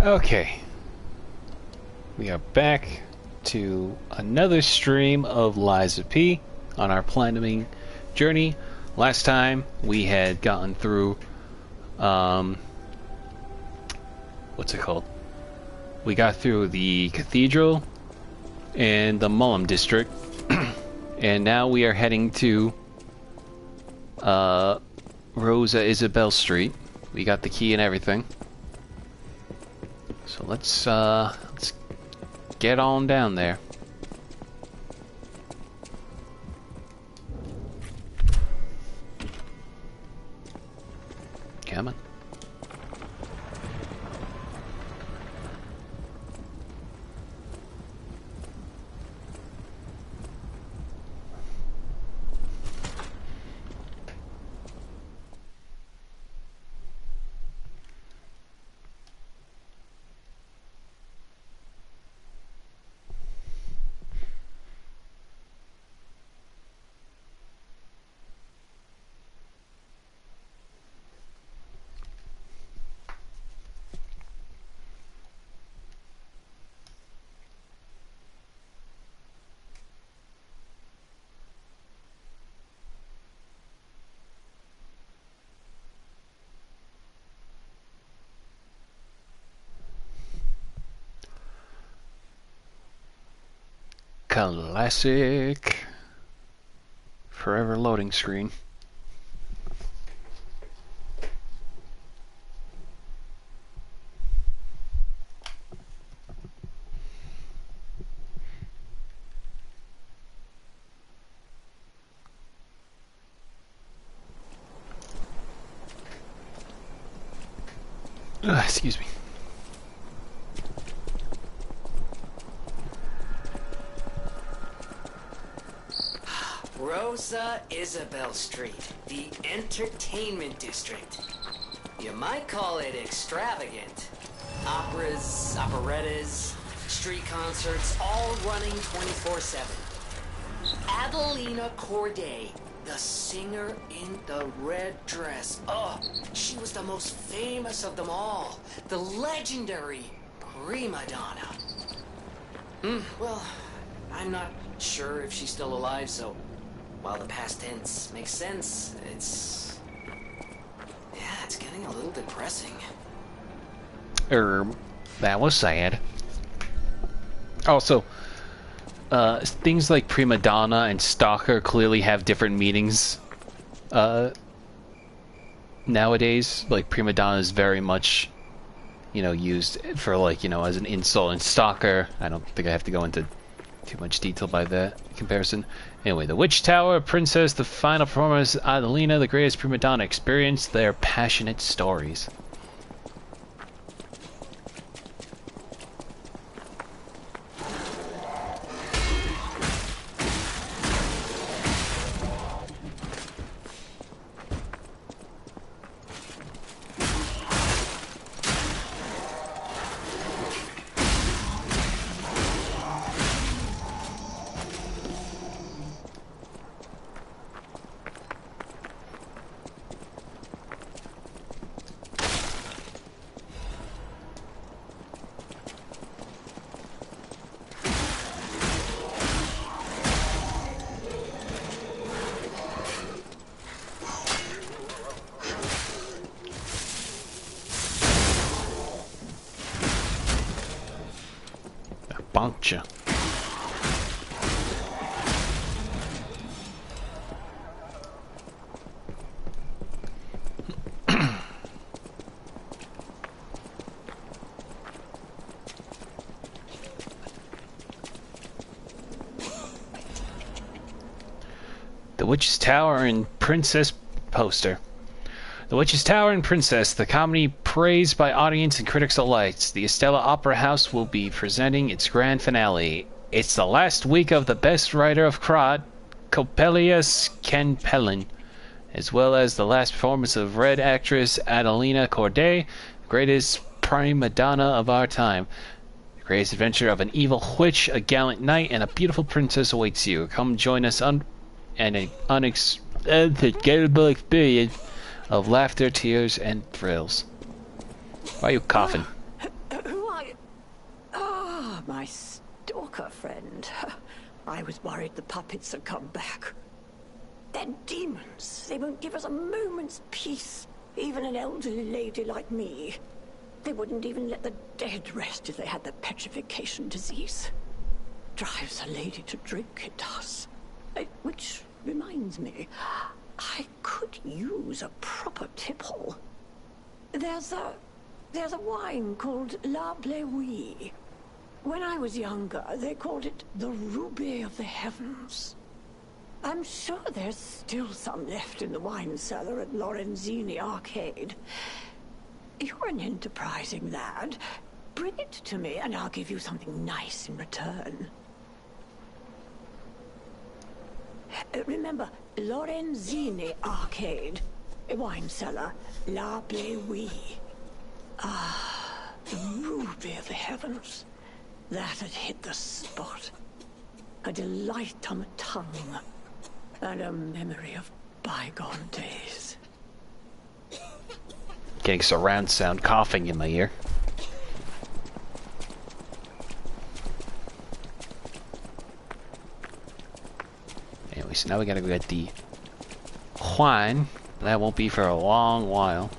Okay, we are back to another stream of Lies of P on our platinuming journey. Last time we had gotten through, what's it called? We got through the cathedral and the Mullum district, and now we are heading to Rosa Isabel Street. We got the key and everything. So let's get on down there. Come on. Classic. Forever loading screen. Excuse me. Rosa Isabel Street, the entertainment district. You might call it extravagant. Operas, operettas, street concerts, all running 24/7. Adelina Corday, the singer in the red dress. Oh, she was the most famous of them all. The legendary prima donna. Well, I'm not sure if she's still alive, so while the past tense makes sense, it's getting a little depressing. That was sad. Also, things like prima donna and stalker clearly have different meanings. Nowadays, like prima donna is very much, used for like, as an insult, and stalker, I don't think I have to go into too much detail by that comparison. Anyway, the Witch Tower, Princess, the final performance, Adelina, the greatest prima donna experience, their passionate stories. Bonked. The Witch's Tower and Princess poster. The Witch's Tower and Princess, the comedy praised by audience and critics alike. The Estella Opera House will be presenting its grand finale. It's the last week of the best writer of Crot, Coppelius Canpellin, as well as the last performance of Red actress Adelina Corday, the greatest prima donna of our time. The greatest adventure of an evil witch, a gallant knight, and a beautiful princess awaits you. Come join us and an unforgettable experience of laughter, tears, and thrills. Why are you coughing? my stalker friend. I was worried the puppets had come back. They're demons. They won't give us a moment's peace. Even an elderly lady like me. They wouldn't even let the dead rest if they had the petrification disease. Drives a lady to drink, it does. Which reminds me, I could use a proper tipple. There's a wine called La Bleuie. When I was younger, they called it the Ruby of the Heavens. I'm sure there's still some left in the wine cellar at Lorenzini Arcade. You're an enterprising lad. Bring it to me and I'll give you something nice in return. Remember, Lorenzini Arcade. A wine cellar. La Bleuie. Ah, the Ruby of the Heavens. That had hit the spot. A delight on the tongue. And a memory of bygone days. Getting surround sound coughing in my ear. Anyway, so now we gotta go get the wine. That won't be for a long while.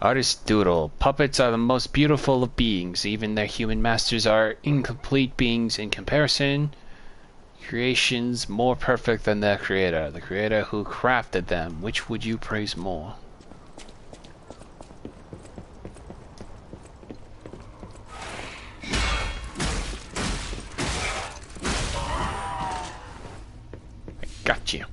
Artist Doodle. Puppets are the most beautiful of beings. Even their human masters are incomplete beings in comparison. Creations more perfect than their creator. The creator who crafted them. Which would you praise more? I got you.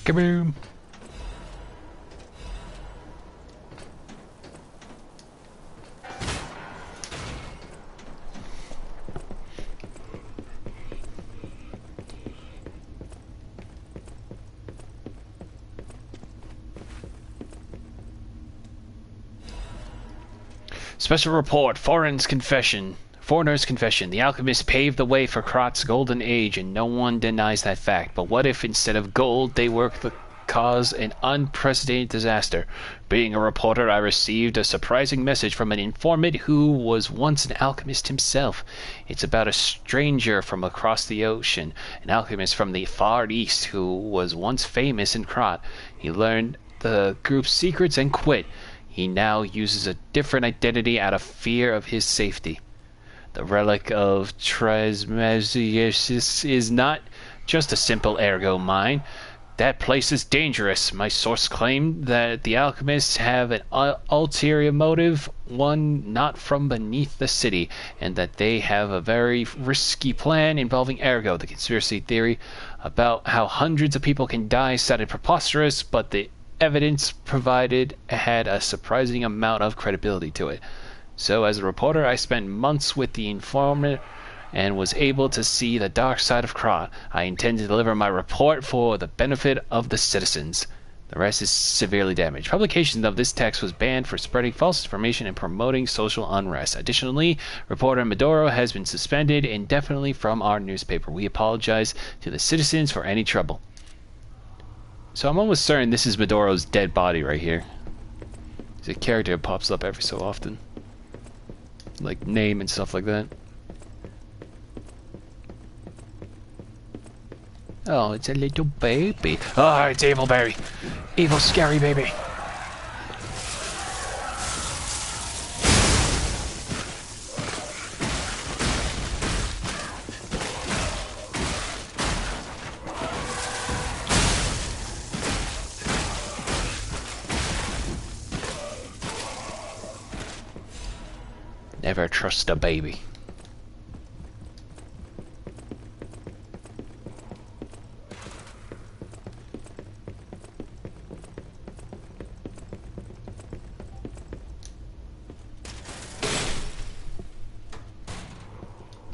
Kaboom! Special report, Foreigners' confession. The alchemists paved the way for Krat's golden age, and no one denies that fact. But what if instead of gold, they were to cause an unprecedented disaster? Being a reporter, I received a surprising message from an informant who was once an alchemist himself. It's about a stranger from across the ocean, an alchemist from the Far East who was once famous in Krat. He learned the group's secrets and quit. He now uses a different identity out of fear of his safety. The relic of Trismegistus is not just a simple ergo mine. That place is dangerous. My source claimed that the alchemists have an ulterior motive, one not from beneath the city, and that they have a very risky plan involving ergo. The conspiracy theory about how hundreds of people can die sounded preposterous, but the evidence provided had a surprising amount of credibility to it. So, as a reporter, I spent months with the informant and was able to see the dark side of Krat. I intend to deliver my report for the benefit of the citizens. The rest is severely damaged. Publication of this text was banned for spreading false information and promoting social unrest. Additionally, reporter Maduro has been suspended indefinitely from our newspaper. We apologize to the citizens for any trouble. So I'm almost certain this is Maduro's dead body right here. He's a character that pops up every so often. Like name and stuff like that. Oh, it's a little baby. Oh, it's evil baby. Evil scary baby. Never trust a baby.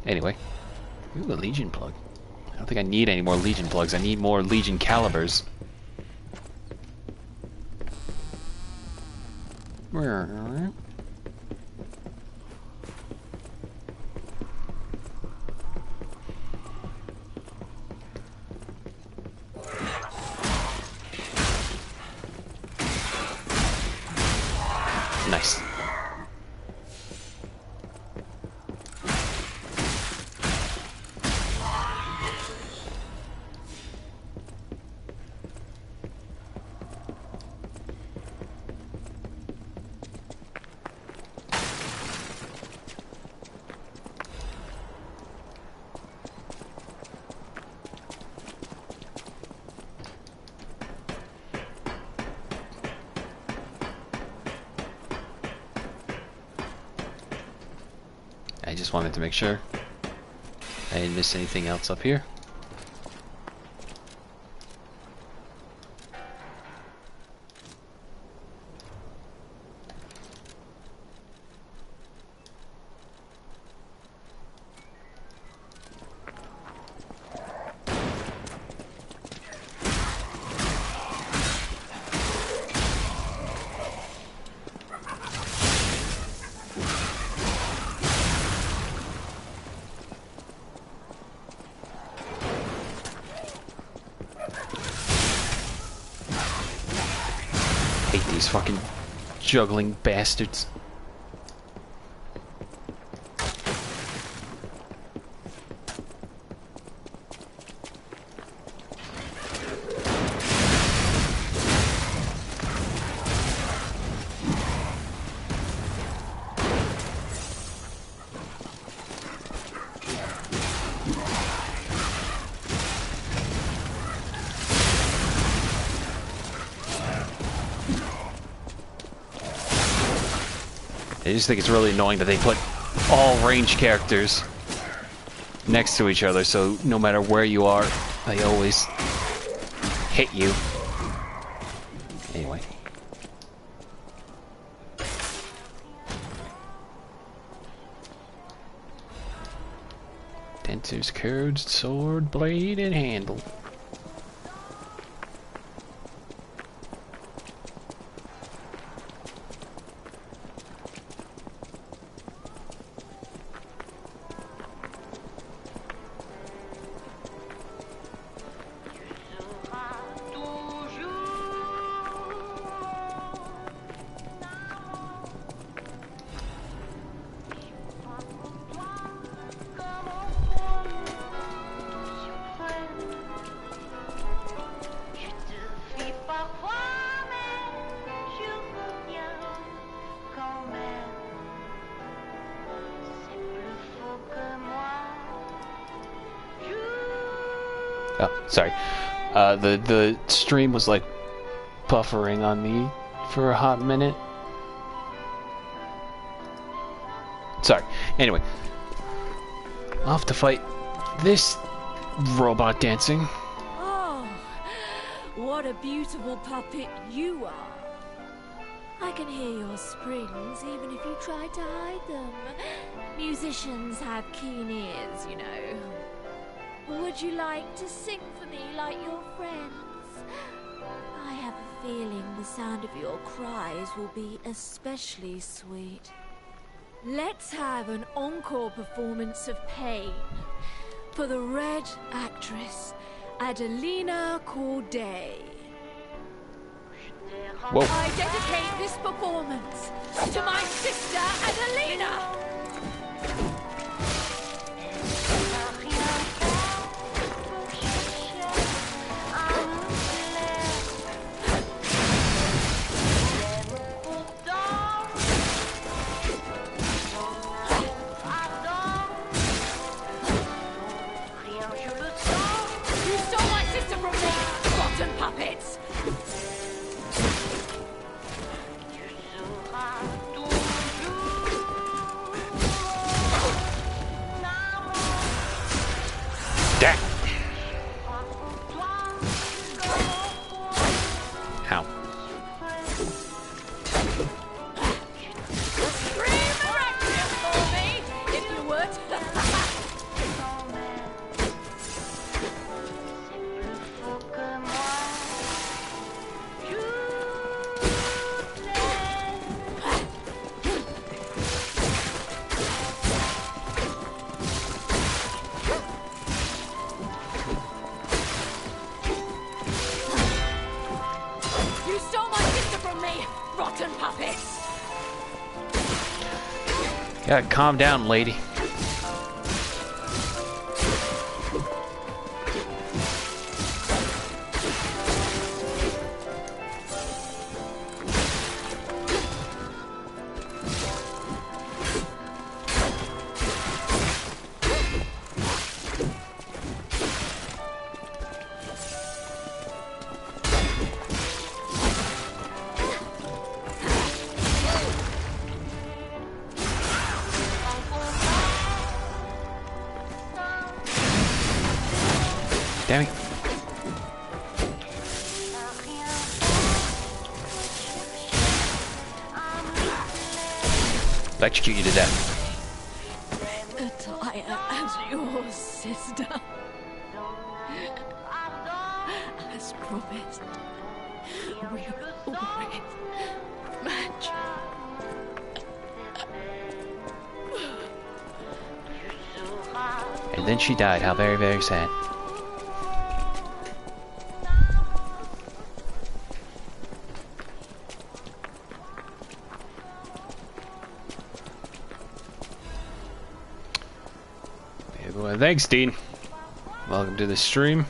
Anyway. Ooh, a Legion plug. I don't think I need any more Legion plugs. I need more Legion calibers. Nice. I just wanted to make sure I didn't miss anything else up here. Hate these fucking juggling bastards. I just think it's really annoying that they put all range characters next to each other, so no matter where you are, they always hit you. Anyway. Denter's curved sword, blade, and handle. Oh, sorry. The stream was like buffering on me for a hot minute. Sorry. Anyway, off to fight this robot dancing. Oh, what a beautiful puppet you are. I can hear your springs even if you try to hide them. Musicians have keen ears, you know. Would you like to sing for me like your friends? I have a feeling the sound of your cries will be especially sweet. Let's have an encore performance of Pain for the Red actress, Adelina Corday. Whoa. I dedicate this performance to my sister, Adelina! Puppets! from me, rotten puppets! Yeah, calm down, lady. Damn it. Electrocute you to death. Attire as your sister. As promised, we'll always match. And then she died. How very, very sad. Thanks, Dean. Welcome to the stream.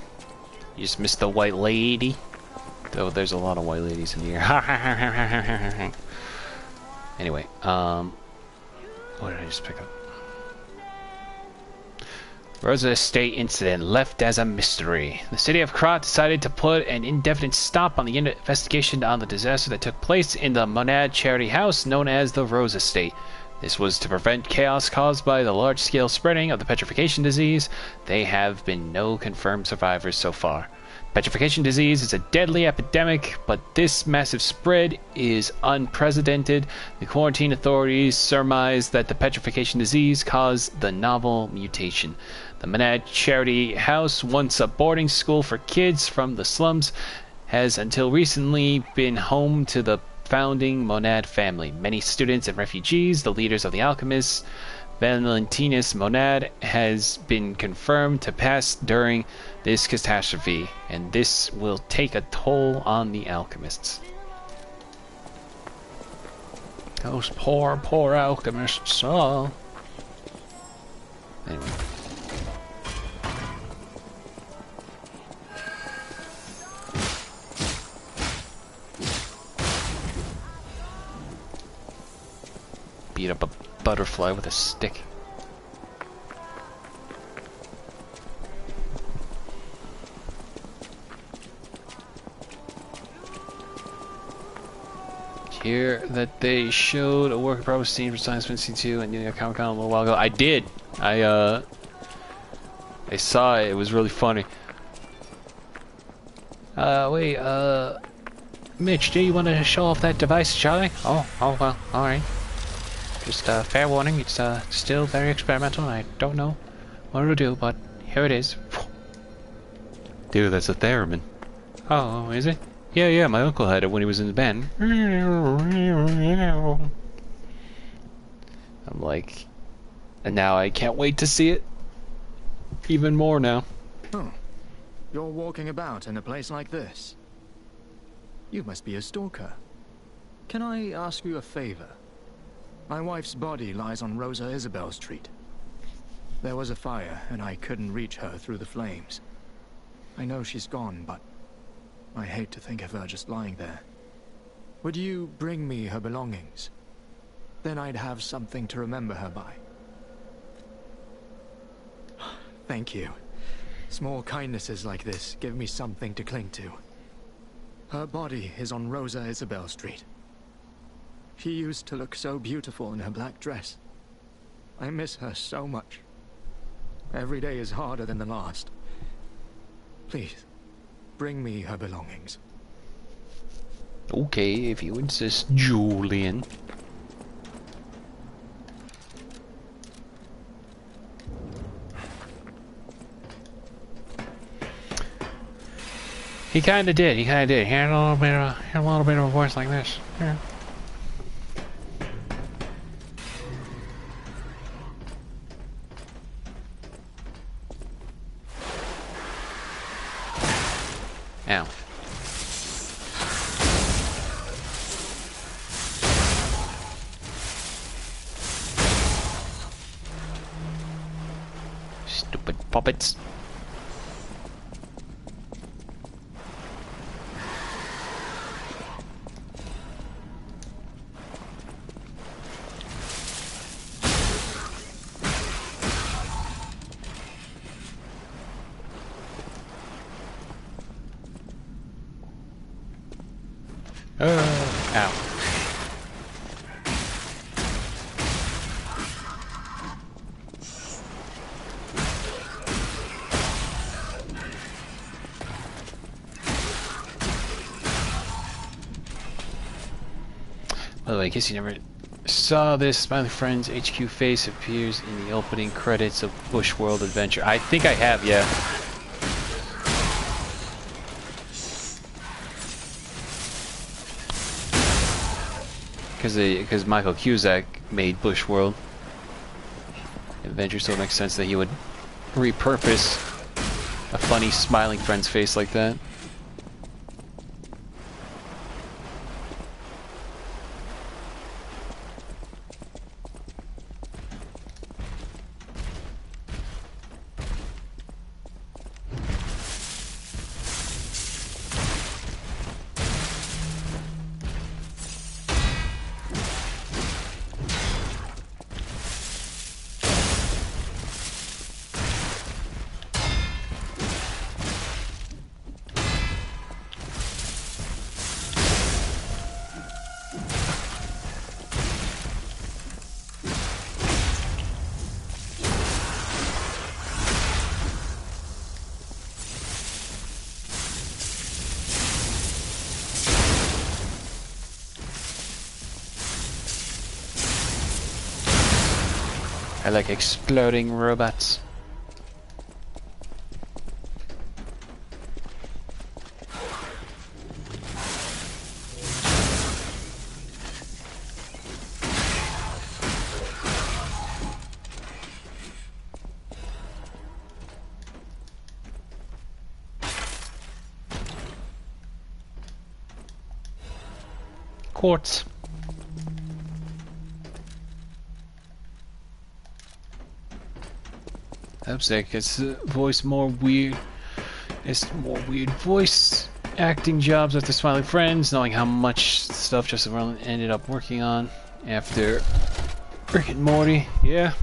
You just missed the white lady. Though there's a lot of white ladies in here. Anyway, what did I just pick up? Rosa Estate incident left as a mystery. The city of Krat decided to put an indefinite stop on the investigation on the disaster that took place in the Monad charity house known as the Rosa Estate. This was to prevent chaos caused by the large-scale spreading of the petrification disease. There have been no confirmed survivors so far. Petrification disease is a deadly epidemic, but this massive spread is unprecedented. The quarantine authorities surmise that the petrification disease caused the novel mutation. The Monad Charity House, once a boarding school for kids from the slums, has until recently been home to the founding Monad family. Many students and refugees, the leaders of the alchemists, Valentinus Monad, has been confirmed to pass during this catastrophe, and this will take a toll on the alchemists. Those poor, poor alchemists. Oh. Anyway. Beat up a butterfly with a stick. Here that they showed a work in progress scene for Science Fiction 2 and New York Comic Con a little while ago. I did. I saw it. It was really funny. Wait, Mitch, do you want to show off that device, Charlie? Oh, well, alright. Just fair warning, it's still very experimental and I don't know what it'll do, but here it is. Dude, that's a theremin. Oh, is it? Yeah, my uncle had it when he was in the band. I'm like, and now I can't wait to see it even more now. Oh, you're walking about in a place like this. You must be a stalker. Can I ask you a favor? My wife's body lies on Rosa Isabel Street. There was a fire, and I couldn't reach her through the flames. I know she's gone, but I hate to think of her just lying there. Would you bring me her belongings? Then I'd have something to remember her by. Thank you. Small kindnesses like this give me something to cling to. Her body is on Rosa Isabel Street. She used to look so beautiful in her black dress. I miss her so much. Every day is harder than the last. Please, bring me her belongings. Okay, if you insist, Julian. He kinda did. He had a little bit of a voice like this. Yeah. Ow. puppets. Ow. By the way, in case you never saw this, Smiley Friends HQ face appears in the opening credits of Bush World Adventure. I think I have, yeah. Because Michael Cusack made Bush World Adventure, so it makes sense that he would repurpose a funny smiling friend's face like that. I like exploding robots. Quartz. Upset gets voice more weird. It's more weird voice acting jobs after Smiley Friends, knowing how much stuff Justin Roiland ended up working on after Rick and Morty. Yeah.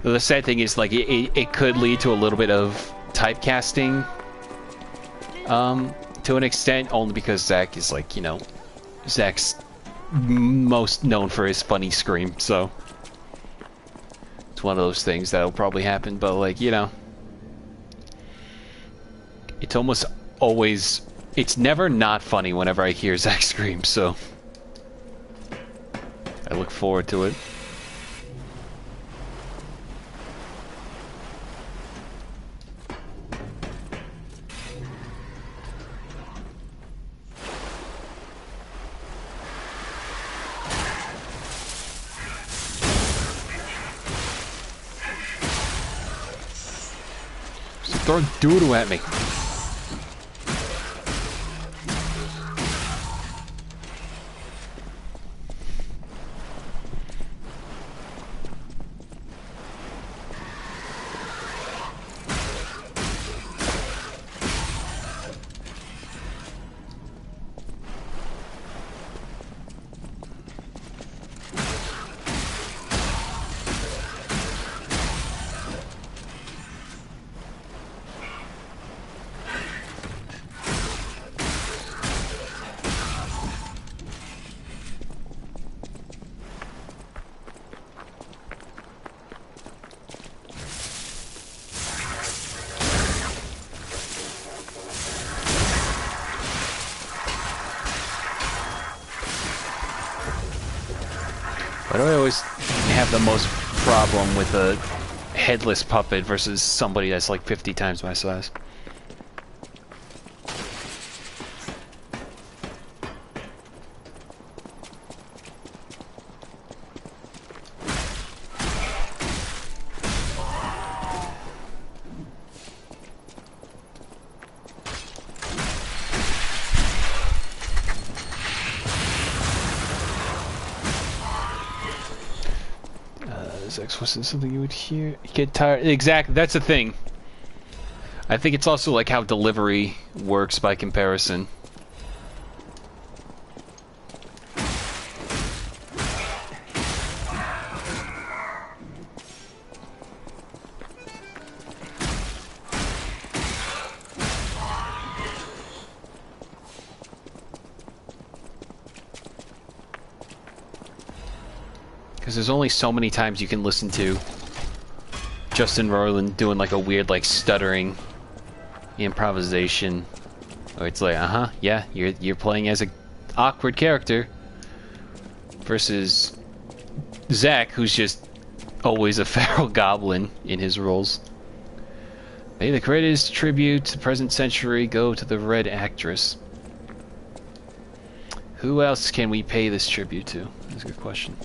The sad thing is, like, it could lead to a little bit of typecasting, to an extent, only because Zach is, like, you know, Zach's most known for his funny scream, so it's one of those things that'll probably happen. But, like, you know, it's almost always, it's never not funny whenever I hear Zach scream, so I look forward to it. Throw doodle at me. Why do I always have the most problem with a headless puppet versus somebody that's like 50 times my size? Sex wasn't something you would hear. Get tired. Exactly. That's the thing. I think it's also like how delivery works by comparison. Because there's only so many times you can listen to Justin Roiland doing like a weird like stuttering improvisation, or it's like, yeah, you're playing as a awkward character, versus Zack, who's just always a feral goblin in his roles. May the greatest tribute to the present century go to the Red Actress. Who else can we pay this tribute to? That's a good question.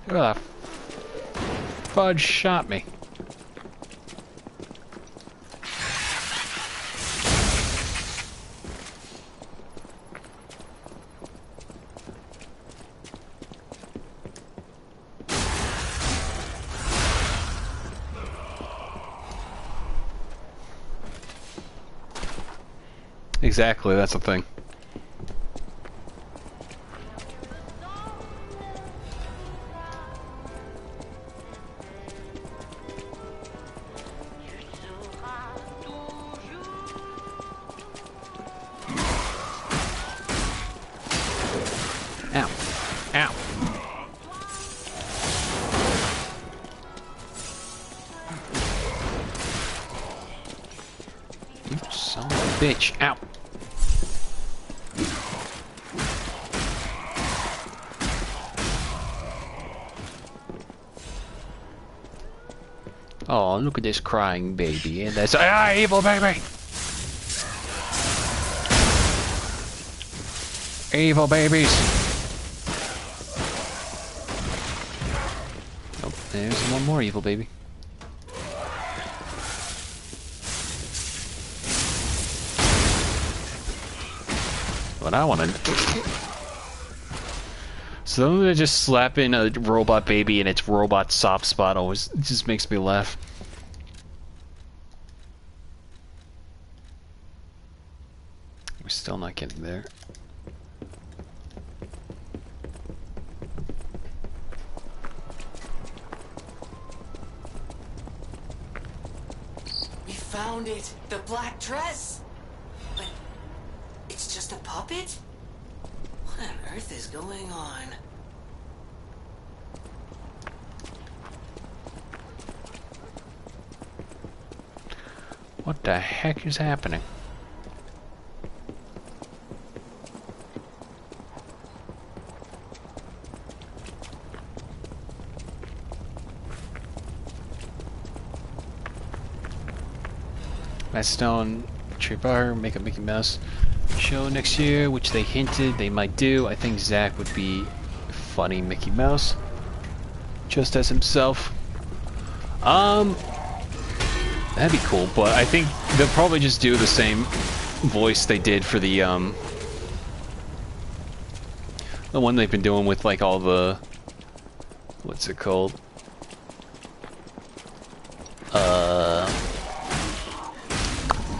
Who the fudge shot me? Exactly, that's the thing. Ow. Ow. You son of a bitch. Ow. Oh, look at this crying baby. And that's evil baby. Evil babies. Oh, there's one more evil baby. What I want to. So they're just slapping a robot baby in its robot soft spot always it just makes me laugh. We're still not getting there. We found it! The black dress! But it's just a puppet? What on earth is going on? What the heck is happening? Matt Stone, Trey Bar, make a Mickey Mouse show next year, which they hinted they might do. I think Zack would be funny Mickey Mouse, just as himself. That'd be cool, but I think they'll probably just do the same voice they did for the one they've been doing with like all the, what's it called? I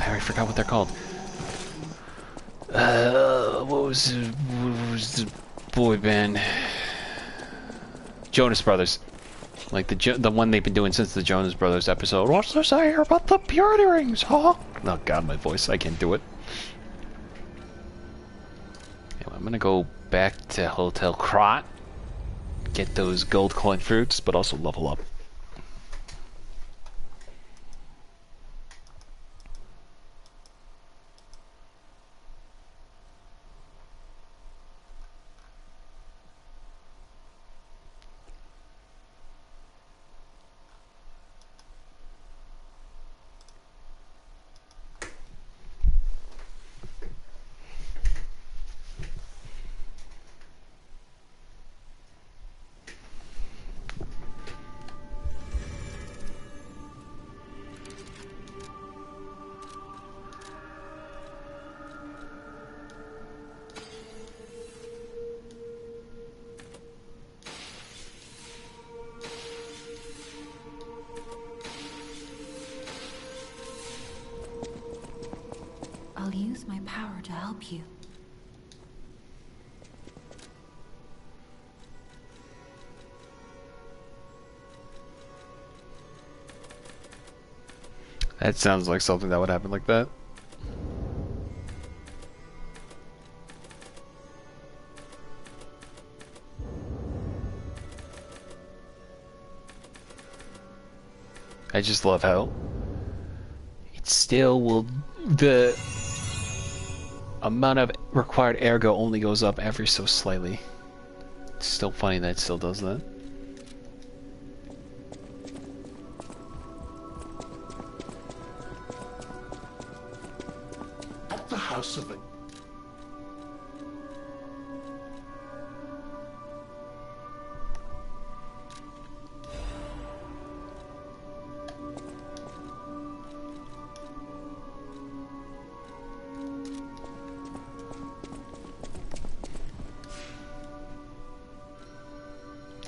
already forgot what they're called. What was the boy band? Jonas Brothers. Like the one they've been doing since the Jonas Brothers episode. What's to say about the purity rings, huh? Oh god, my voice, I can't do it. Anyway, I'm gonna go back to Hotel Krat, get those gold coin fruits, but also level up. I'll use my power to help you. That sounds like something that would happen like that. I just love how it still will, the amount of required ergo only goes up ever so slightly. It's still funny that it still does that. At the house of a...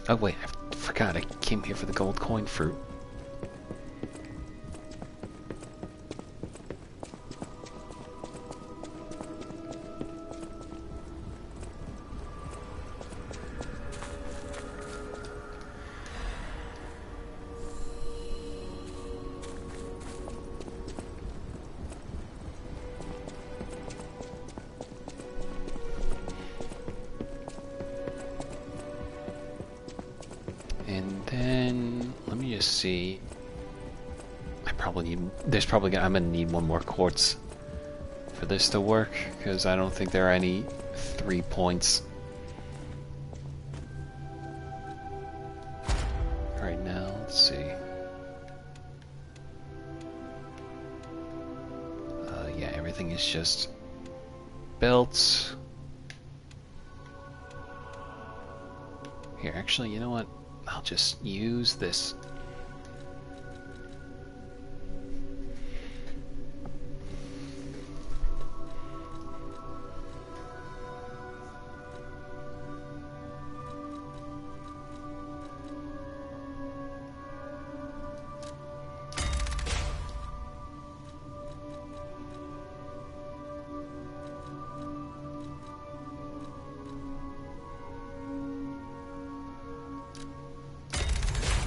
Oh wait, I forgot I came here for the gold coin fruit. And then let me just see. I probably need. There's probably I'm gonna need one more quartz for this to work because I don't think there are any 3 points right now. Let's see. Yeah, everything is just belts. Here, actually, you know what? I'll just use this.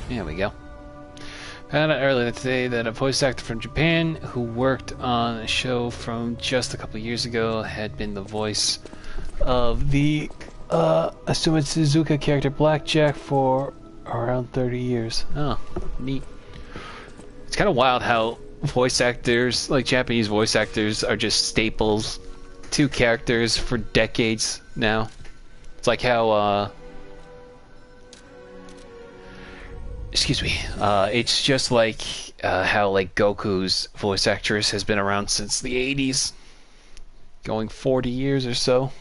There we go. Found out earlier today that a voice actor from Japan who worked on a show from just a couple years ago had been the voice of the Asuma Suzuka character Blackjack for around 30 years. Oh, neat. It's kind of wild how voice actors, like Japanese voice actors, are just staples to characters for decades now. It's like how excuse me. It's just like how like Goku's voice actress has been around since the 80s, going 40 years or so.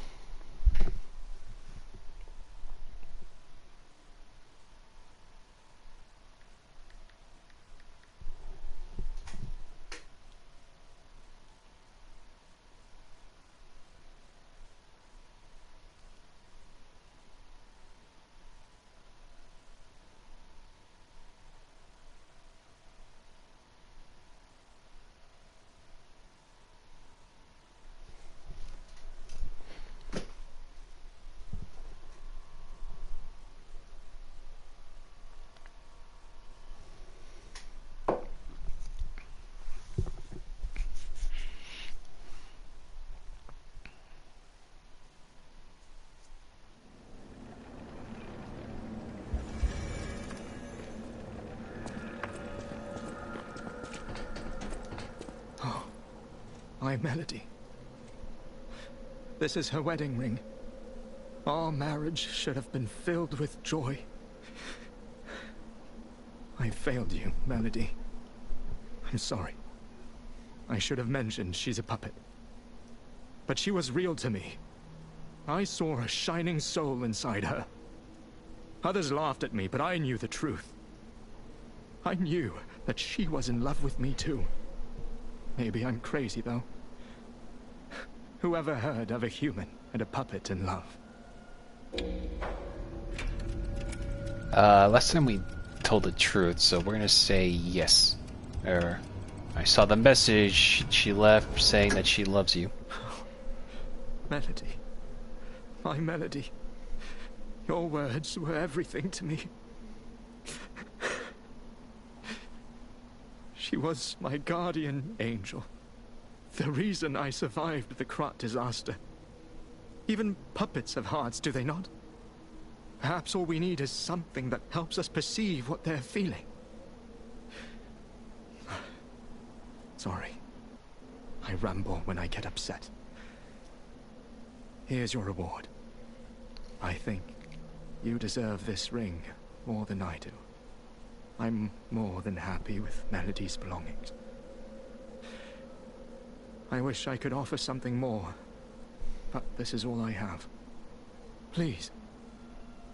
My Melody. This is her wedding ring. Our marriage should have been filled with joy. I failed you, Melody. I'm sorry. I should have mentioned she's a puppet. But she was real to me. I saw a shining soul inside her. Others laughed at me, but I knew the truth. I knew that she was in love with me too. Maybe I'm crazy, though. Whoever heard of a human and a puppet in love? Last time we told the truth, so we're gonna say yes. I saw the message she left saying that she loves you. Melody. My Melody. Your words were everything to me. She was my guardian angel. The reason I survived the Krat disaster. Even puppets have hearts, do they not? Perhaps all we need is something that helps us perceive what they're feeling. Sorry. I ramble when I get upset. Here's your reward. I think you deserve this ring more than I do. I'm more than happy with Melody's belongings. I wish I could offer something more, but this is all I have. Please,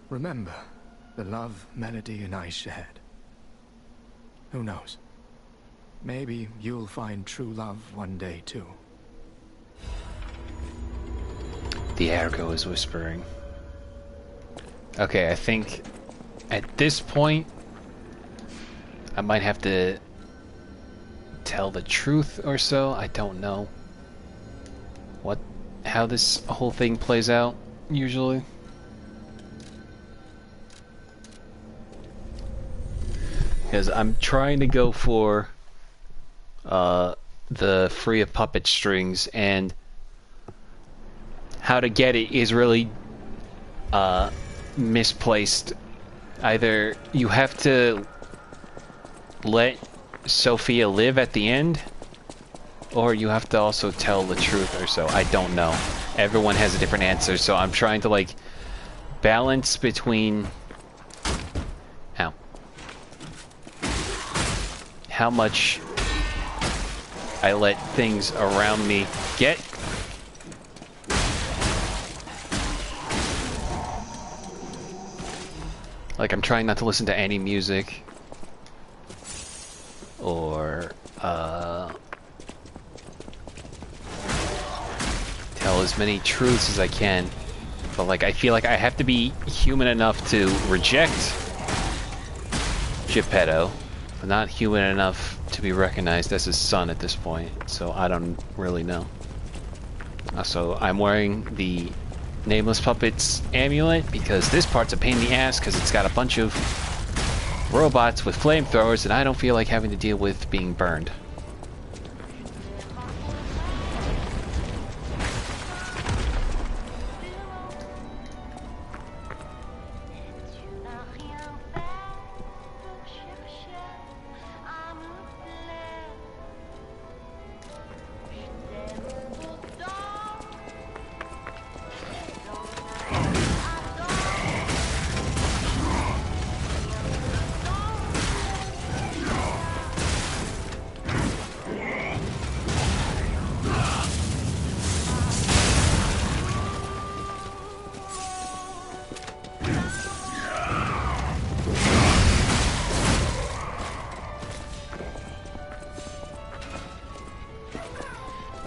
remember the love Melody and I shared. Who knows? Maybe you'll find true love one day, too. The Argo is whispering. Okay, I think at this point I might have to tell the truth or so. I don't know how this whole thing plays out usually. Because I'm trying to go for the free of puppet strings, and how to get it is really misplaced. Either you have to let Sophia live at the end, or you have to also tell the truth or so. I don't know. Everyone has a different answer, so I'm trying to like balance between how much I let things around me get. Like, I'm trying not to listen to any music or tell as many truths as I can, but like I feel like I have to be human enough to reject Geppetto, but not human enough to be recognized as his son at this point, so I don't really know. Also, I'm wearing the Nameless Puppets amulet because this part's a pain in the ass because it's got a bunch of robots with flamethrowers and I don't feel like having to deal with being burned.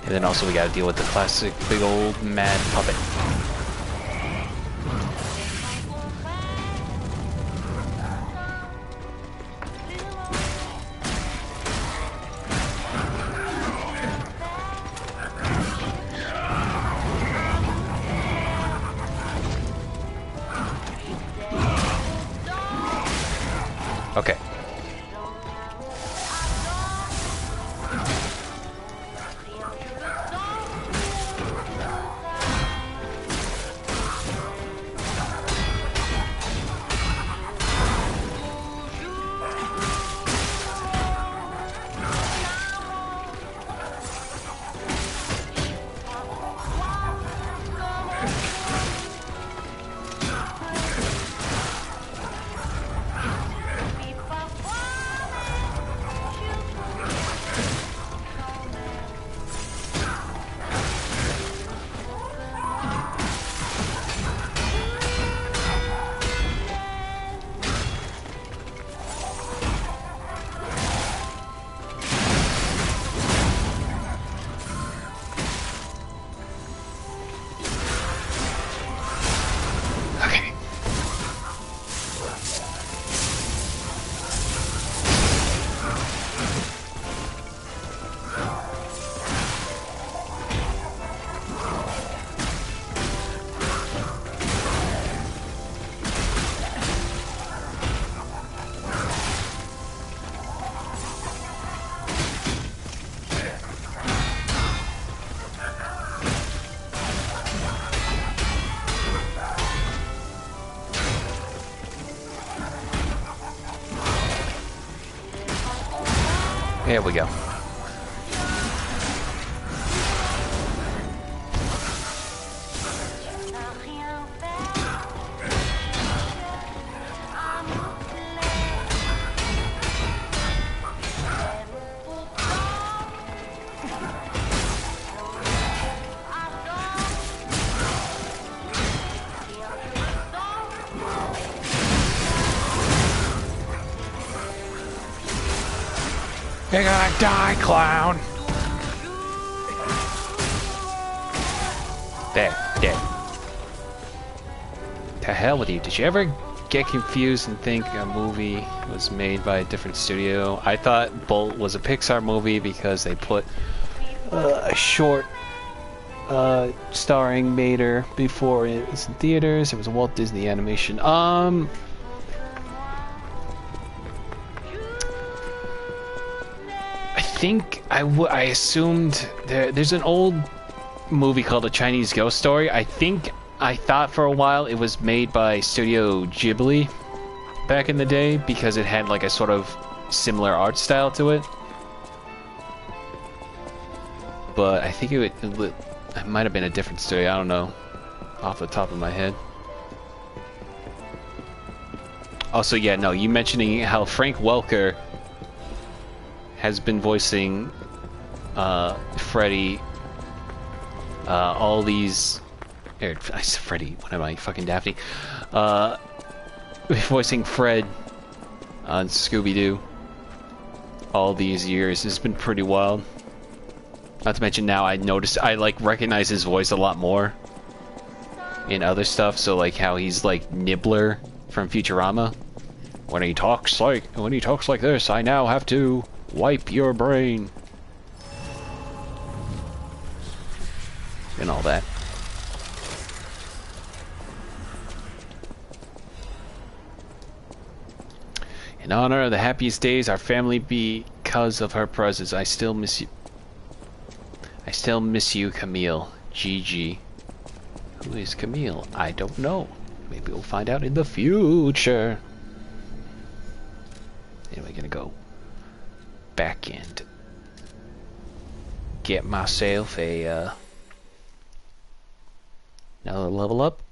And then also we gotta deal with the classic big old mad puppet. Okay. There we go. You're gonna die, clown! There, dead. To hell with you. Did you ever get confused and think a movie was made by a different studio? I thought Bolt was a Pixar movie because they put a short starring Mater before it was in theaters. It was a Walt Disney animation. I think I assumed there's an old movie called A Chinese Ghost Story. I thought for a while it was made by Studio Ghibli back in the day because it had like a sort of similar art style to it. But I think it might have been a different studio. I don't know off the top of my head. Also, yeah, no, you mentioning how Frank Welker has been voicing Freddy all these... I said Freddy, what am I, fucking Daphne? Voicing Fred on Scooby-Doo all these years has been pretty wild. Not to mention now I like recognize his voice a lot more in other stuff, so like how he's like Nibbler from Futurama. When he talks like this, I now have to wipe your brain. And all that. In honor of the happiest days our family because of her presence, I still miss you. I still miss you, Camille. GG. Who is Camille? I don't know. Maybe we'll find out in the future. Anyway, gonna go back and get myself a another level up.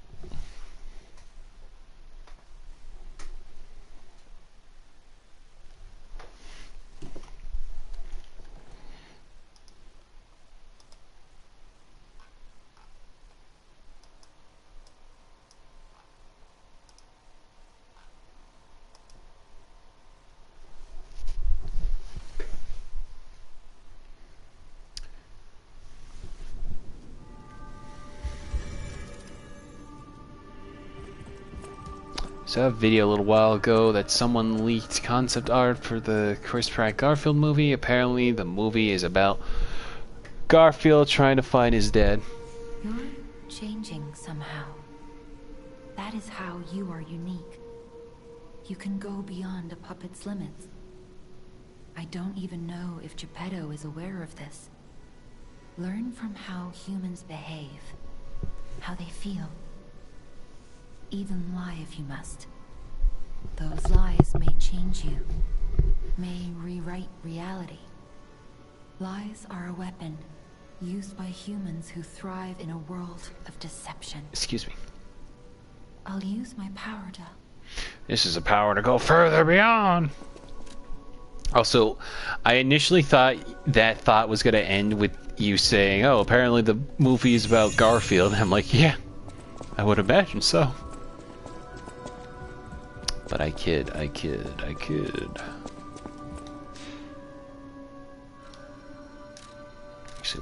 So a video a little while ago that someone leaked concept art for the Chris Pratt Garfield movie. Apparently the movie is about Garfield trying to find his dad. You're changing somehow. That is how you are unique. You can go beyond a puppet's limits. I don't even know if Geppetto is aware of this. Learn from how humans behave, how they feel. Even lie if you must. Those lies may change you, may rewrite reality. Lies are a weapon used by humans who thrive in a world of deception. Excuse me. I'll use my power to... This is a power to go further beyond. Also, I initially thought that thought was going to end with you saying, oh, apparently the movie is about Garfield. I'm like, yeah, I would imagine so. But I kid. Actually,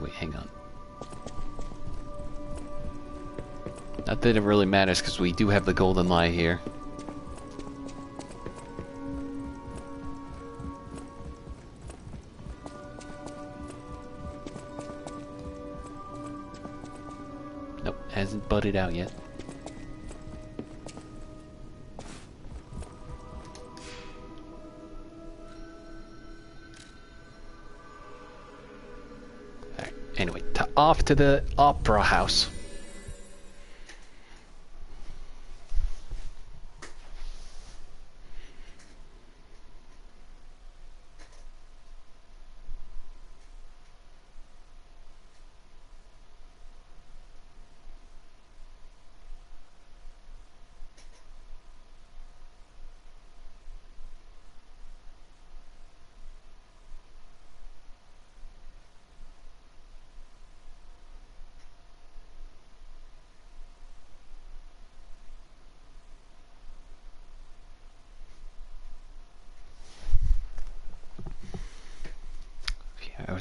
wait, hang on. Not that it really matters, because we do have the golden lie here. Nope, hasn't budded out yet. Anyway, off to the opera house.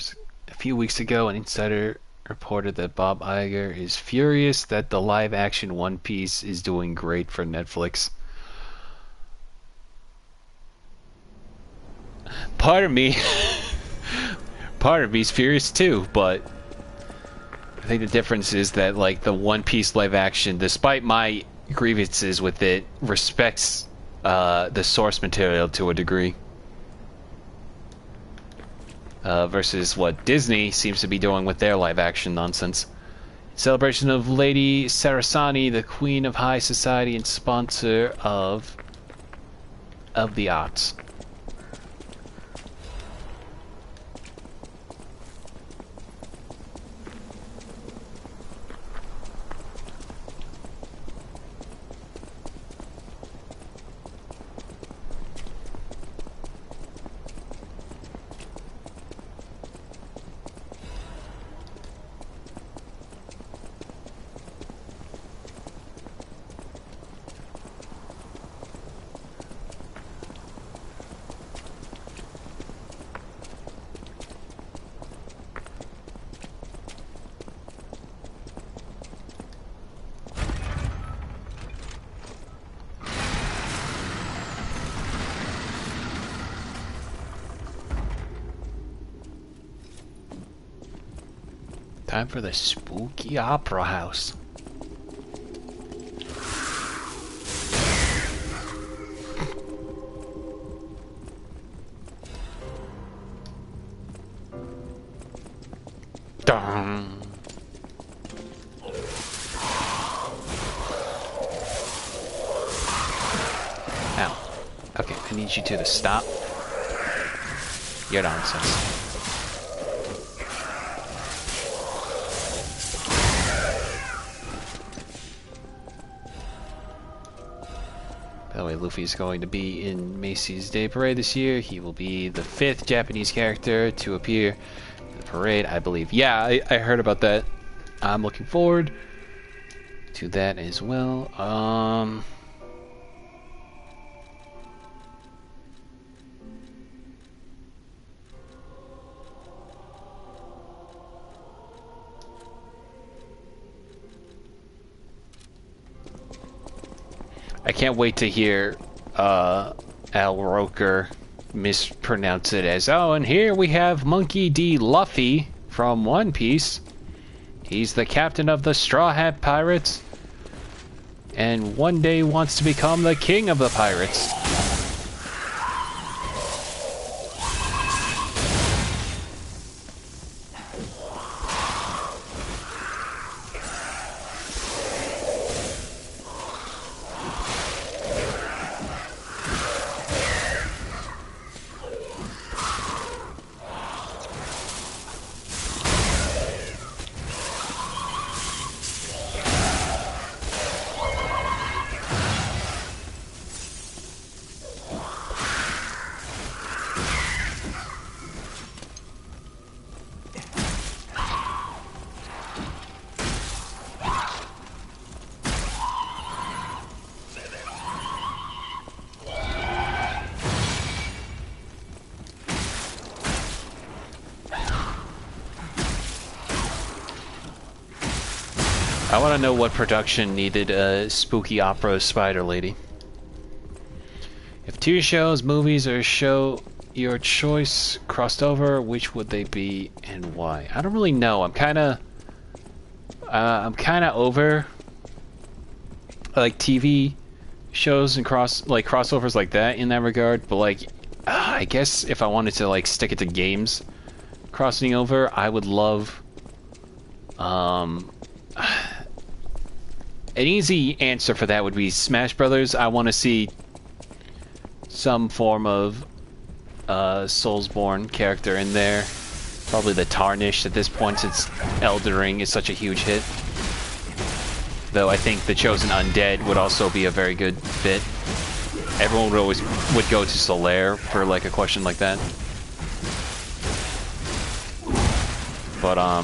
was a few weeks ago, an insider reported that Bob Iger is furious that the live-action One Piece is doing great for Netflix. Part of me, part of me's furious too, but I think the difference is that, like, the One Piece live-action, despite my grievances with it, respects the source material to a degree. Versus what Disney seems to be doing with their live-action nonsense. Celebration of Lady Sarasani, the Queen of High Society and sponsor of the arts. Time for the spooky opera house. Dun. Ow. Okay, I need you two to stop your nonsense. By the way, Luffy is going to be in Macy's Day Parade this year. He will be the 5th Japanese character to appear in the parade, I believe. Yeah, I heard about that. I'm looking forward to that as well. I can't wait to hear Al Roker mispronounce it as, oh, and here we have Monkey D. Luffy from One Piece. He's the captain of the Straw Hat Pirates, and one day wants to become the king of the pirates. I want to know what production needed a spooky opera Spider Lady. If TV shows, movies, or show your choice crossed over, which would they be and why? I don't really know. I'm kind of over like TV shows and crossovers like that in that regard. But like, I guess if I wanted to like stick it to games crossing over, I would love an easy answer for that would be Smash Brothers. I want to see some form of Soulsborne character in there. Probably the Tarnished at this point, since Elden Ring is such a huge hit. Though I think the Chosen Undead would also be a very good fit. Everyone would go to Solaire for like a question like that. But I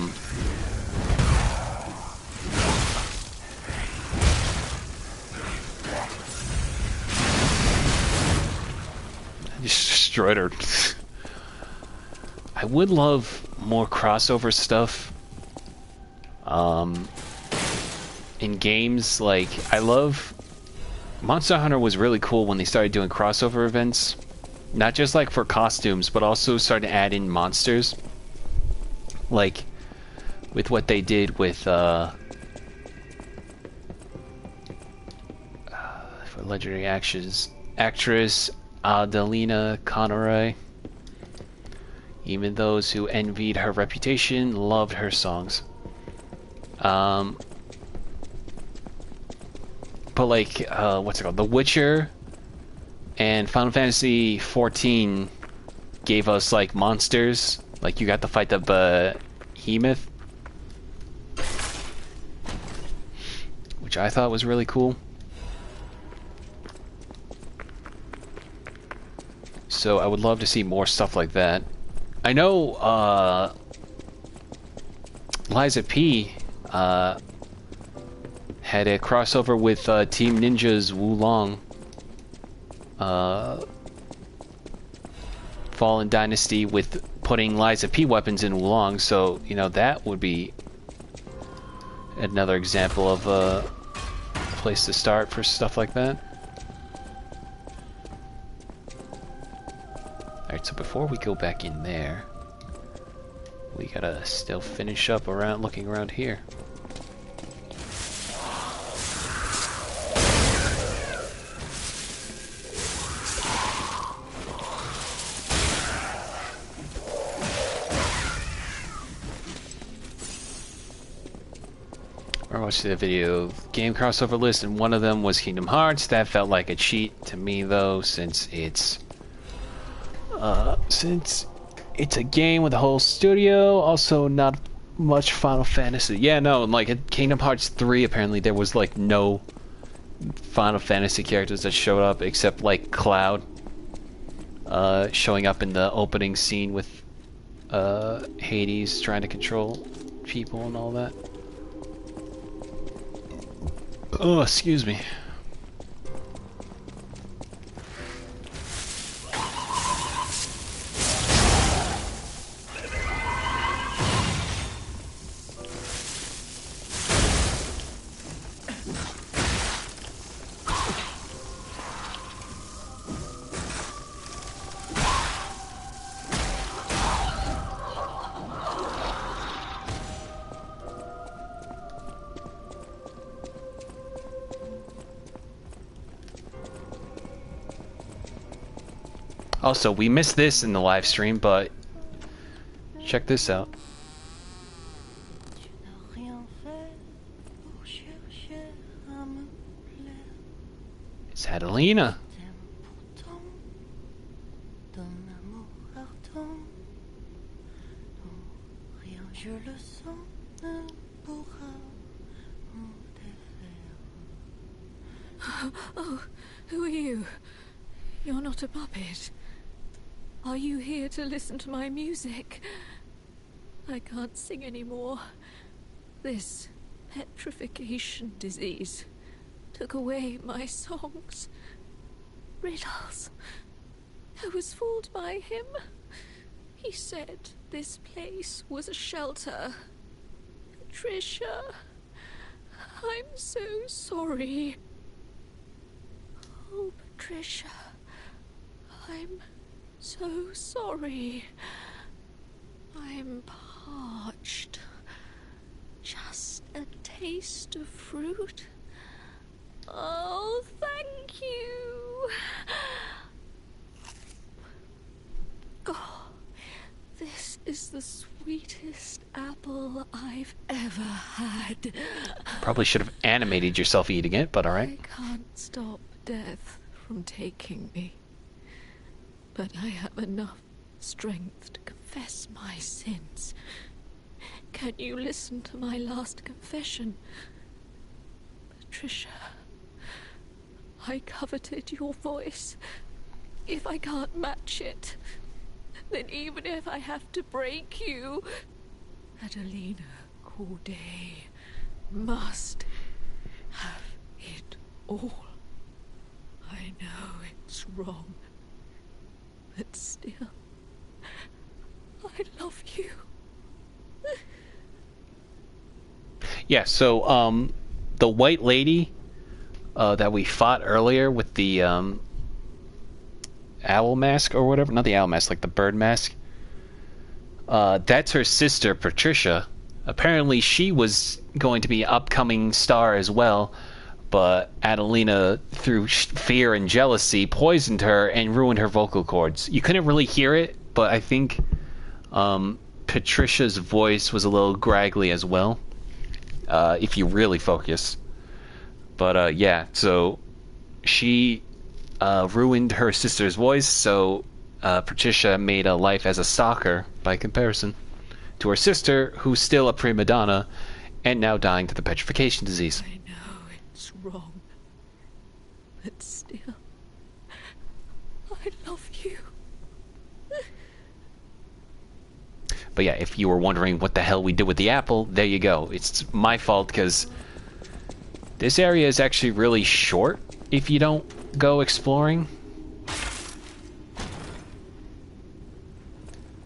just destroyed her. I would love more crossover stuff in games. Like, I love Monster Hunter was really cool when they started doing crossover events, not just like for costumes, but also started to add in monsters, like with what they did with for legendary actress Adelina Conneray. Even those who envied her reputation loved her songs. But like, what's it called? The Witcher and Final Fantasy XIV gave us like monsters. Like, you got to fight the behemoth, which I thought was really cool. So I would love to see more stuff like that. I know Liza P had a crossover with Team Ninja's Wulong Fallen Dynasty with putting Liza P weapons in Wulong, so you know that would be another example of a place to start for stuff like that. Alright, so before we go back in there, we gotta still finish up around looking around here. I watched the video game crossover list, and one of them was Kingdom Hearts. That felt like a cheat to me, though, since it's a game with a whole studio. Also, not much Final Fantasy. Yeah, no, like at Kingdom Hearts 3, apparently there was like no Final Fantasy characters that showed up except like Cloud showing up in the opening scene with Hades trying to control people and all that. Oh, excuse me. Also, we missed this in the live stream, but check this out. It's Adelina. Oh, who are you? You're not a puppet. Are you here to listen to my music? I can't sing anymore. This petrification disease took away my songs. Riddles. I was fooled by him. He said this place was a shelter. Patricia, I'm so sorry. Oh, Patricia, I'm so sorry. I'm parched. Just a taste of fruit. Oh, thank you. Oh, this is the sweetest apple I've ever had. Probably should have animated yourself eating it, but alright. I can't stop death from taking me. But I have enough strength to confess my sins. Can you listen to my last confession? Patricia, I coveted your voice. If I can't match it, then even if I have to break you, Adelina Corday must have it all. I know it's wrong. But still, I love you. Yeah, so the white lady that we fought earlier with the owl mask or whatever, not the owl mask, like the bird mask. That's her sister Patricia. Apparently, she was going to be an upcoming star as well, but Adelina, through fear and jealousy, poisoned her and ruined her vocal cords. You couldn't really hear it, but I think Patricia's voice was a little graggly as well, if you really focus. But yeah, so she ruined her sister's voice, so Patricia made a life as a stalker by comparison to her sister, who's still a prima donna and now dying to the petrification disease. I know it's wrong, but still, I love you. But yeah, if you were wondering what the hell we did with the apple, there you go. It's my fault because this area is actually really short if you don't go exploring.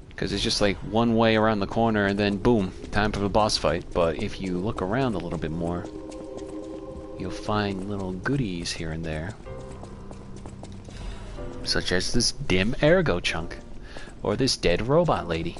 Because it's just like one way around the corner and then boom, time for the boss fight. But if you look around a little bit more, you'll find little goodies here and there. Such as this dim ergo chunk, or this dead robot lady.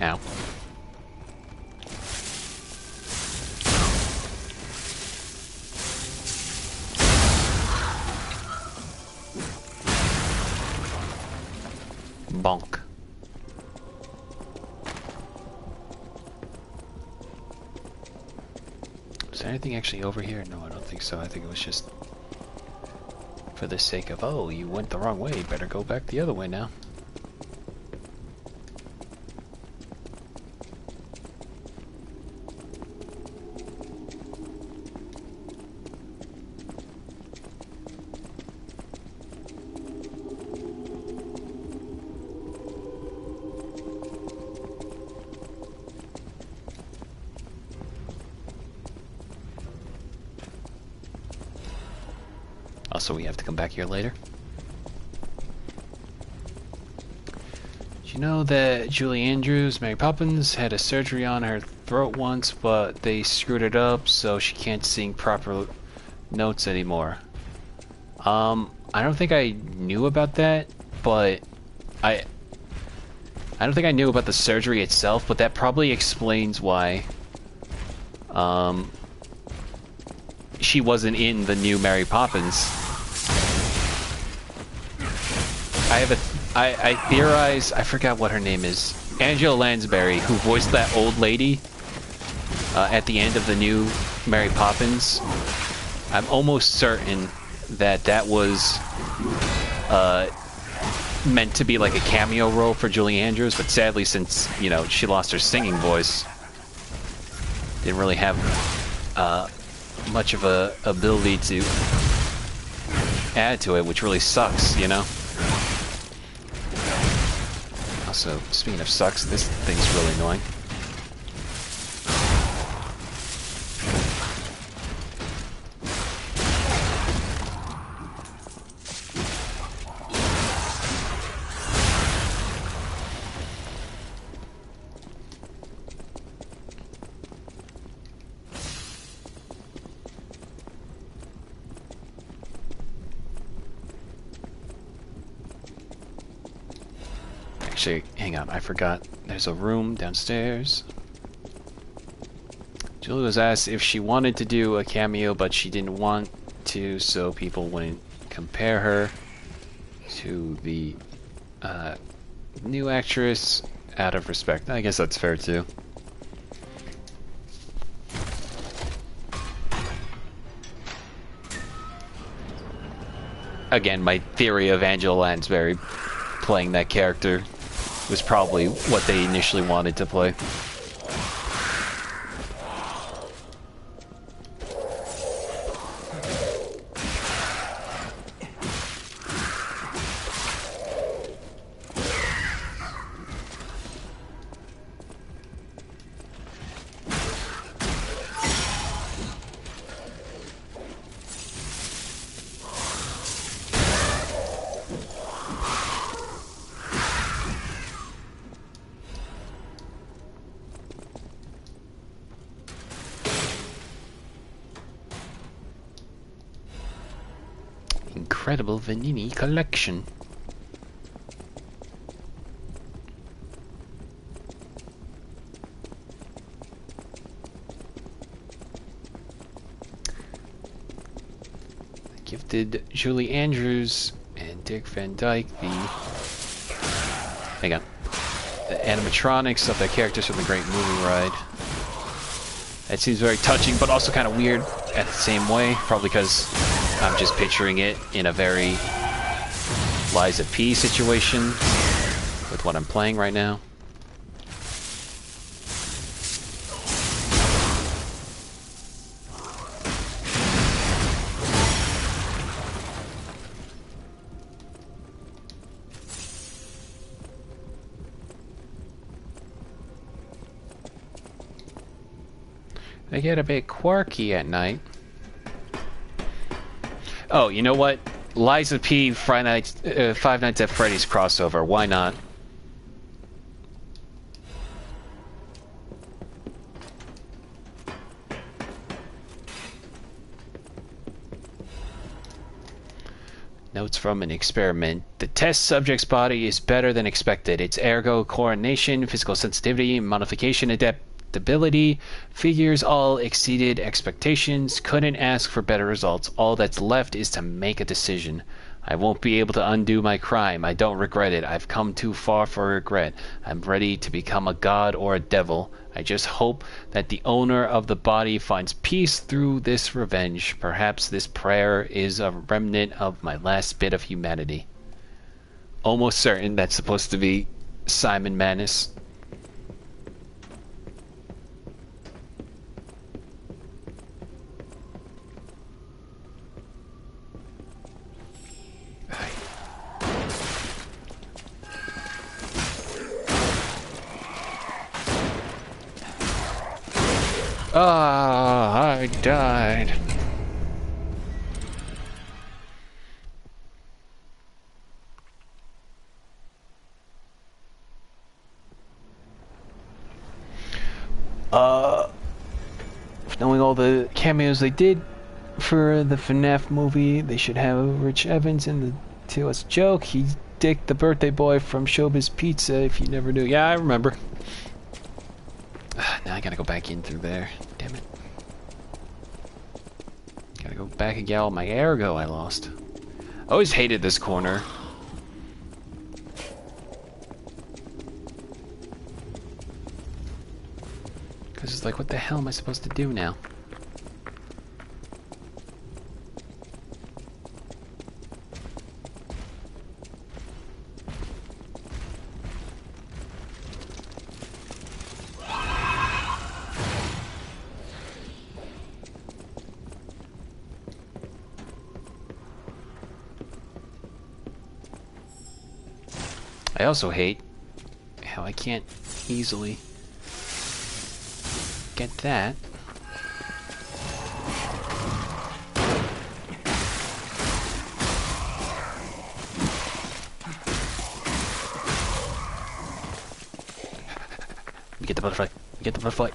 Ow. Bonk. Is there anything actually over here? No, I don't think so. I think it was just for the sake of, oh, you went the wrong way, better go back the other way now. Also, we have to come back here later. Did you know that Julie Andrews, Mary Poppins, had a surgery on her throat once, but they screwed it up so she can't sing proper notes anymore? I don't think I knew about that, but I don't think I knew about the surgery itself, but that probably explains why she wasn't in the new Mary Poppins. I theorize, I forgot what her name is, Angela Lansbury, who voiced that old lady at the end of the new Mary Poppins. I'm almost certain that that was meant to be like a cameo role for Julie Andrews, but sadly, since, you know, she lost her singing voice, didn't really have much of a ability to add to it, which really sucks, you know? Also, speaking of sucks, this thing's really annoying. Actually, hang on, I forgot. There's a room downstairs. Julie was asked if she wanted to do a cameo, but she didn't want to, so people wouldn't compare her to the new actress out of respect. I guess that's fair too. Again, my theory of Angela Lansbury playing that character was probably what they initially wanted to play. incredible Vanini collection. Gifted Julie Andrews and Dick Van Dyke hang on, the animatronics of the characters from the Great Movie Ride. That seems very touching, but also kind of weird at the same way. Probably because I'm just picturing it in a very Liza P situation with what I'm playing right now. They get a bit quirky at night. Oh, you know what? Liza P. Five Nights at Freddy's crossover. Why not? Notes from an experiment. The test subject's body is better than expected. Its ergo coordination, physical sensitivity, modification adaptability, figures all exceeded expectations. Couldn't ask for better results. All that's left is to make a decision. I won't be able to undo my crime. I don't regret it. I've come too far for regret. I'm ready to become a god or a devil. I just hope that the owner of the body finds peace through this revenge. Perhaps this prayer is a remnant of my last bit of humanity. Almost certain that's supposed to be Simon Manus. Ah, I died. Knowing all the cameos they did for the FNAF movie, they should have Rich Evans in the to us joke. He's Dick, the birthday boy from Showbiz Pizza, if you never knew. Yeah, I remember. Now I gotta go back in through there. Damn it. Gotta go back and get all my ergo I lost. I always hated this corner. Because it's like, what the hell am I supposed to do now? I also hate how I can't easily get that. Get the butterfly. Get the butterfly.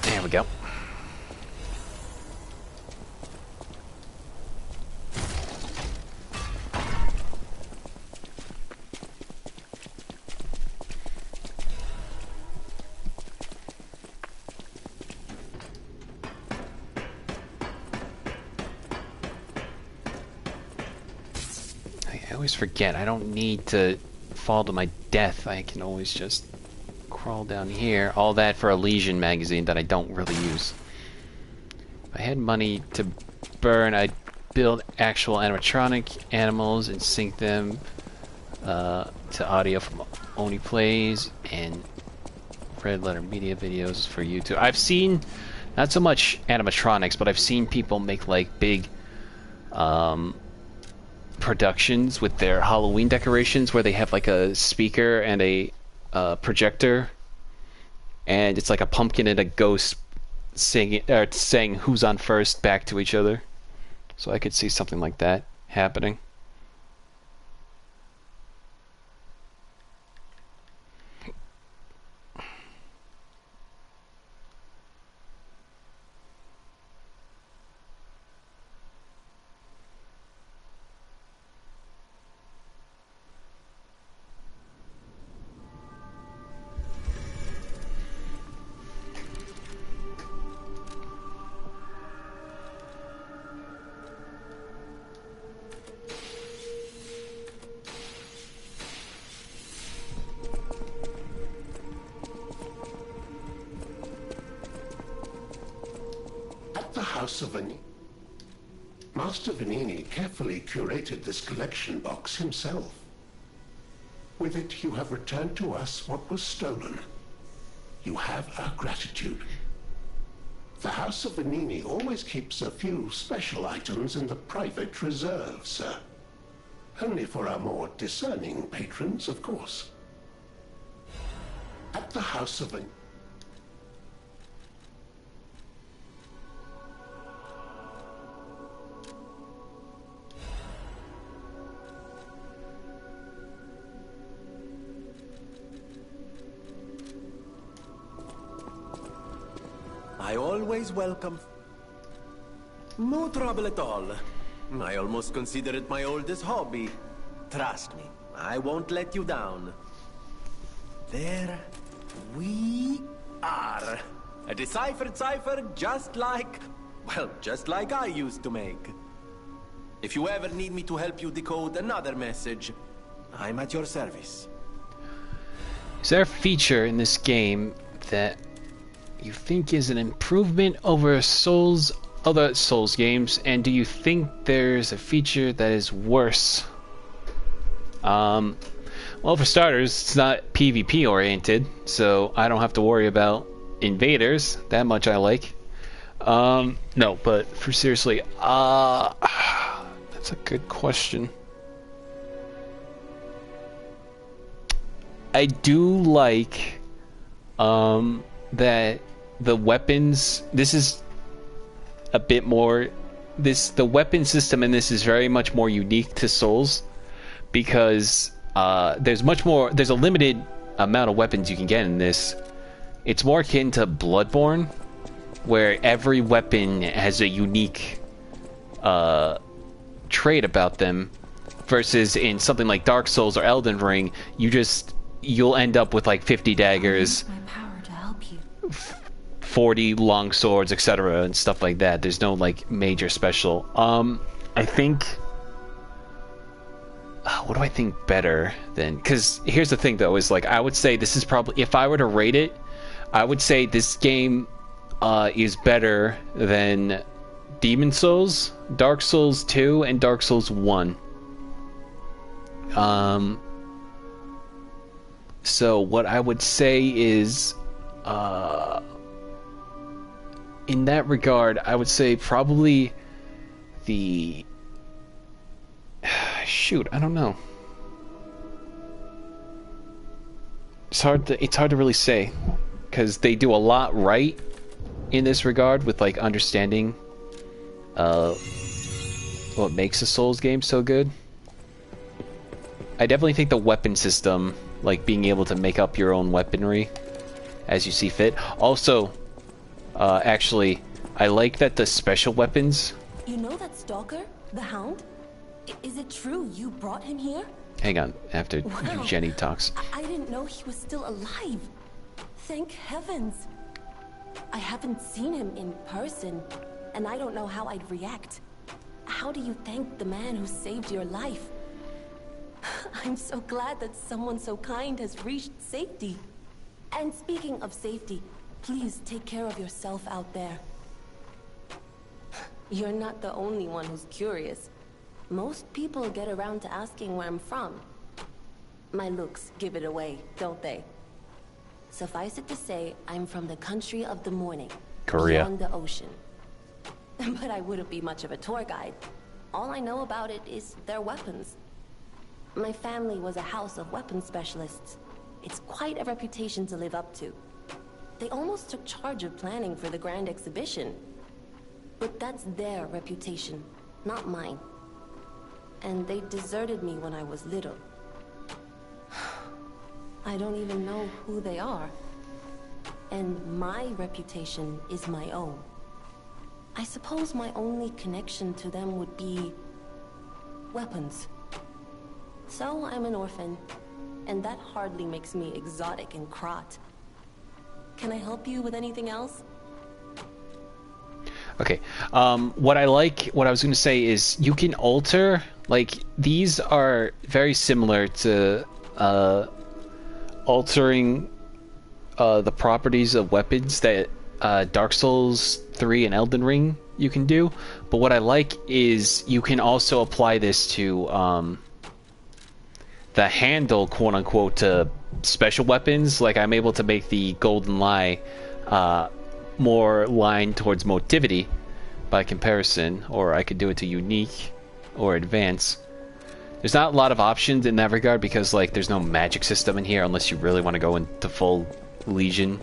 There we go. I always forget. I don't need to fall to my death. I can always just crawl down here. All that for a Legion magazine that I don't really use. If I had money to burn, I'd build actual animatronic animals and sync them to audio from Oni Plays and Red Letter Media videos for YouTube. I've seen, not so much animatronics, but I've seen people make like big productions with their Halloween decorations where they have like a speaker and a projector, and it's like a pumpkin and a ghost singing or saying who's on first back to each other. So I could see something like that happening. House of Vanini. Master Vanini carefully curated this collection box himself. With it, you have returned to us what was stolen. You have our gratitude. The House of Vanini always keeps a few special items in the private reserve, sir. Only for our more discerning patrons, of course. At the House of Vanini... I always welcome... No trouble at all. I almost consider it my oldest hobby. Trust me, I won't let you down. There we are. A deciphered cipher just like... well, just like I used to make. If you ever need me to help you decode another message, I'm at your service. Is there a feature in this game that you think is an improvement over other Souls games, and do you think there's a feature that is worse? Well, for starters, it's not PvP oriented, so I don't have to worry about invaders. That much I like. No, but for seriously, that's a good question. I do like that the weapons, this is a bit more, the weapon system in this is very much more unique to Souls, because there's a limited amount of weapons you can get in this. It's more akin to Bloodborne, where every weapon has a unique trait about them, versus in something like Dark Souls or Elden Ring, you'll end up with like 50 daggers, 40 long swords, etc., and stuff like that. There's no like major special. I think, what do I think better than? Because here's the thing, though, is like I would say this is probably, if I were to rate it, I would say this game is better than Demon Souls, Dark Souls 2, and Dark Souls 1. So what I would say is, in that regard, I would say probably the... Shoot, I don't know. It's hard to really say, because they do a lot right in this regard with like understanding what makes a Souls game so good. I definitely think the weapon system, like being able to make up your own weaponry as you see fit. Also, actually, I like that the special weapons... You know that stalker? The Hound? Is it true you brought him here? Hang on, after Wow. Jenny talks. I didn't know he was still alive. Thank heavens. I haven't seen him in person, and I don't know how I'd react. How do you thank the man who saved your life? I'm so glad that someone so kind has reached safety. And speaking of safety, please take care of yourself out there. You're not the only one who's curious. Most people get around to asking where I'm from. My looks give it away, don't they? Suffice it to say, I'm from the country of the morning. Korea. Beyond the ocean. But I wouldn't be much of a tour guide. All I know about it is their weapons. My family was a house of weapons specialists. It's quite a reputation to live up to. They almost took charge of planning for the grand exhibition. But that's their reputation, not mine. And they deserted me when I was little. I don't even know who they are. And my reputation is my own. I suppose my only connection to them would be... weapons. So I'm an orphan, and that hardly makes me exotic and crot. Can I help you with anything else? Okay, what I was going to say is you can alter, like, these are very similar to altering the properties of weapons that Dark Souls 3 and Elden Ring you can do. But what I like is you can also apply this to the handle, quote unquote, to special weapons. Like I'm able to make the Golden Lie more lined towards motivity by comparison, or I could do it to unique or advance. There's not a lot of options in that regard because like there's no magic system in here unless you really want to go into full Legion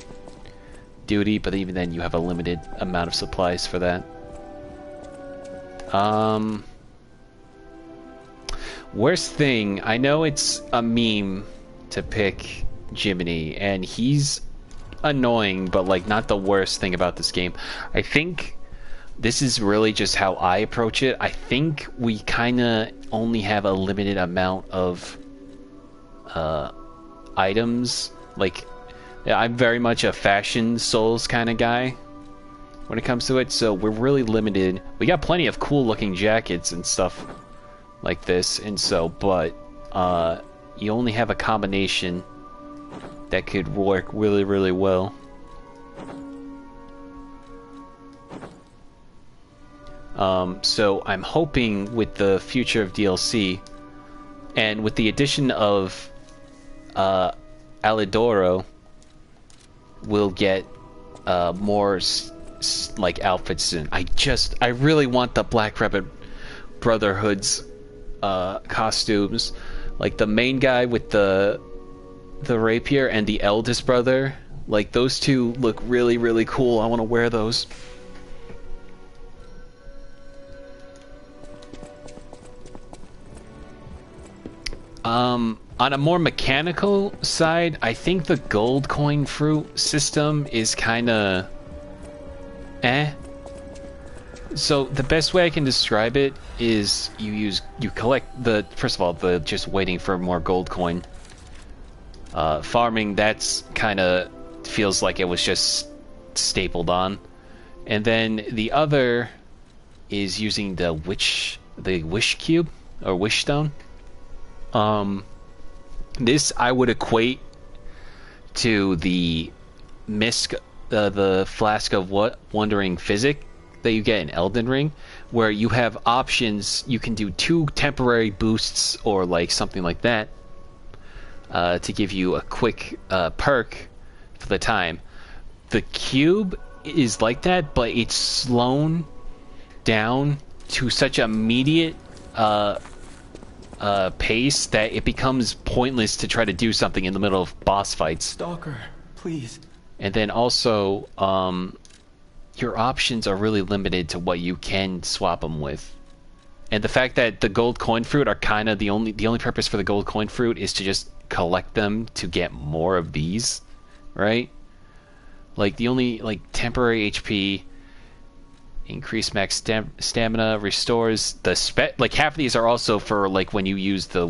duty, but even then you have a limited amount of supplies for that. Worst thing, I know it's a meme to pick Jiminy, and he's annoying, but like not the worst thing about this game. I think this is really just how I approach it. I think we kind of only have a limited amount of items. Like, yeah, I'm very much a fashion Souls kind of guy when it comes to it, so we're really limited. We got plenty of cool looking jackets and stuff like this, and so, but you only have a combination that could work really, really well. So I'm hoping with the future of DLC and with the addition of Alidoro, we'll get more like outfits soon. I really want the Black Rabbit Brotherhood's costumes, like the main guy with the rapier and the eldest brother. Like those two look really, really cool. I want to wear those. On a more mechanical side, I think the gold coin fruit system is kind of So the best way I can describe it is you collect the, first of all, the just waiting for more gold coin. Farming, that's kind of feels like it was just stapled on. And then the other is using the wish cube or wish stone. This I would equate to the Misk, the flask of wandering physic that you get in Elden Ring, where you have options. You can do 2 temporary boosts or like something like that to give you a quick perk for the time. The cube is like that, but it's slowed down to such immediate pace that it becomes pointless to try to do something in the middle of boss fights. Stalker, please. And then also, your options are really limited to what you can swap them with. And the fact that the gold coin fruit are kind of the only purpose for the gold coin fruit is to just collect them to get more of these, right? Like the only like temporary HP, increase max stamina, restores the like half of these are also for like when you use the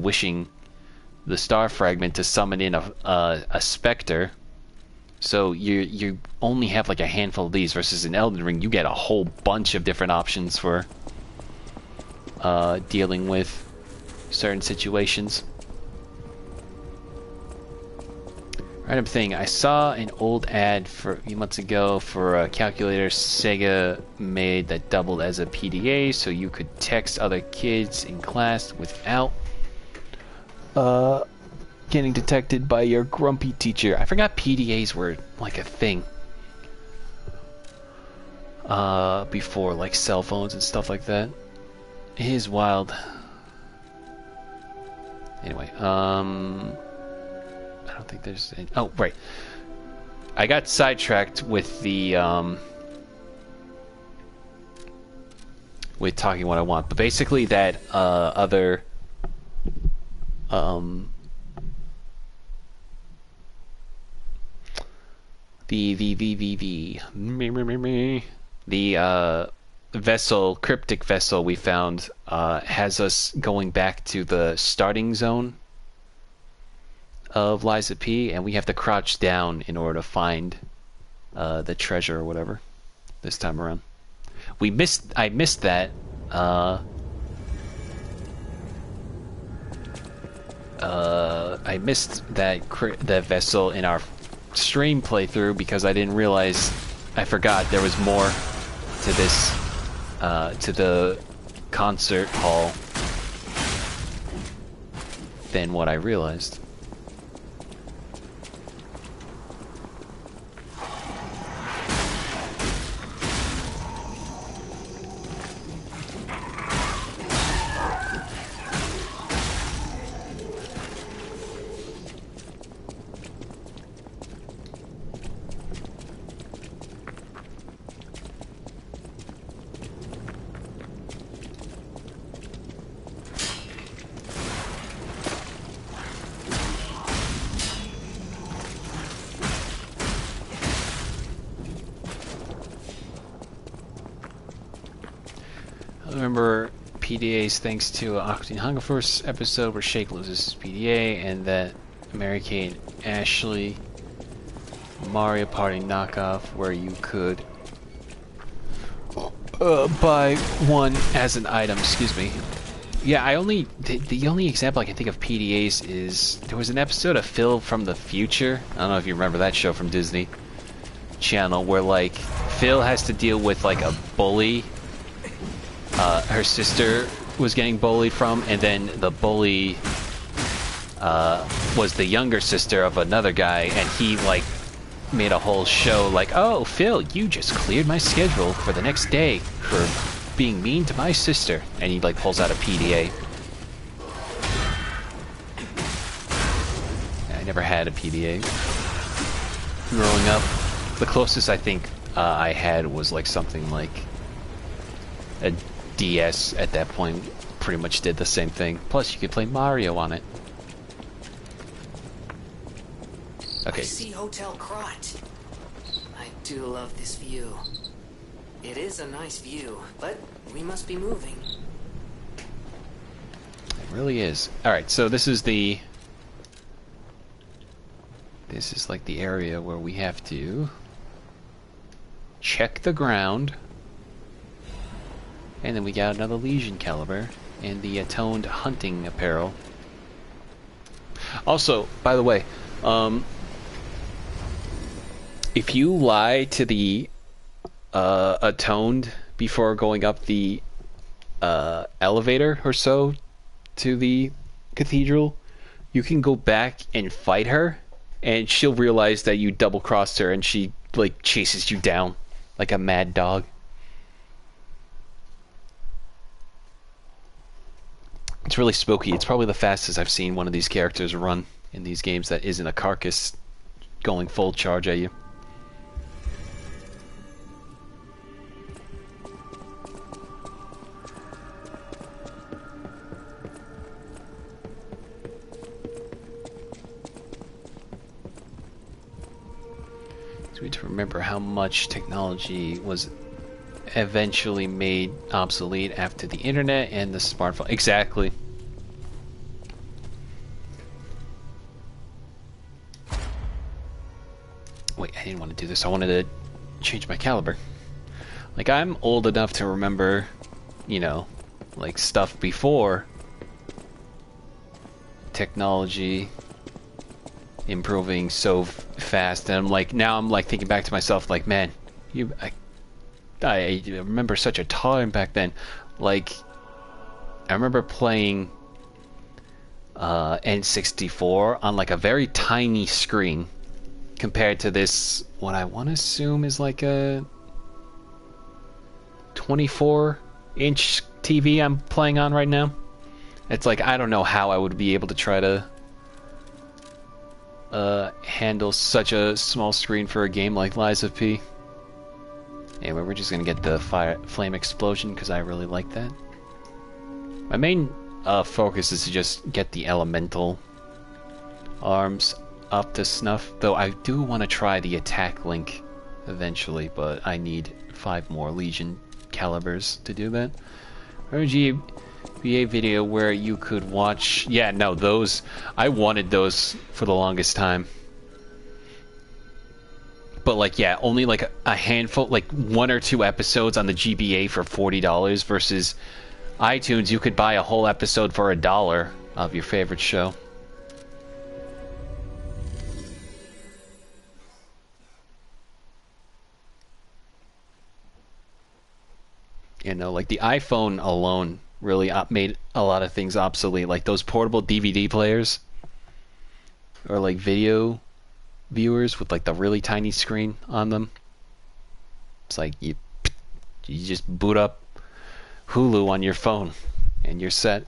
star fragment to summon in a specter. So you only have like a handful of these versus in Elden Ring you get a whole bunch of different options for dealing with certain situations. Random thing, I saw an old ad for a few months ago for a calculator Sega made that doubled as a PDA so you could text other kids in class without getting detected by your grumpy teacher. I forgot PDAs were like a thing before, like cell phones and stuff like that. It is wild. Anyway, I don't think there's any... Oh, right. I got sidetracked with the with talking what I want, but basically that other the vessel, cryptic vessel we found has us going back to the starting zone of Liza P, and we have to crouch down in order to find the treasure or whatever this time around. I missed that I missed that vessel in our stream playthrough because I didn't realize, I forgot there was more to this to the concert hall than what I realized. I remember PDAs thanks to an Aquatine Hunger Force episode where Shake loses his PDA and that Mary Kate and Ashley Mario Party knockoff where you could buy one as an item, excuse me. Yeah, the only example I can think of PDAs is there was an episode of Phil from the Future. I don't know if you remember that show from Disney Channel where like Phil has to deal with like a bully her sister was getting bullied from, and then the bully was the younger sister of another guy, and he like made a whole show like, oh Phil, you just cleared my schedule for the next day for being mean to my sister, and he like pulls out a PDA. I never had a PDA growing up. The closest I think I had was like something like a DS at that point. Pretty much did the same thing. Plus you could play Mario on it. Okay. I see Hotel Crot. I do love this view. It is a nice view, but we must be moving. It really is. Alright, so this is like the area where we have to check the ground. And then we got another Legion caliber and the atoned hunting apparel. Also, by the way, if you lie to the atoned before going up the elevator or so to the cathedral, you can go back and fight her, and she'll realize that you double-crossed her, and she like chases you down like a mad dog. It's really spooky. It's probably the fastest I've seen one of these characters run in these games that isn't a carcass going full charge at you. So we need to remember how much technology was eventually made obsolete after the internet and the smartphone. Exactly. Wait, I didn't want to do this. I wanted to change my caliber. Like, I'm old enough to remember, you know, like stuff before technology improving so fast, and I'm like, now I'm like thinking back to myself like, man, I remember such a time back then. Like, I remember playing N64 on like a very tiny screen compared to this, what I want to assume is like a 24-inch TV I'm playing on right now. It's like, I don't know how I would be able to try to handle such a small screen for a game like Lies of P. Anyway, we're just gonna get the flame explosion because I really like that. My main focus is to just get the elemental arms up to snuff, though I do want to try the attack link eventually, but I need 5 more Legion calibers to do that. RGBA video where you could watch... Yeah, no, those... I wanted those for the longest time. But, like, yeah, only, like, a handful, like, 1 or 2 episodes on the GBA for $40 versus iTunes, you could buy a whole episode for $1 of your favorite show. You know, like the iPhone alone really made a lot of things obsolete, like those portable DVD players or like video viewers with like the really tiny screen on them. It's like you just boot up Hulu on your phone and you're set.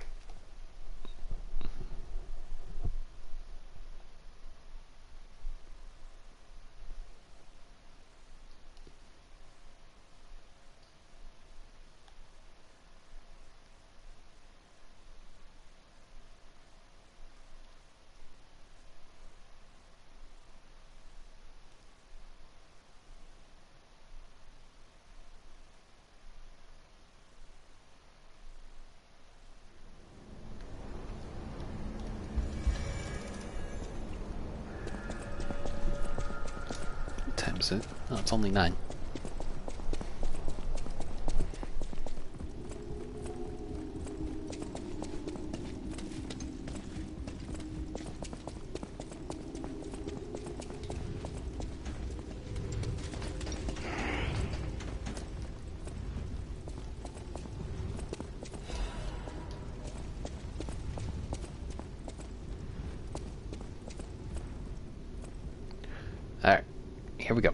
What time is it? Oh, it's only 9. Alright, here we go.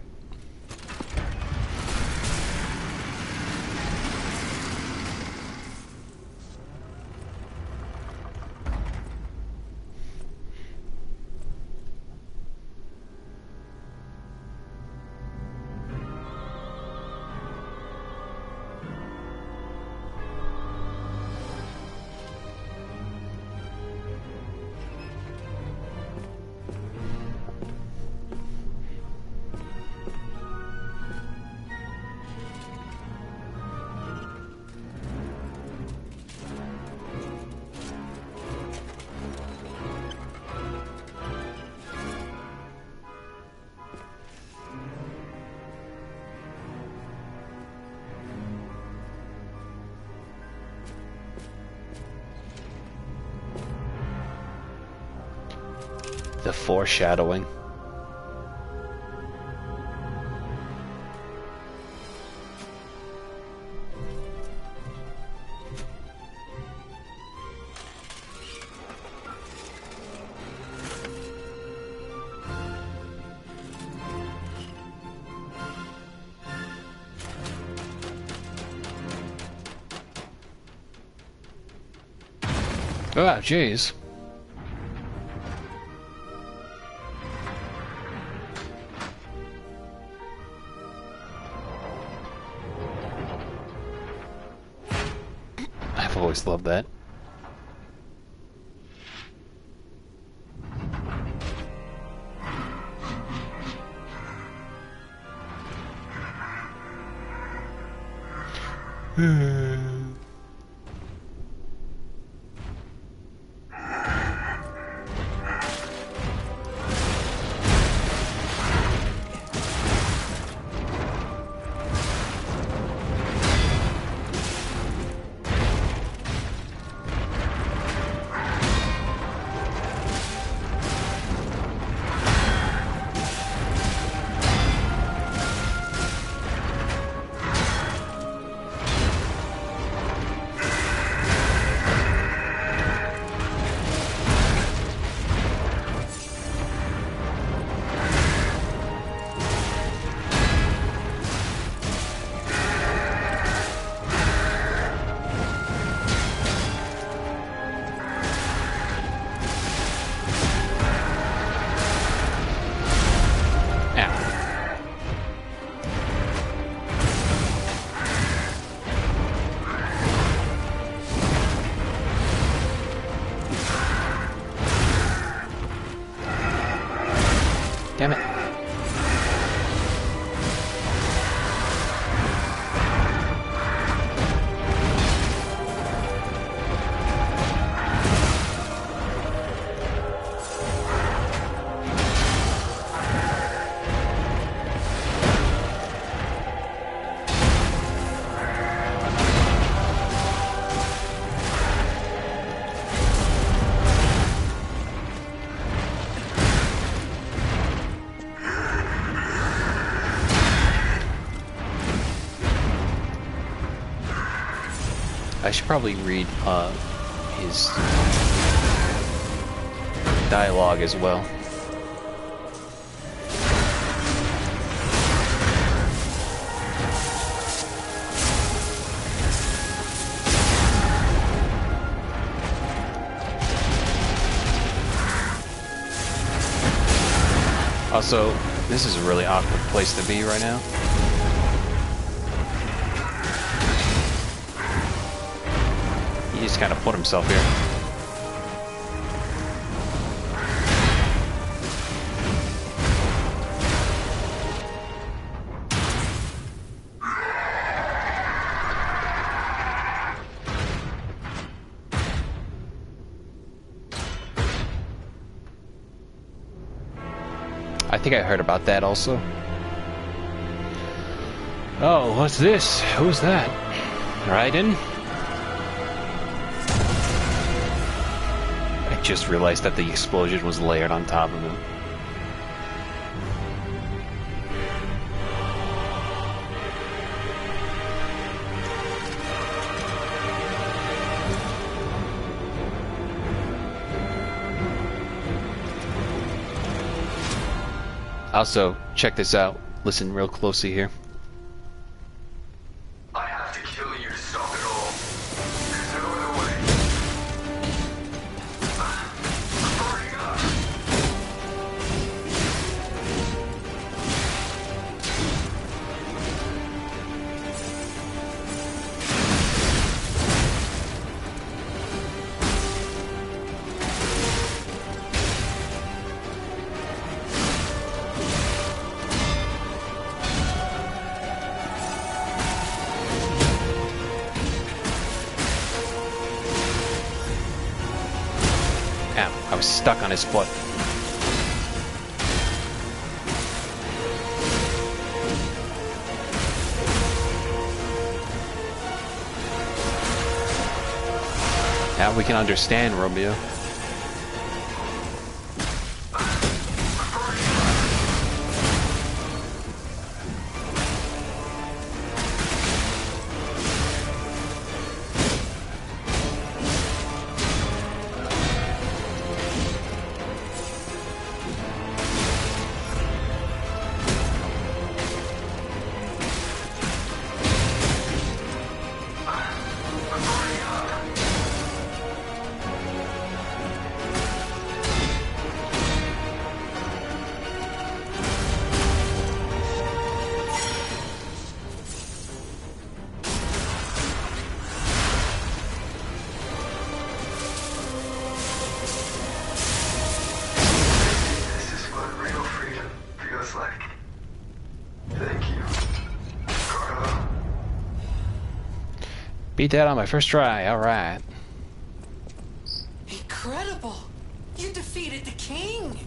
The foreshadowing. Oh, jeez. I've always loved that. I should probably read his dialogue as well. Also, this is a really awkward place to be right now. He just kind of put himself here. I think I heard about that also. Oh, what's this? Who's that? Raiden? I just realized that the explosion was layered on top of him. Also, check this out. Listen real closely here. I have to kill you to stop it all. There's no other way. I'm burning up. I was stuck on his foot. Now we can understand, Romeo. Beat that on my first try, alright. Incredible! You defeated the king!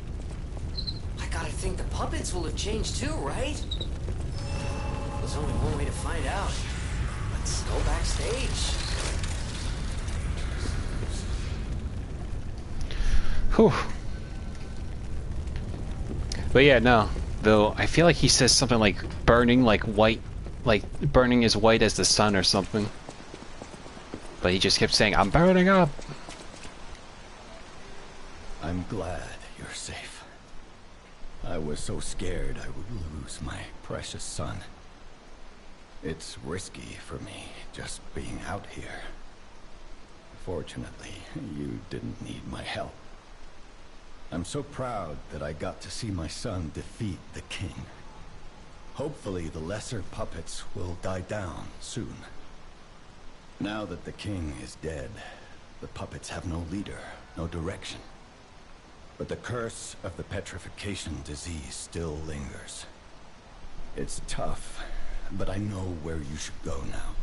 I gotta think the puppets will have changed too, right? There's only one way to find out. Let's go backstage. Whew. But yeah, no. Though, I feel like he says something like burning like white, like burning as white as the sun or something. But he just kept saying, I'm burning up. I'm glad you're safe. I was so scared I would lose my precious son. It's risky for me just being out here. Fortunately, you didn't need my help. I'm so proud that I got to see my son defeat the king. Hopefully the lesser puppets will die down soon. Now that the king is dead, the puppets have no leader, no direction. But the curse of the petrification disease still lingers. It's tough, but I know where you should go now.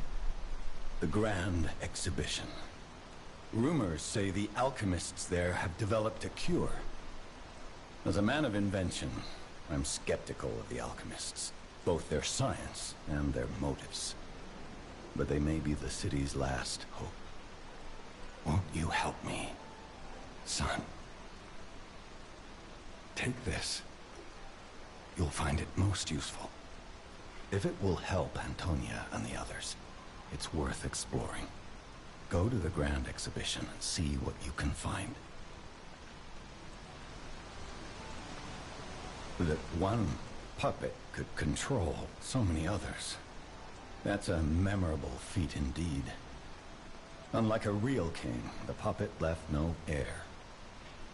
The Grand Exhibition. Rumors say the alchemists there have developed a cure. As a man of invention, I'm skeptical of the alchemists, both their science and their motives. But they may be the city's last hope. Won't you help me, son? Take this. You'll find it most useful. If it will help Antonia and the others, it's worth exploring. Go to the Grand Exhibition and see what you can find. That one puppet could control so many others. That's a memorable feat indeed. Unlike a real king, the puppet left no heir.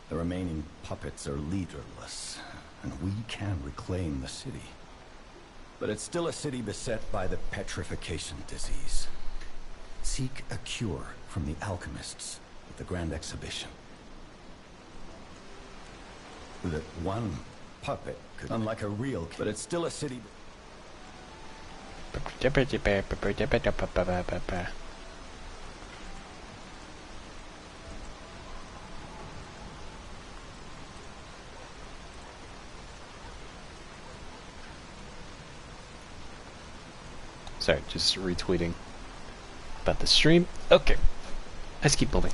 The remaining puppets are leaderless, and we can reclaim the city. But it's still a city beset by the petrification disease. Seek a cure from the alchemists at the Grand Exhibition. That one puppet could, unlike a real king, but it's still a city. Sorry, just retweeting about the stream. Okay, let's keep moving.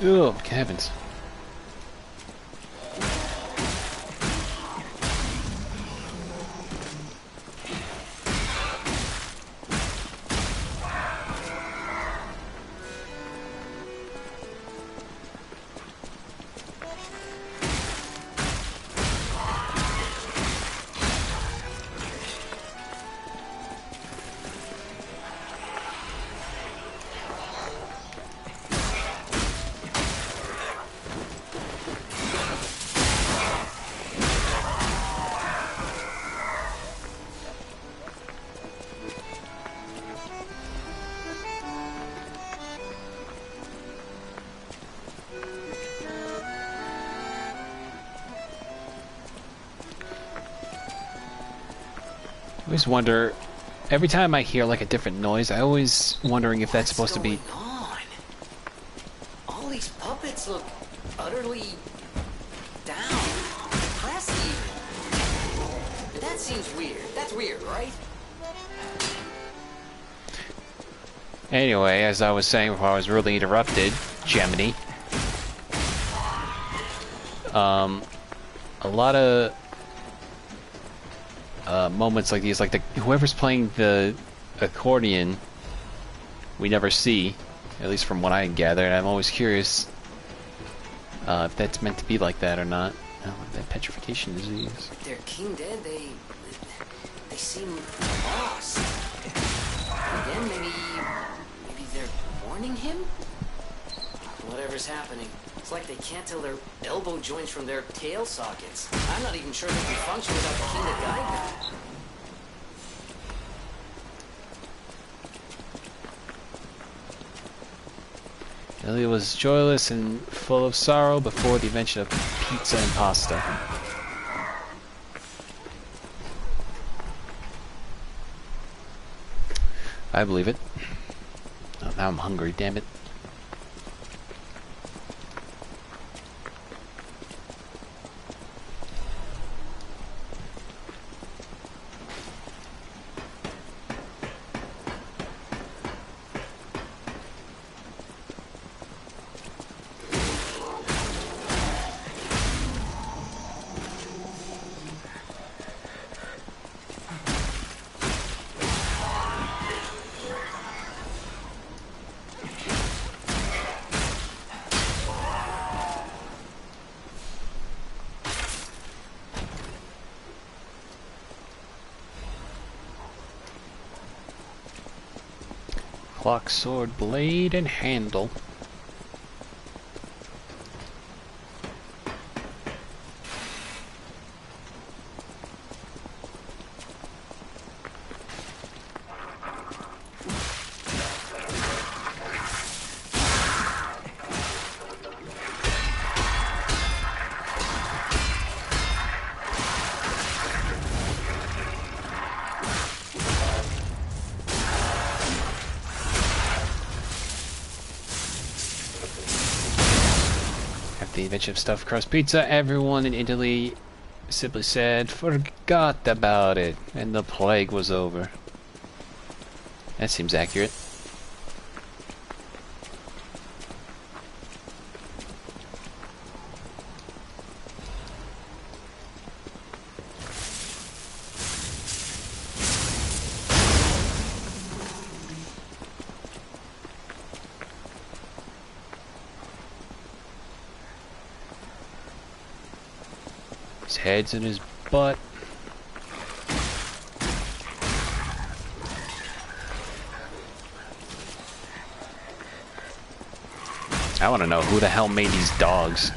Oh, heavens. I always wonder, every time I hear like a different noise, I always wondering if that's supposed to be. What's going on? All these puppets look utterly down, depressed even. That seems weird. That's weird, right? Anyway, as I was saying before I was rudely interrupted, Gemini. A lot of moments like these, like whoever's playing the accordion, we never see, at least from what I gather. And I'm always curious if that's meant to be like that or not. That petrification disease. Their king dead. They seem lost. Again, maybe they're warning him. Whatever's happening, it's like they can't tell their elbow joints from their tail sockets. I'm not even sure they can function without the king to guide them. Ellie was joyless and full of sorrow before the invention of pizza and pasta. I believe it. Oh, now I'm hungry, damn it. Clock, sword, blade, and handle. The invention of stuffed crust pizza, everyone in Italy simply said, forgot about it, and the plague was over. That seems accurate. His head's in his butt. I want to know who the hell made these dogs.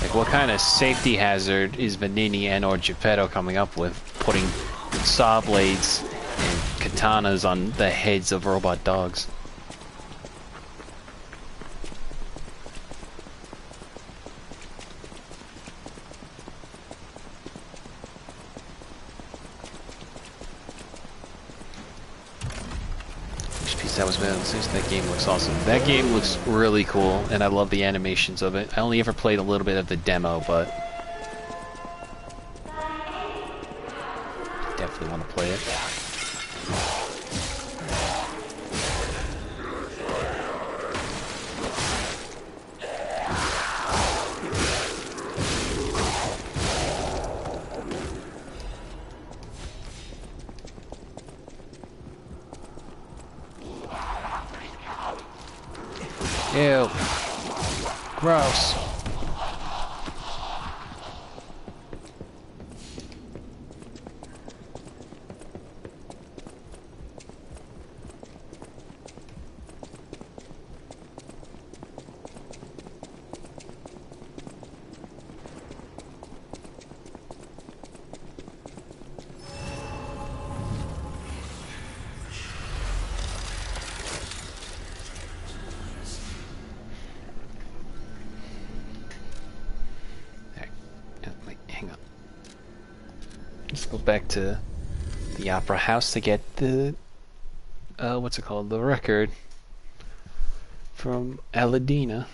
Like, what kind of safety hazard is Venini and or Geppetto coming up with, putting saw blades and katanas on the heads of robot dogs? That was bad. That game looks awesome. That game looks really cool, and I love the animations of it. I only ever played a little bit of the demo, but definitely want to play it. Ew. Gross. Go back to the opera house to get the what's it called, the record from Aladina.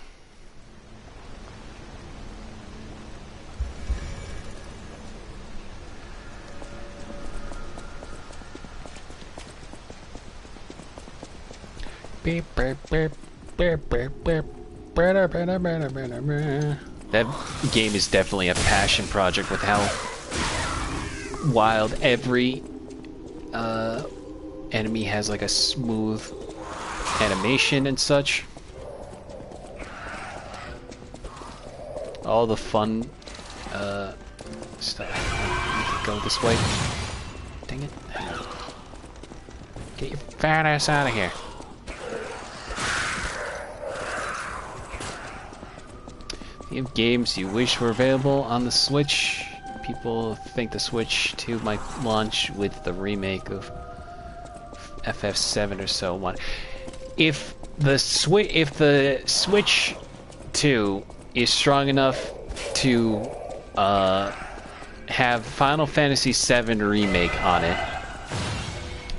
Beep, beep, beep, beep, beep, beep. That game is definitely a passion project with how wild every enemy has, like a smooth animation and such. All the fun stuff. I need to go this way. Dang it. Get your fat ass out of here. If you have games you wish were available on the Switch, people think the Switch 2 might launch with the remake of FF7 or so on. If the Switch 2 is strong enough to have Final Fantasy VII remake on it,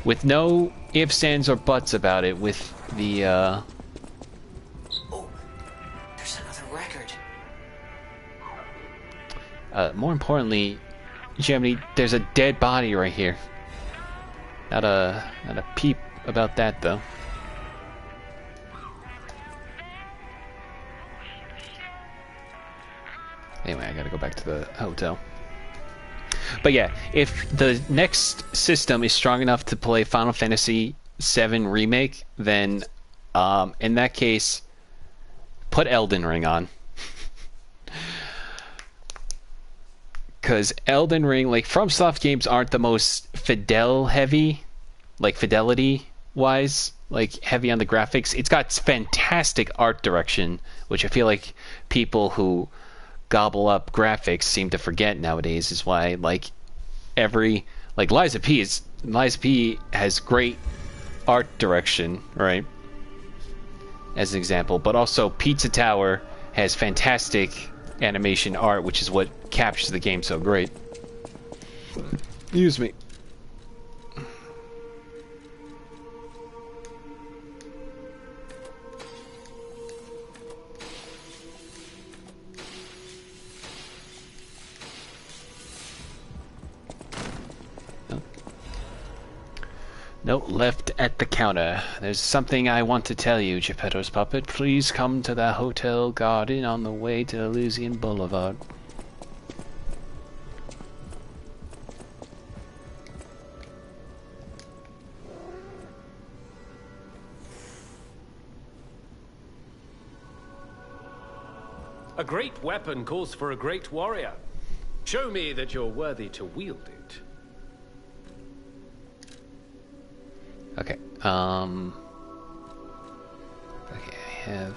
with no ifs, ands, or buts about it, with the Oh, there's another record. more importantly, Gemini, there's a dead body right here. Not a peep about that though. Anyway, I gotta go back to the hotel. But yeah, if the next system is strong enough to play Final Fantasy VII Remake, then in that case, put Elden Ring on. Because Elden Ring, like, FromSoft games aren't the most heavy, like fidelity-wise, like heavy on the graphics. It's got fantastic art direction, which I feel like people who gobble up graphics seem to forget nowadays. Is why, like, Liza P has great art direction, right? As an example, but also Pizza Tower has fantastic animation art, which is what captures the game so great. Excuse me. Note left at the counter. There's something I want to tell you, Geppetto's puppet. Please come to the Hotel Garden on the way to Elysian Boulevard. A great weapon calls for a great warrior. Show me that you're worthy to wield it. Okay. Okay,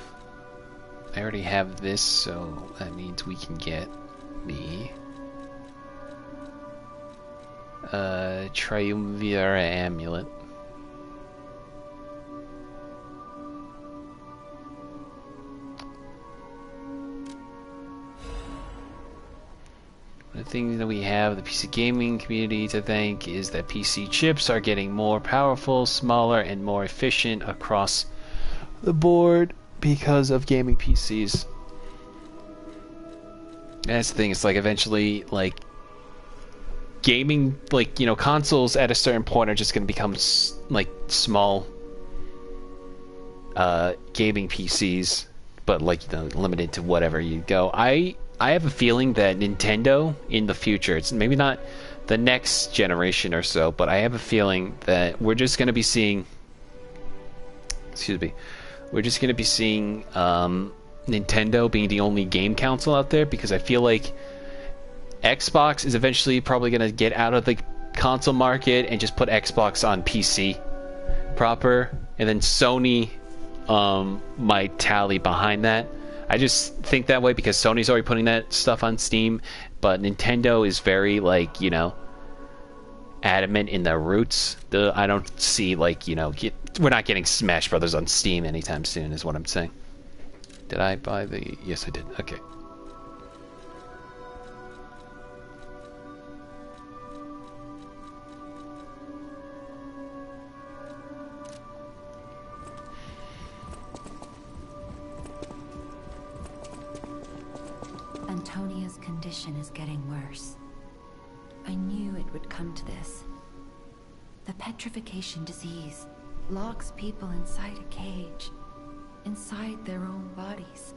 I already have this, so that means we can get the Triumvirate amulet. The thing that we have the PC gaming community to thank is that PC chips are getting more powerful, smaller, and more efficient across the board because of gaming PCs. That's the thing, it's like eventually, like, gaming, like, you know, consoles at a certain point are just going to become, like, small gaming PCs, but, like, you know, limited to whatever you go. I have a feeling that Nintendo in the future, it's maybe not the next generation or so, but I have a feeling that we're just going to be seeing, we're just going to be seeing Nintendo being the only game console out there, because I feel like Xbox is eventually probably going to get out of the console market and just put Xbox on PC proper, and then Sony might tally behind that. I just think that way because Sony's already putting that stuff on Steam, but Nintendo is very, like, you know, adamant in their roots. I don't see, like, you know, we're not getting Smash Brothers on Steam anytime soon, is what I'm saying. Did I buy the... Yes, I did. Okay. Antonia's condition is getting worse. I knew it would come to this. The petrification disease locks people inside a cage, inside their own bodies.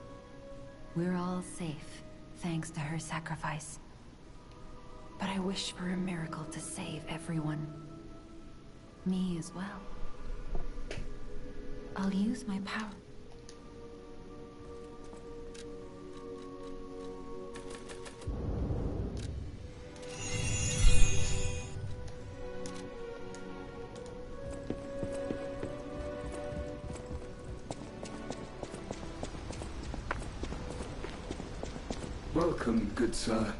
We're all safe, thanks to her sacrifice. But I wish for a miracle to save everyone. Me as well. I'll use my power. Welcome, good sir.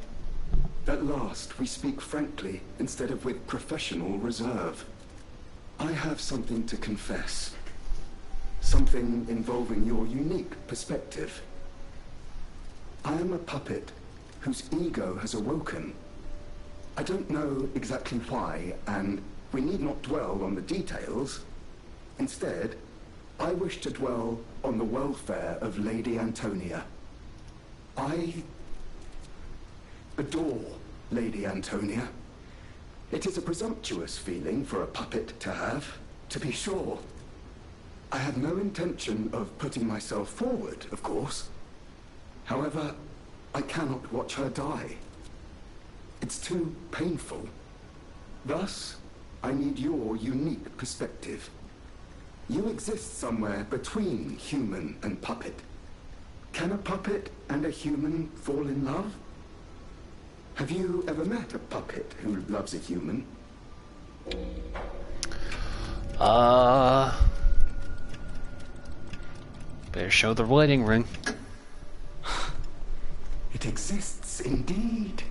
At last, we speak frankly, instead of with professional reserve. I have something to confess. Something involving your unique perspective. I am a puppet whose ego has awoken. I don't know exactly why, and we need not dwell on the details. Instead, I wish to dwell on the welfare of Lady Antonia. I adore Lady Antonia. It is a presumptuous feeling for a puppet to have, to be sure. I have no intention of putting myself forward, of course. However, I cannot watch her die. It's too painful. Thus, I need your unique perspective. You exist somewhere between human and puppet. Can a puppet and a human fall in love? Have you ever met a puppet who loves a human? Better show the wedding ring. It exists indeed.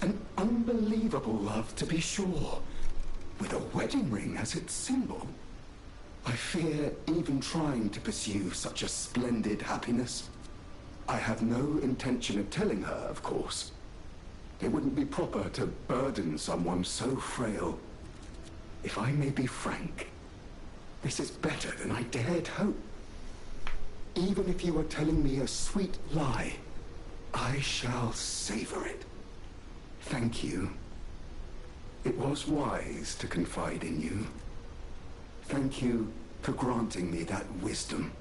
An unbelievable love, to be sure, with a wedding ring as its symbol. I fear even trying to pursue such a splendid happiness. I have no intention of telling her, of course. It wouldn't be proper to burden someone so frail. If I may be frank, this is better than I dared hope. Even if you are telling me a sweet lie, I shall savor it. Thank you. It was wise to confide in you. Thank you for granting me that wisdom.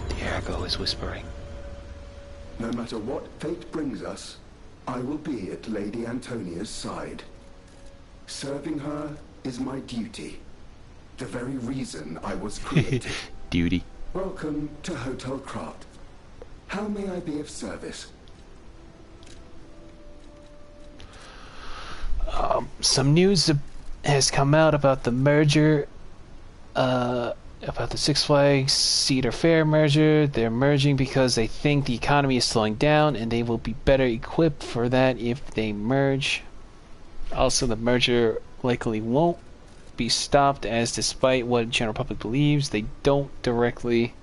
TheArgo is whispering. No matter what fate brings us, I will be at Lady Antonia's side. Serving her is my duty. The very reason I was created. Duty. Welcome to Hotel Krat. How may I be of service? Some news has come out about the merger, about the Six Flags Cedar Fair merger. They're merging because they think the economy is slowing down, and they will be better equipped for that if they merge. Also, the merger likely won't be stopped, as despite what the general public believes, they don't directly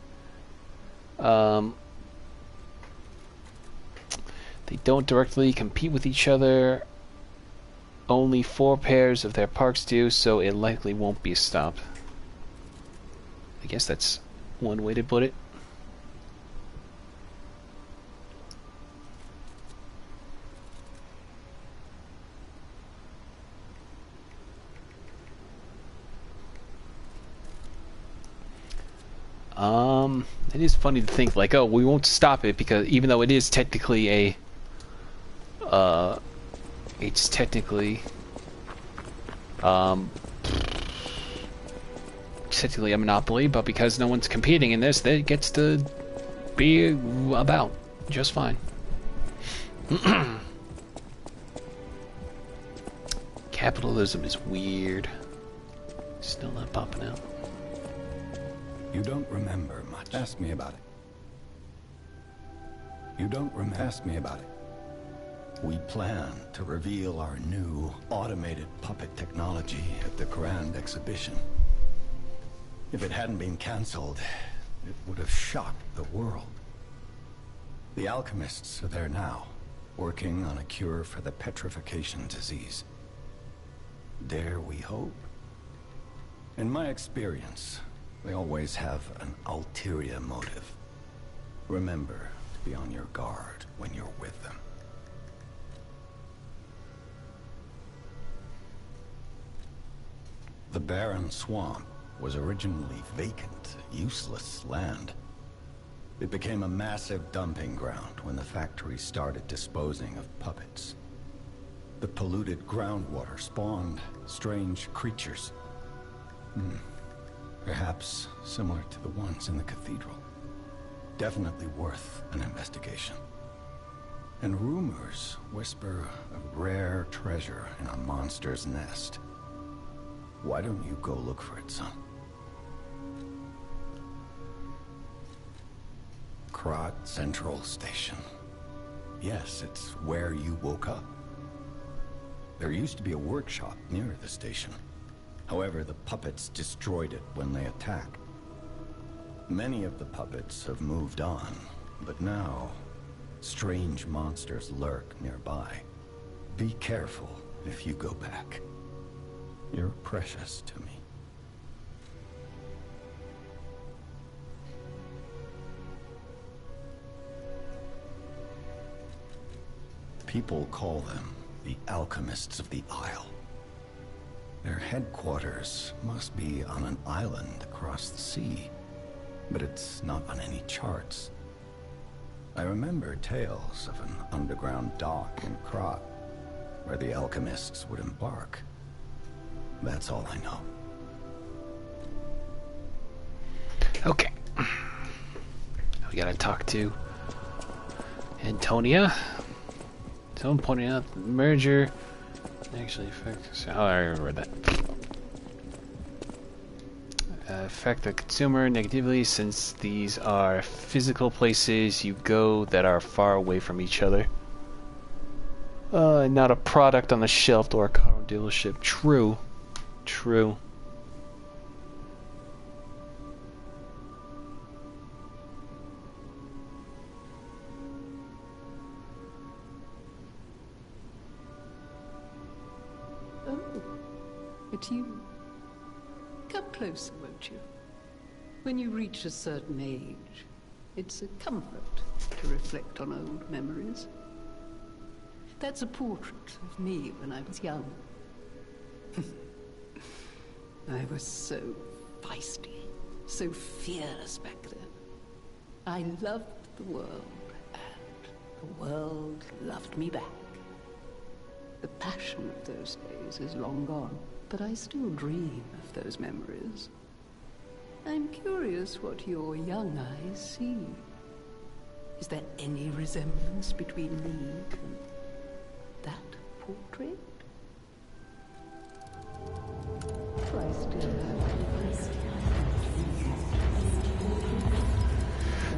compete with each other. Only 4 pairs of their parks do, so it likely won't be stopped. I guess that's one way to put it. It is funny to think like, oh, we won't stop it because even though it is technically a it's technically a monopoly, but because no one's competing in this, it gets to be about just fine. Capitalism is weird. Still not popping out. You don't remember much. Ask me about it. You don't ask me about it. We plan to reveal our new automated puppet technology at the Grand Exhibition. If it hadn't been cancelled, it would have shocked the world. The alchemists are there now, working on a cure for the petrification disease. Dare we hope? In my experience, they always have an ulterior motive. Remember to be on your guard when you're with them. The barren swamp was originally vacant, useless land. It became a massive dumping ground when the factory started disposing of puppets. The polluted groundwater spawned strange creatures. Perhaps similar to the ones in the cathedral. Definitely worth an investigation. And rumors whisper of rare treasure in a monster's nest. Why don't you go look for it, son? Krat Central Station. Yes, it's where you woke up. There used to be a workshop near the station. However, the puppets destroyed it when they attacked. Many of the puppets have moved on, but now, strange monsters lurk nearby. Be careful if you go back. You're precious to me. People call them the Alchemists of the Isle. Their headquarters must be on an island across the sea, but it's not on any charts. I remember tales of an underground dock in Krat, where the alchemists would embark. That's all I know. Okay. We gotta talk to Antonia. Someone pointing out the merger actually affects. Oh, I already read that. Affect the consumer negatively since these are physical places you go that are far away from each other. Not a product on the shelf or a car dealership. True. True. Oh, it's you. Come closer, won't you? When you reach a certain age, it's a comfort to reflect on old memories. That's a portrait of me when I was young. I was so feisty, so fearless back then. I loved the world, and the world loved me back. The passion of those days is long gone, but I still dream of those memories. I'm curious what your young eyes see. Is there any resemblance between me and that portrait? Do I still have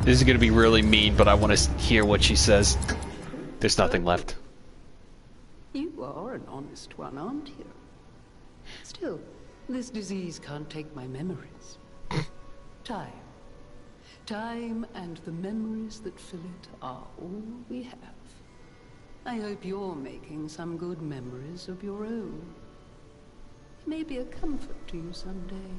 This is gonna be really mean, but I want to hear what she says. There's nothing left. You are an honest one, aren't you? Still, this disease can't take my memories. Time. Time and the memories that fill it are all we have. I hope you're making some good memories of your own. It may be a comfort to you someday.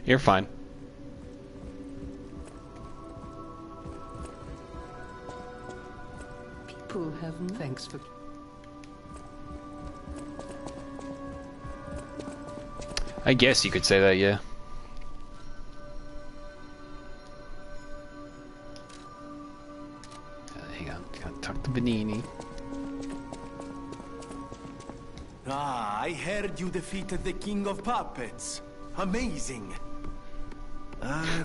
You're fine. People have thanks for... I guess you could say that, yeah. Hang on, gotta talk to Benini. Ah, I heard you defeated the King of Puppets. Amazing.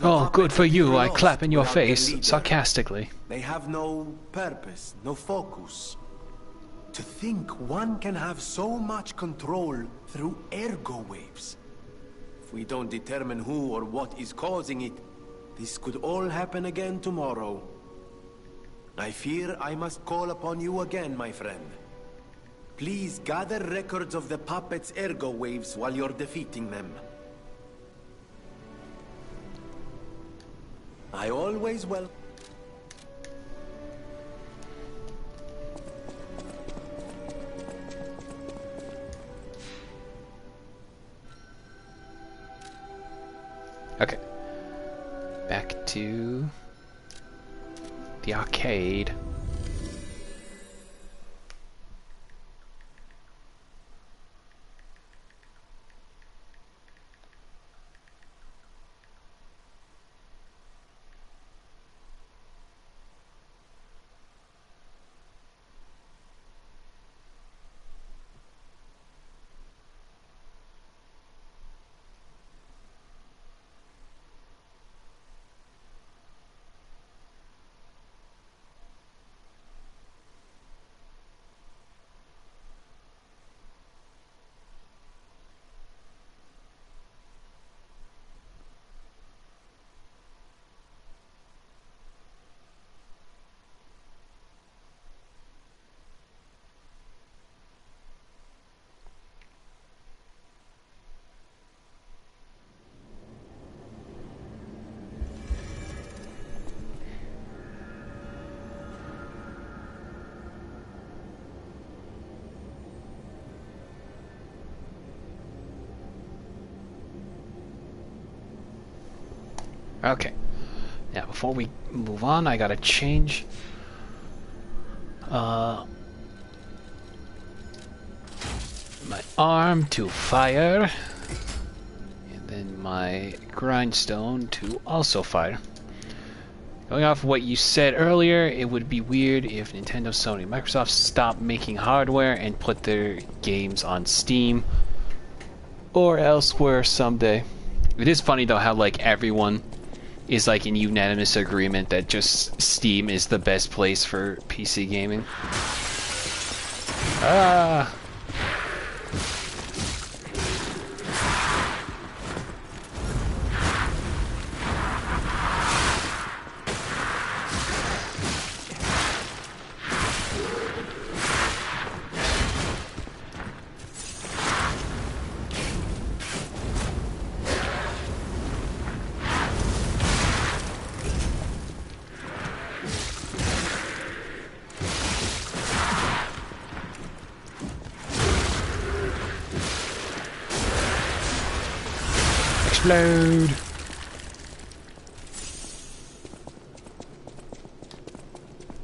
Oh, good for you, I clap in your face, sarcastically. They have no purpose, no focus. To think one can have so much control through ergo waves. If we don't determine who or what is causing it, this could all happen again tomorrow. I fear I must call upon you again, my friend. Please gather records of the puppets' ergo waves while you're defeating them. I always will. Okay. Back to the arcade. Okay. Now, before we move on, I gotta change my arm to fire, and then my grindstone to also fire. Going off of what you said earlier, it would be weird if Nintendo, Sony, and Microsoft stopped making hardware and put their games on Steam or elsewhere someday. It is funny though how like everyone is like in unanimous agreement that just Steam is the best place for PC gaming. Ah. Explode!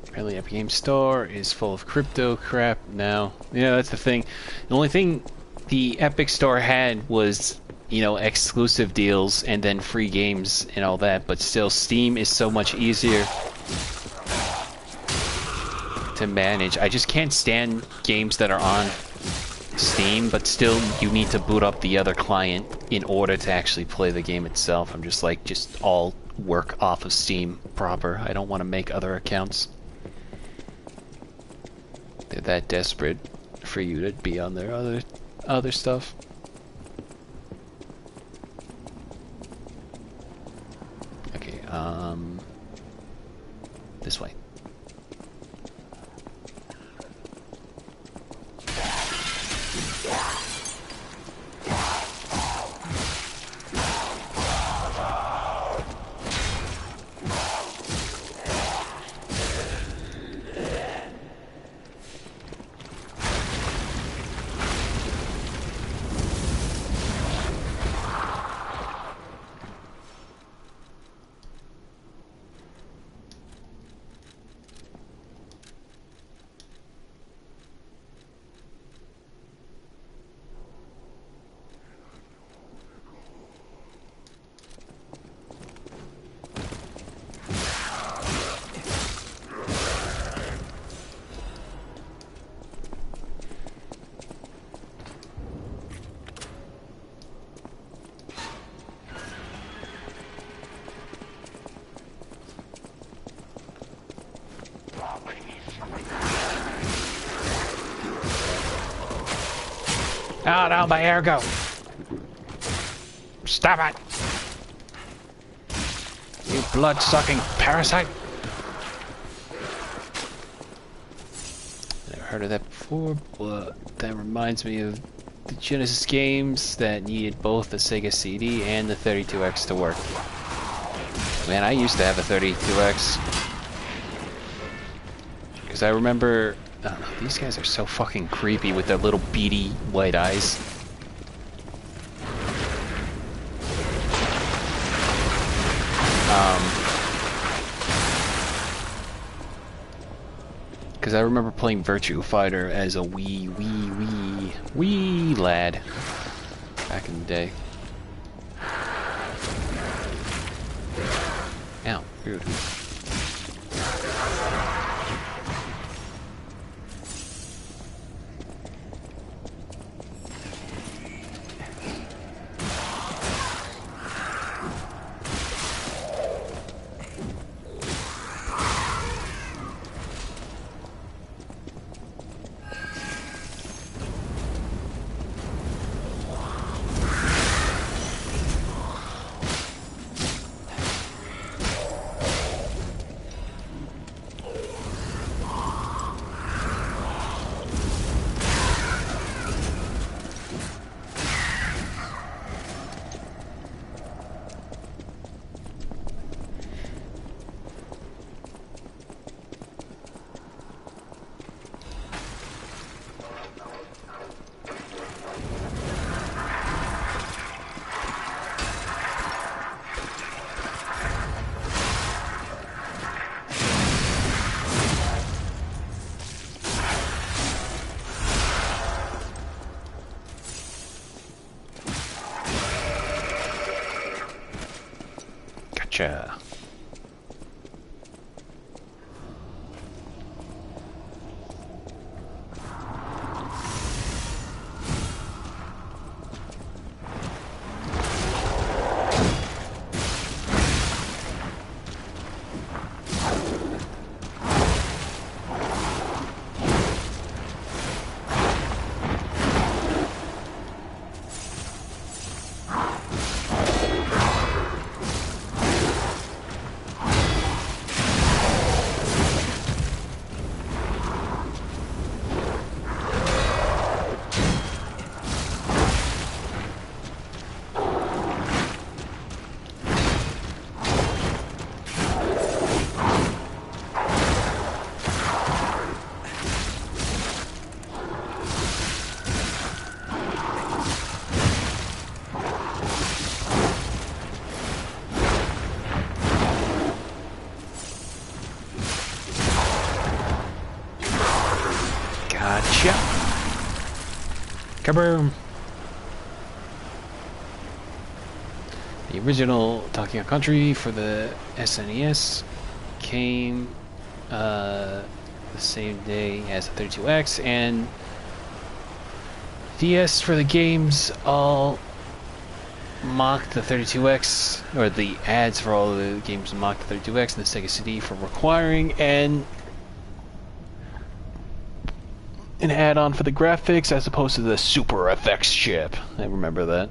Apparently Epic Games Store is full of crypto crap now. Yeah, that's the thing. The only thing the Epic Store had was you know, exclusive deals and then free games and all that, but still Steam is so much easier to manage. I just can't stand games that are on Steam, but still you need to boot up the other client in order to actually play the game itself. I'm just like, just all work off of Steam proper. I don't want to make other accounts. They're that desperate for you to be on their other stuff. Okay, this way. Oh no, my ergo! Stop it! You blood-sucking parasite! Never heard of that before, but that reminds me of the Genesis games that needed both the Sega CD and the 32X to work. Man, I used to have a 32X. Because I remember... I don't know, these guys are so fucking creepy with their little beady white eyes. Because I remember playing Virtua Fighter as a wee lad back in the day. Ow, rude. Gotcha. Gotcha. Kaboom. original Donkey Kong Country for the SNES came the same day as the 32X, and DS for the games all mocked the 32X, or the ads for all the games mocked the 32X, and the Sega CD for requiring an add-on for the graphics as opposed to the Super FX chip. I remember that.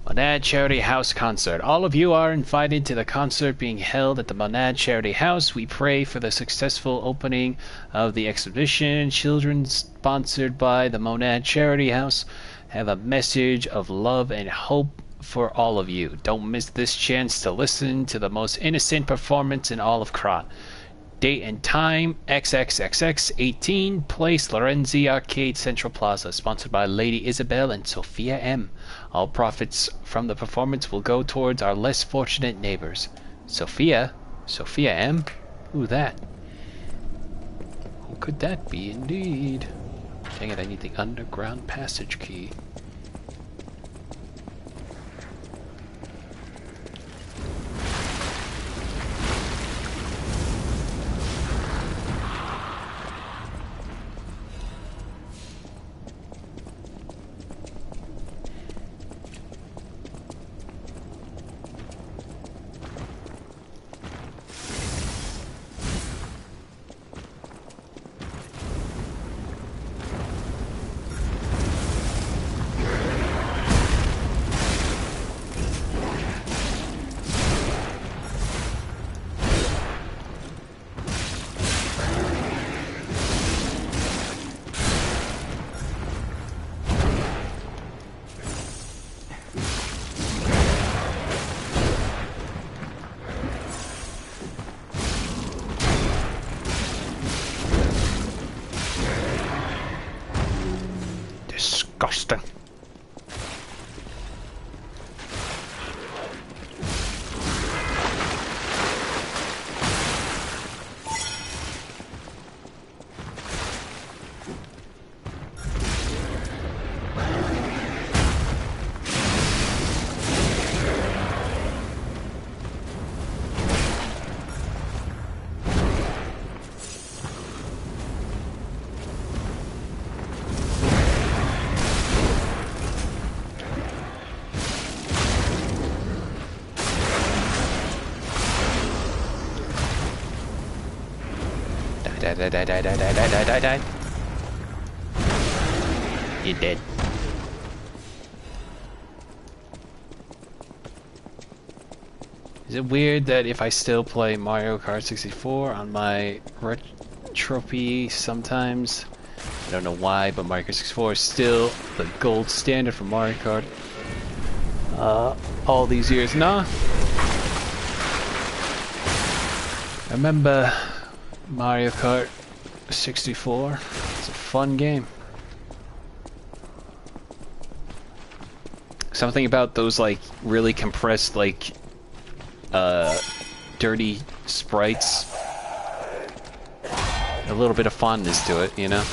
Monad Charity House Concert. All of you are invited to the concert being held at the Monad Charity House. We pray for the successful opening of the exhibition. Children sponsored by the Monad Charity House have a message of love and hope for all of you. Don't miss this chance to listen to the most innocent performance in all of Krat. Date and time, XXXX 18, place Lorenzi Arcade Central Plaza, sponsored by Lady Isabel and Sophia M. All profits from the performance will go towards our less fortunate neighbors. Sophia? Sophia M? Who that? Who could that be indeed? Dang it, I need the underground passage key. Disgusting. Die. You're dead. Is it weird that if I still play Mario Kart 64 on my Retropy sometimes, I don't know why, but Mario Kart 64 is still the gold standard for Mario Kart all these years? Nah. I remember Mario Kart 64. It's a fun game. Something about those like really compressed like dirty sprites. A little bit of fondness to it, you know?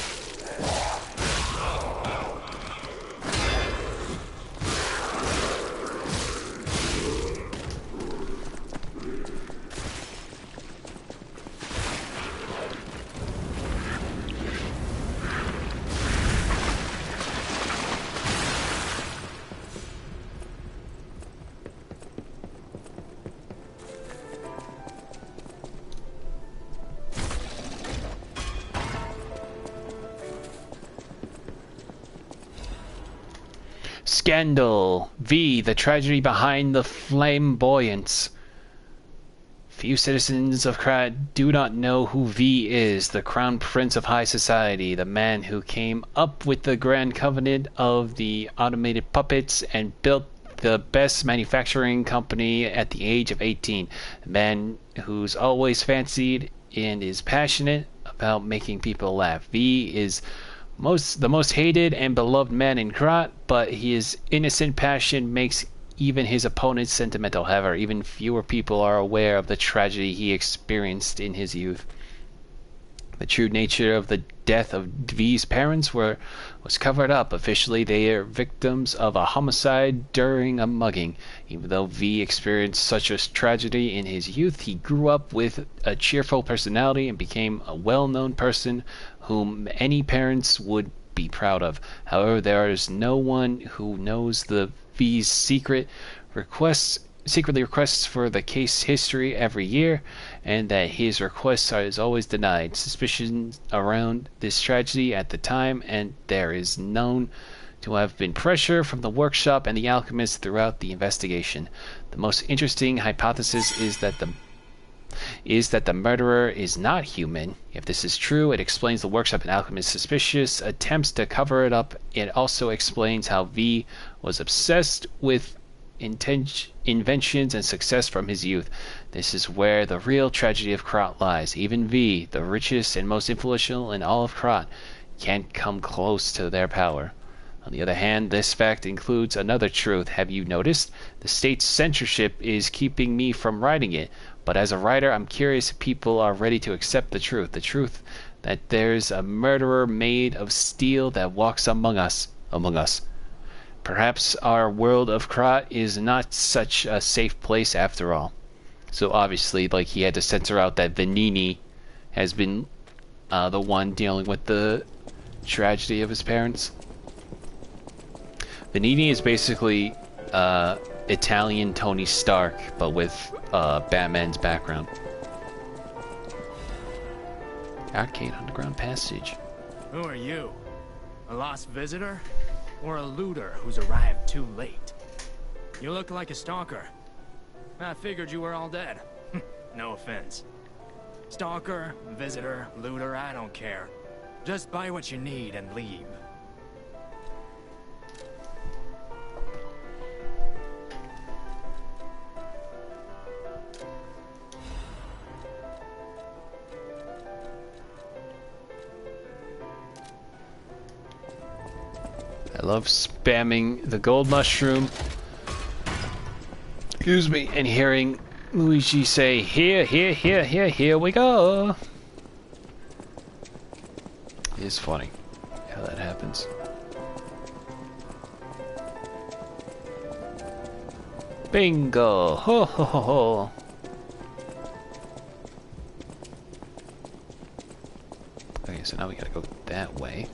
Scandal. V. The tragedy behind the flamboyance. Few citizens of Krat do not know who V is, the crown prince of high society, the man who came up with the grand covenant of the automated puppets and built the best manufacturing company at the age of 18. A man who's always fancied and is passionate about making people laugh. V is the most hated and beloved man in Krat, but his innocent passion makes even his opponents sentimental. However, even fewer people are aware of the tragedy he experienced in his youth. The true nature of the death of V's parents was covered up. Officially, they are victims of a homicide during a mugging. Even though V experienced such a tragedy in his youth, he grew up with a cheerful personality and became a well-known person whom any parents would be proud of. However, there is no one who knows the V's secretly requests for the case history every year, and that his requests is always denied. Suspicions around this tragedy at the time, and there is known to have been pressure from the workshop and the alchemists throughout the investigation. The most interesting hypothesis is that the murderer is not human. If this is true, it explains the workshop and alchemist's suspicious attempts to cover it up. It also explains how V was obsessed with inventions and success from his youth. This is where the real tragedy of Krat lies. Even V, the richest and most influential in all of Krat, can't come close to their power. On the other hand, this fact includes another truth. Have you noticed? The state's censorship is keeping me from writing it. But as a writer, I'm curious if people are ready to accept the truth. The truth that there's a murderer made of steel that walks among us. Perhaps our world of Krat is not such a safe place after all. So obviously, like, he had to censor out that Venini has been the one dealing with the tragedy of his parents. Venini is basically Italian Tony Stark, but with Batman's background. Arcade Underground Passage. Who are you? A lost visitor? Or a looter who's arrived too late? You look like a stalker. I figured you were all dead. No offense. Stalker, visitor, looter, I don't care. Just buy what you need and leave. I love spamming the gold mushroom. Excuse me, and hearing Luigi say, here we go. It's funny how that happens. Bingo! Ho ho ho ho! Okay, so now we gotta go that way.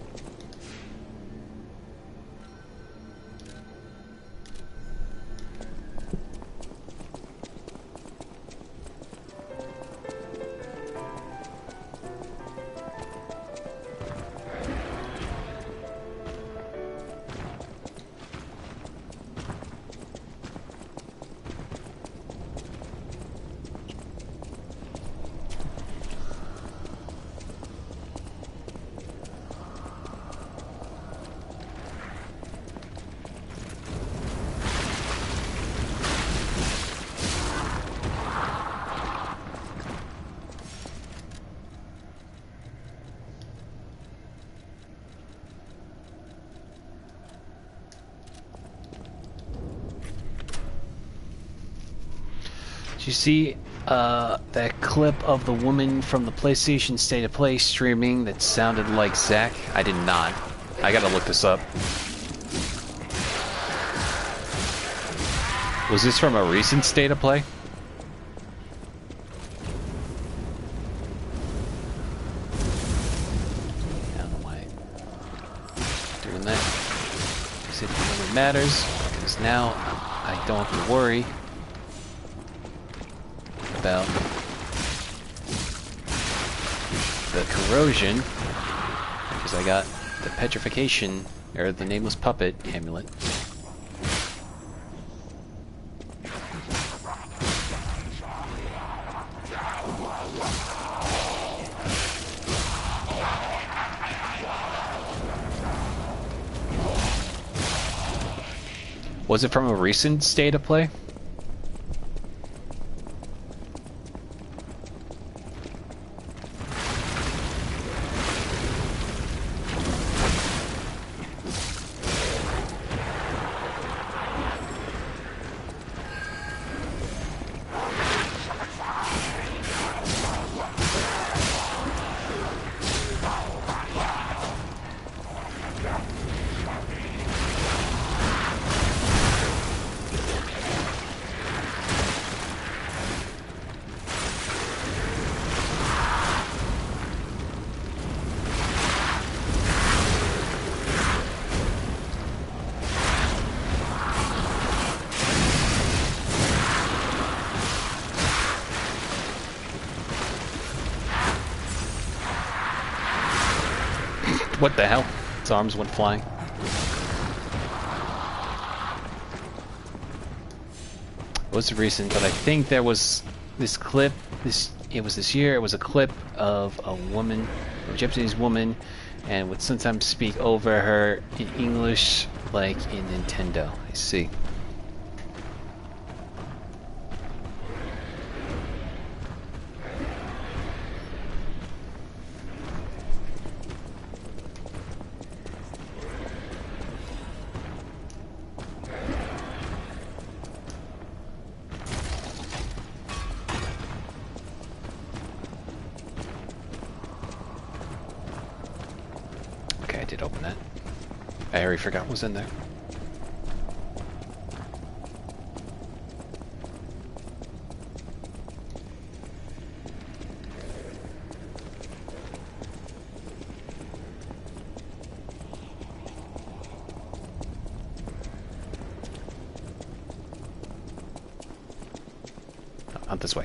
Did you see that clip of the woman from the PlayStation State of Play streaming that sounded like Zack? I did not. I gotta look this up. Was this from a recent State of Play? I don't know why I'm doing that. Because it really matters. Because now I don't have to worry about the corrosion, because I got the petrification, or the nameless puppet amulet. Was it from a recent state of play? What the hell? His arms went flying. It was recent, but I think there was this clip. It was this year. It was a clip of a woman, a Japanese woman, and would sometimes speak over her in English, like in Nintendo. I see. Okay, I did open that. I already forgot what was in there. Out this way.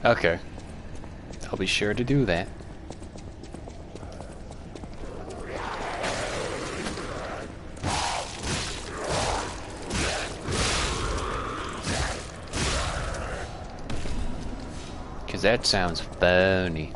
Okay. I'll be sure to do that. Cause that sounds funny.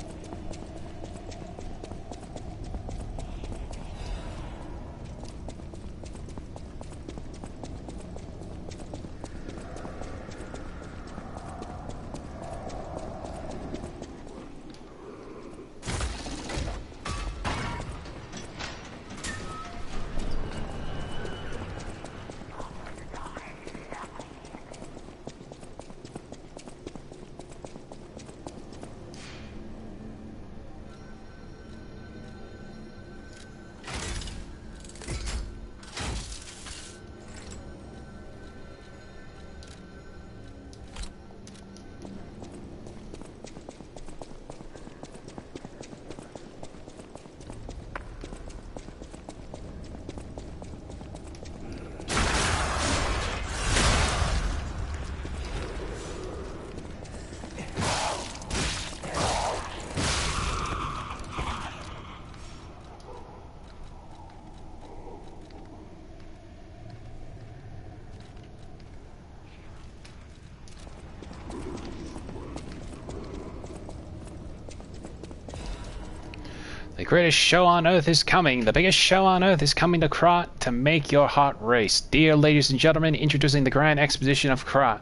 The greatest show on earth is coming. The biggest show on earth is coming to Krat to make your heart race. Dear ladies and gentlemen, introducing the Grand Exposition of Krat.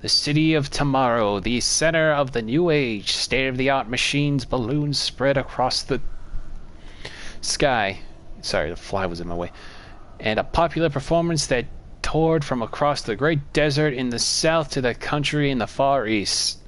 The city of tomorrow, the center of the new age. State-of-the-art machines, balloons spread across the sky. Sorry, the fly was in my way. And a popular performance that toured from across the great desert in the south to the country in the far east.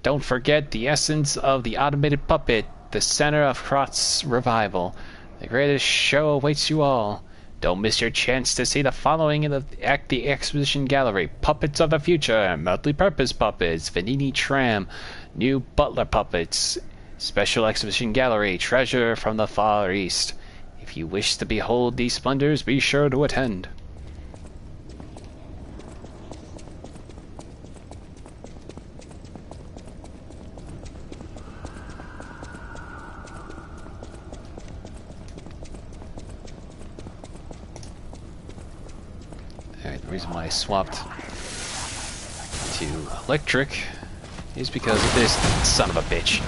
Don't forget the essence of the automated puppet. The center of Krat's revival. The greatest show awaits you all. Don't miss your chance to see the following in the exposition gallery. Puppets of the future, multi-purpose puppets, Vanini Tram, new butler puppets, special exhibition gallery, treasure from the far east. If you wish to behold these splendors, be sure to attend. The reason why I swapped to electric is because of this son of a bitch.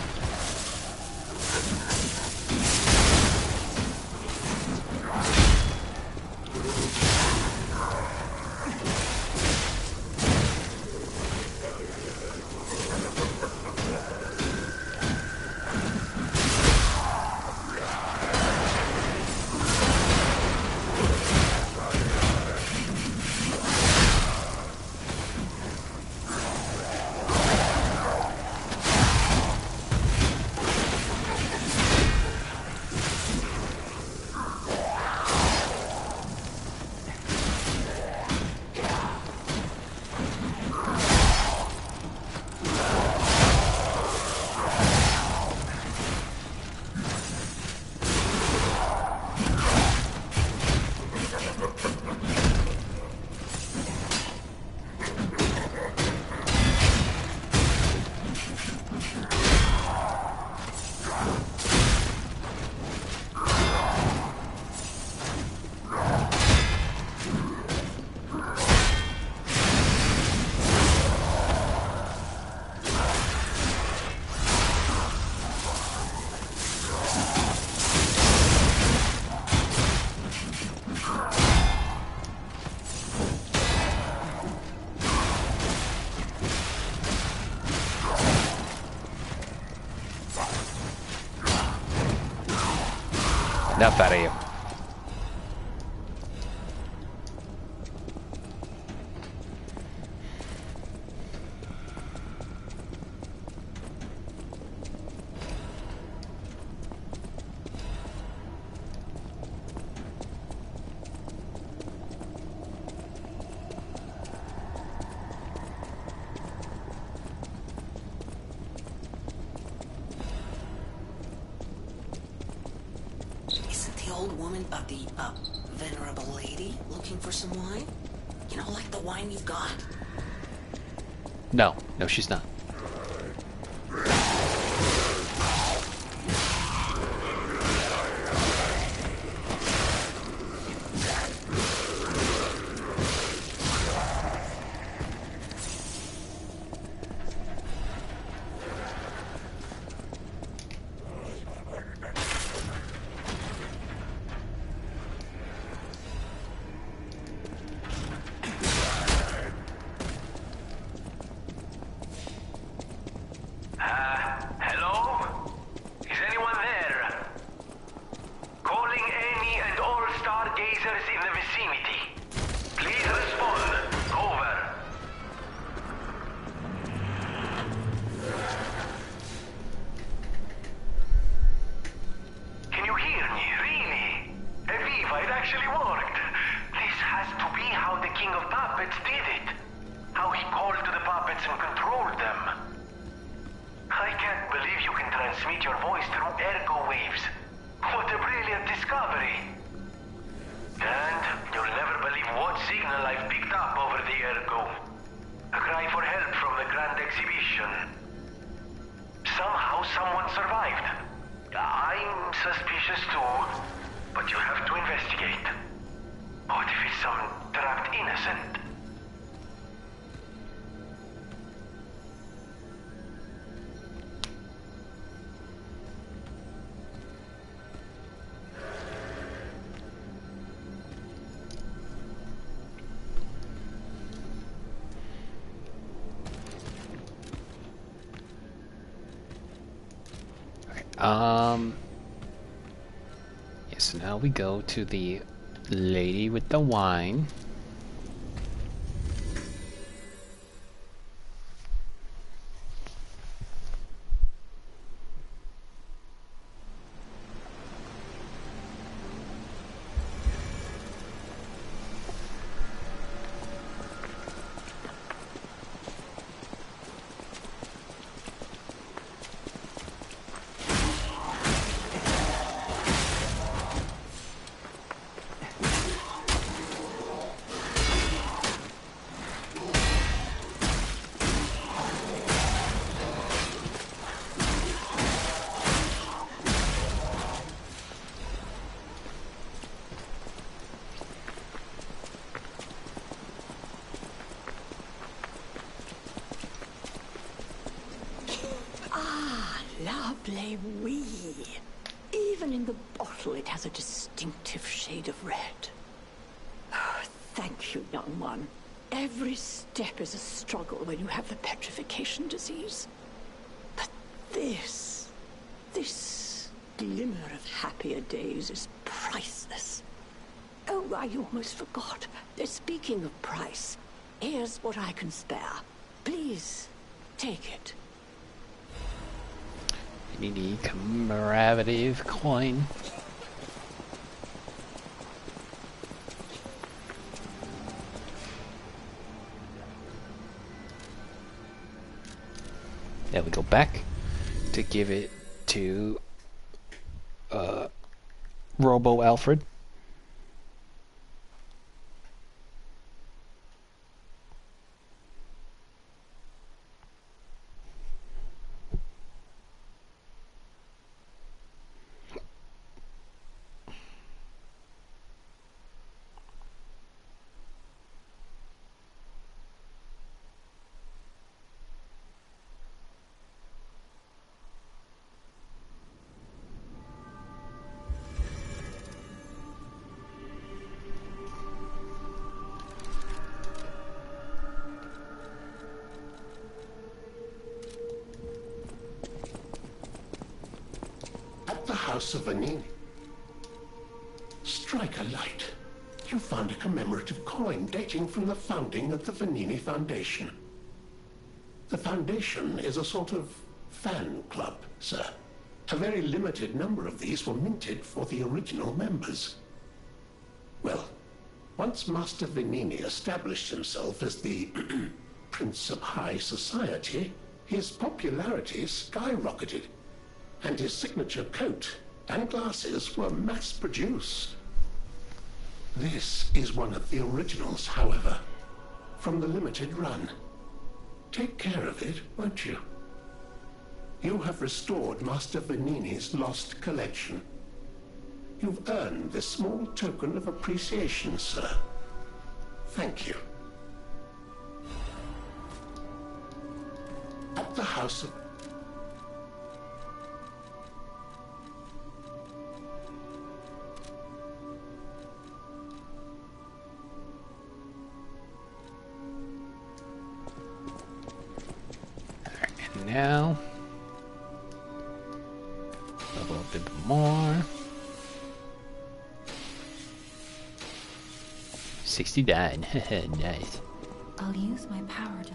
Enough out of you. Old woman of the, venerable lady looking for some wine? You know, like the wine you've got? No, she's not. So now we go to the lady with the wine. Diable oui. Even in the bottle it has a distinctive shade of red. Oh, thank you, young one. Every step is a struggle when you have the petrification disease. But this glimmer of happier days is priceless. Oh, I almost forgot. Speaking of price, here's what I can spare. Please, take it. Any commemorative coin. Then we go back to give it to Robo Alfred. The House of Vanini. Strike a light. You found a commemorative coin dating from the founding of the Vanini Foundation. The Foundation is a sort of fan club, sir. A very limited number of these were minted for the original members. Well, once Master Vanini established himself as the Prince of High Society, his popularity skyrocketed, and his signature coat and glasses were mass-produced. This is one of the originals, however, from the limited run. Take care of it, won't you? You have restored Master Vanini's lost collection. You've earned this small token of appreciation, sir. Thank you. At the House of... Now, level up a bit more. 69. Nice. I'll use my power to...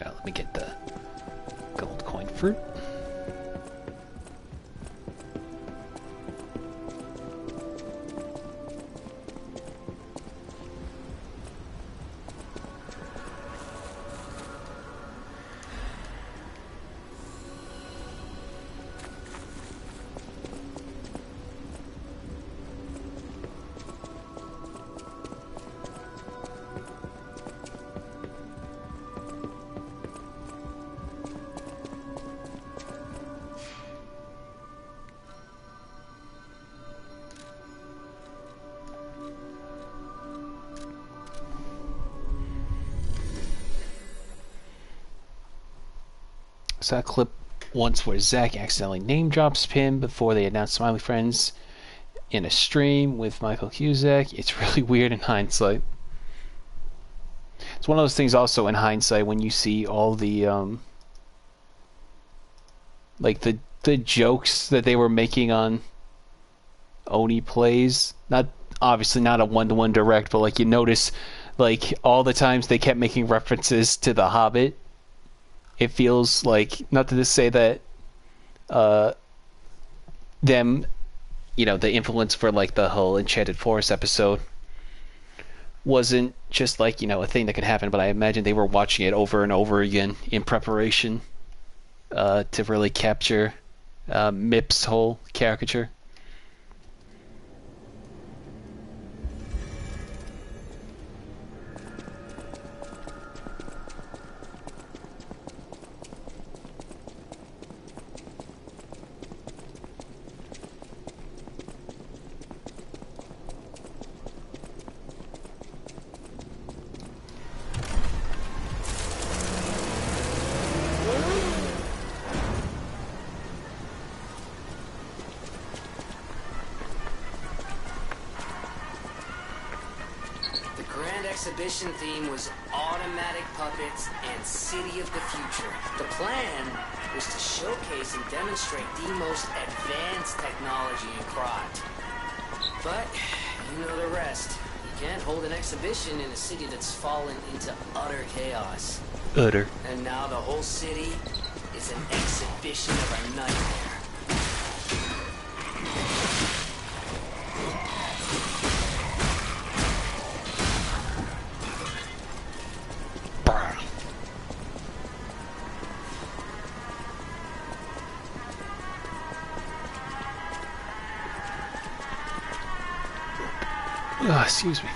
Let me get the gold coin fruit. Saw a clip once where Zach accidentally name drops Pim before they announced Smiley Friends in a stream with Michael Cusack. It's really weird in hindsight. It's one of those things also in hindsight when you see all the like the jokes that they were making on Oni Plays. Not obviously not a one-to-one direct, but like you notice like all the times they kept making references to The Hobbit. It feels like, not to just say that them, you know, the influence for like the whole Enchanted Forest episode, wasn't just like, you know, a thing that could happen, but I imagine they were watching it over and over again in preparation to really capture Mip's whole caricature. Exhibition theme was automatic puppets and city of the future. The plan was to showcase and demonstrate the most advanced technology in Krot. But you know the rest. You can't hold an exhibition in a city that's fallen into utter chaos. Utter. And now the whole city is an exhibition of a nightmare. Oh, excuse me.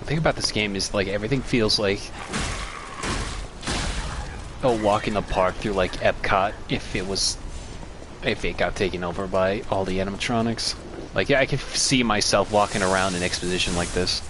The thing about this game is, like, everything feels like a walk in the park through, like, Epcot if it got taken over by all the animatronics. Like, yeah, I could see myself walking around an exposition like this.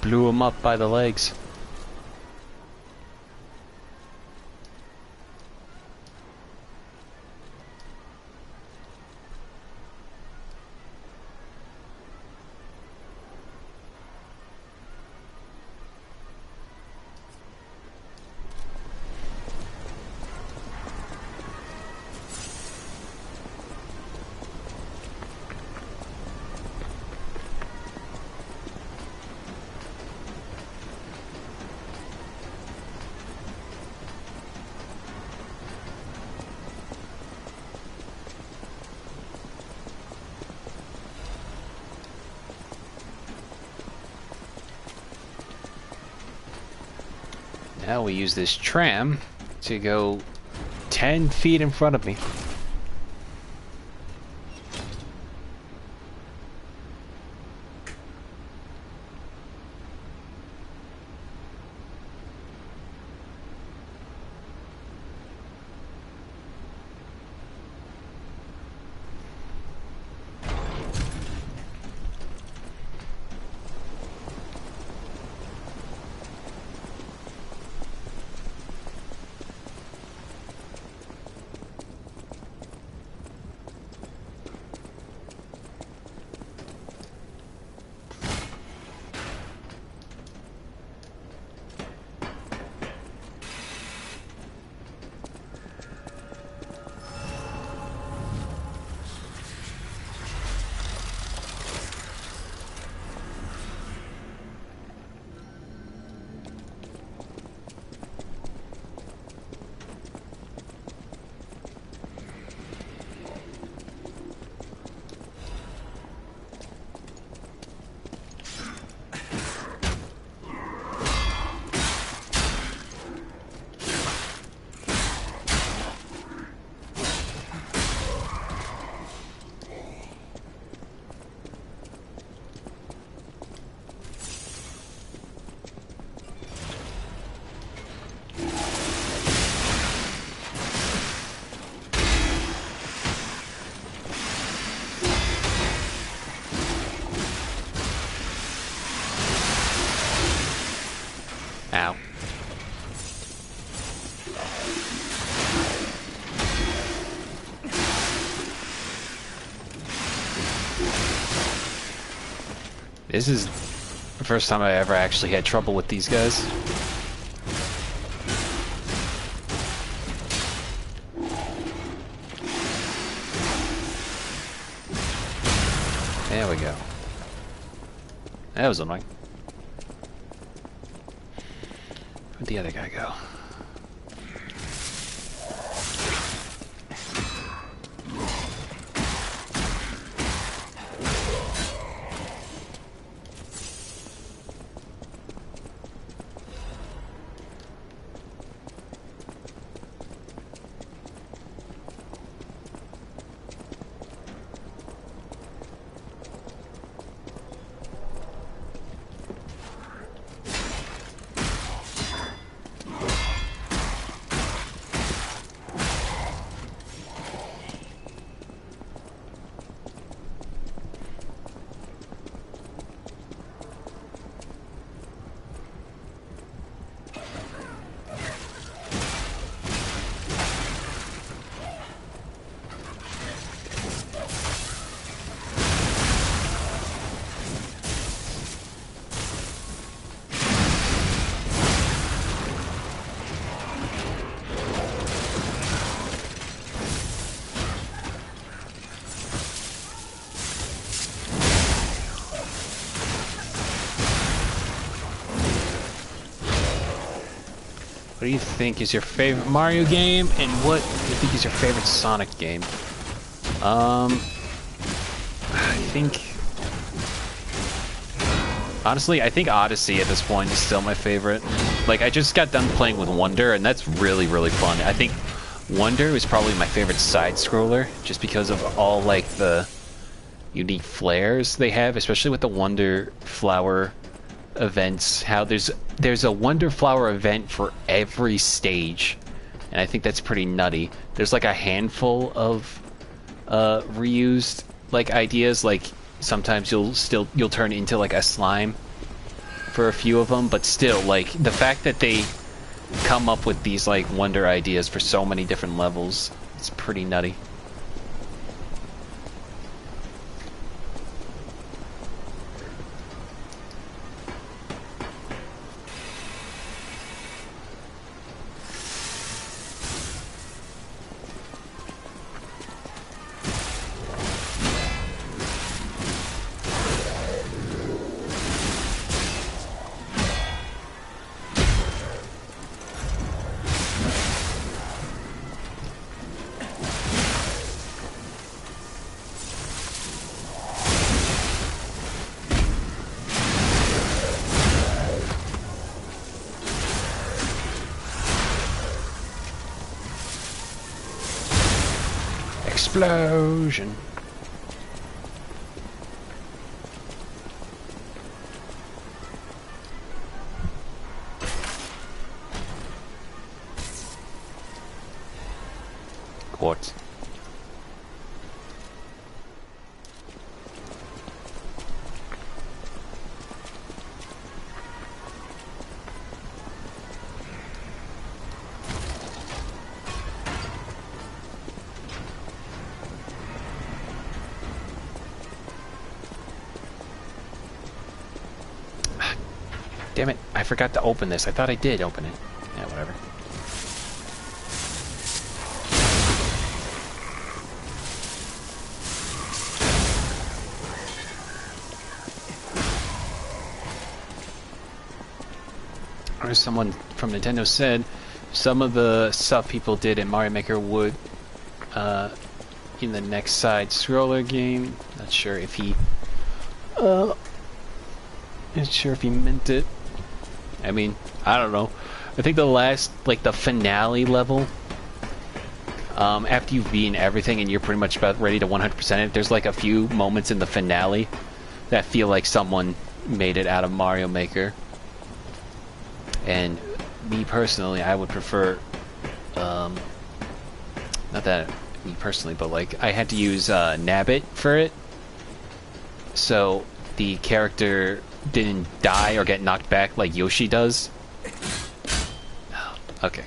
Blew him up by the legs. Now we use this tram to go 10 feet in front of me. This is the first time I ever actually had trouble with these guys. There we go. That was annoying. Where'd the other guy go? What do you think is your favorite Mario game, and what do you think is your favorite Sonic game? I think... Honestly, I think Odyssey at this point is still my favorite. Like, I just got done playing with Wonder, and that's really, really fun. I think Wonder is probably my favorite side-scroller, just because of all, like, the unique flares they have, especially with the Wonder Flower events, how there's a Wonder Flower event for every stage, and I think that's pretty nutty. There's like a handful of reused like ideas, like sometimes you'll turn into like a slime for a few of them, but still, like, the fact that they come up with these like Wonder ideas for so many different levels, it's pretty nutty. Explosion. Quartz. Damn it, I forgot to open this. I thought I did open it. Yeah, whatever. Or as someone from Nintendo said, some of the stuff people did in Mario Maker would, in the next side-scroller game. Not sure if he meant it. I mean, I don't know. I think the last, like, the finale level, after you've beaten everything and you're pretty much about ready to 100% it, there's like a few moments in the finale that feel like someone made it out of Mario Maker. And me personally, I would prefer, not that me personally, but like, I had to use Nabbit for it, so the character didn't die or get knocked back like Yoshi does. Okay.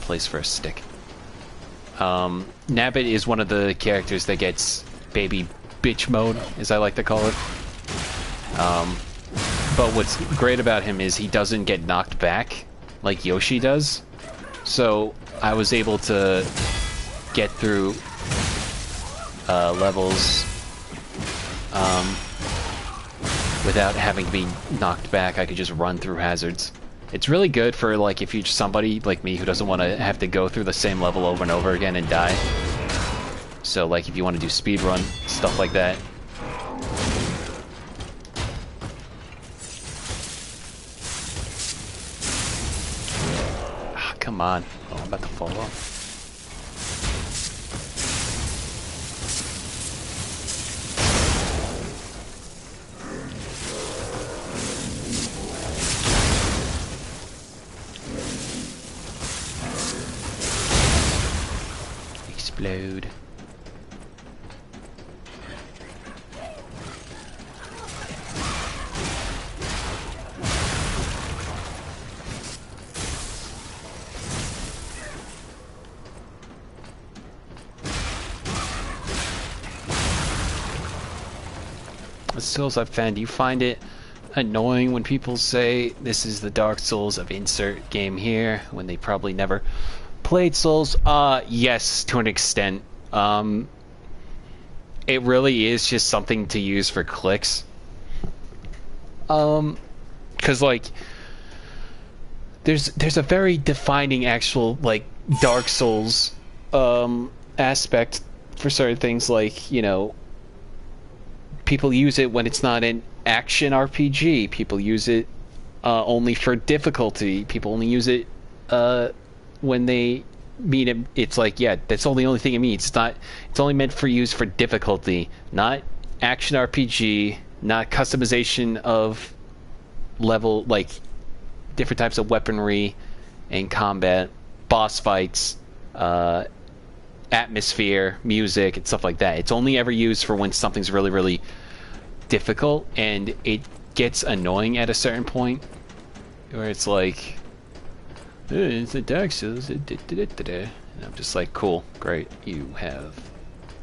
place for a stick. Nabbit is one of the characters that gets baby bitch mode, as I like to call it. But what's great about him is he doesn't get knocked back like Yoshi does. So I was able to get through levels without having to be knocked back. I could just run through hazards. It's really good for, like, if you're somebody like me who doesn't want to have to go through the same level over and over again and die. So, like, if you want to do speedrun, stuff like that. Ah, come on. Oh, I'm about to fall off. Explode. The Souls I've found, you find it annoying when people say this is the Dark Souls of insert game here when they probably never played Souls? Yes, to an extent. It really is just something to use for clicks. Cause like there's a very defining actual like Dark Souls aspect for certain things, like, you know, people use it when it's not an action RPG. People use it only for difficulty. People only use it when they mean it. It's like, yeah, that's the only thing it means. It's only meant for use for difficulty, not action RPG, not customization of level, like different types of weaponry and combat, boss fights, atmosphere, music, and stuff like that. It's only ever used for when something's really, really difficult, and it gets annoying at a certain point where it's like, it's a Dark Souls, and I'm just like, cool, great, you have...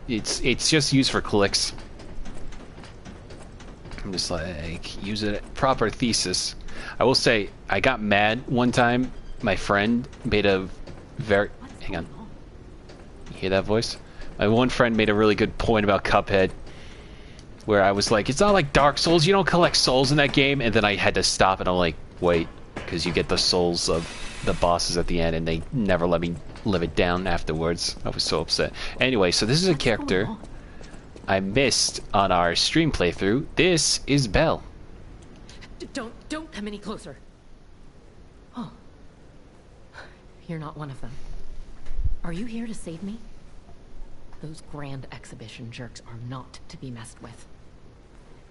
It's just used for clicks. I'm just like, use it proper thesis. I will say, I got mad one time. My friend made a very... Hang on. You hear that voice? My one friend made a really good point about Cuphead, where I was like, it's not like Dark Souls, you don't collect souls in that game, and then I had to stop and I'm like, wait, because you get the souls of the bosses at the end and they never let me live it down afterwards. I was so upset. Anyway, so this is a character I missed on our stream playthrough. This is Belle. Don't come any closer. Oh. You're not one of them. Are you here to save me? Those grand exhibition jerks are not to be messed with.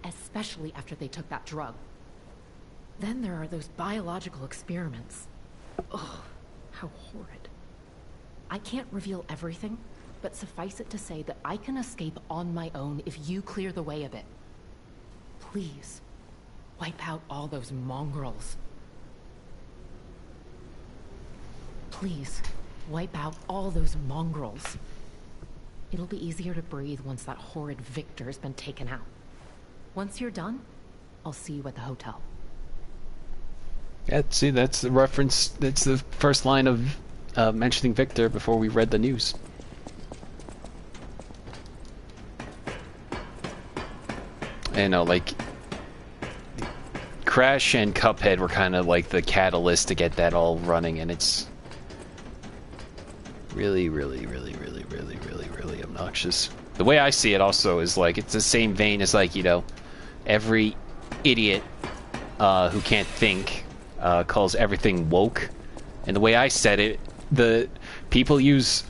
Especially after they took that drug. Then there are those biological experiments. Ugh, how horrid. I can't reveal everything, but suffice it to say that I can escape on my own if you clear the way a bit. Please, wipe out all those mongrels. Please, wipe out all those mongrels. It'll be easier to breathe once that horrid Victor's been taken out. Once you're done, I'll see you at the hotel. Yeah, see, that's the reference. That's the first line of mentioning Victor before we read the news. You know, like, Crash and Cuphead were kind of like the catalyst to get that all running, and it's really, really, really, really, really, really, really obnoxious. The way I see it also is like, it's the same vein as, like, you know, every idiot who can't think calls everything woke. And the way I said it, the people use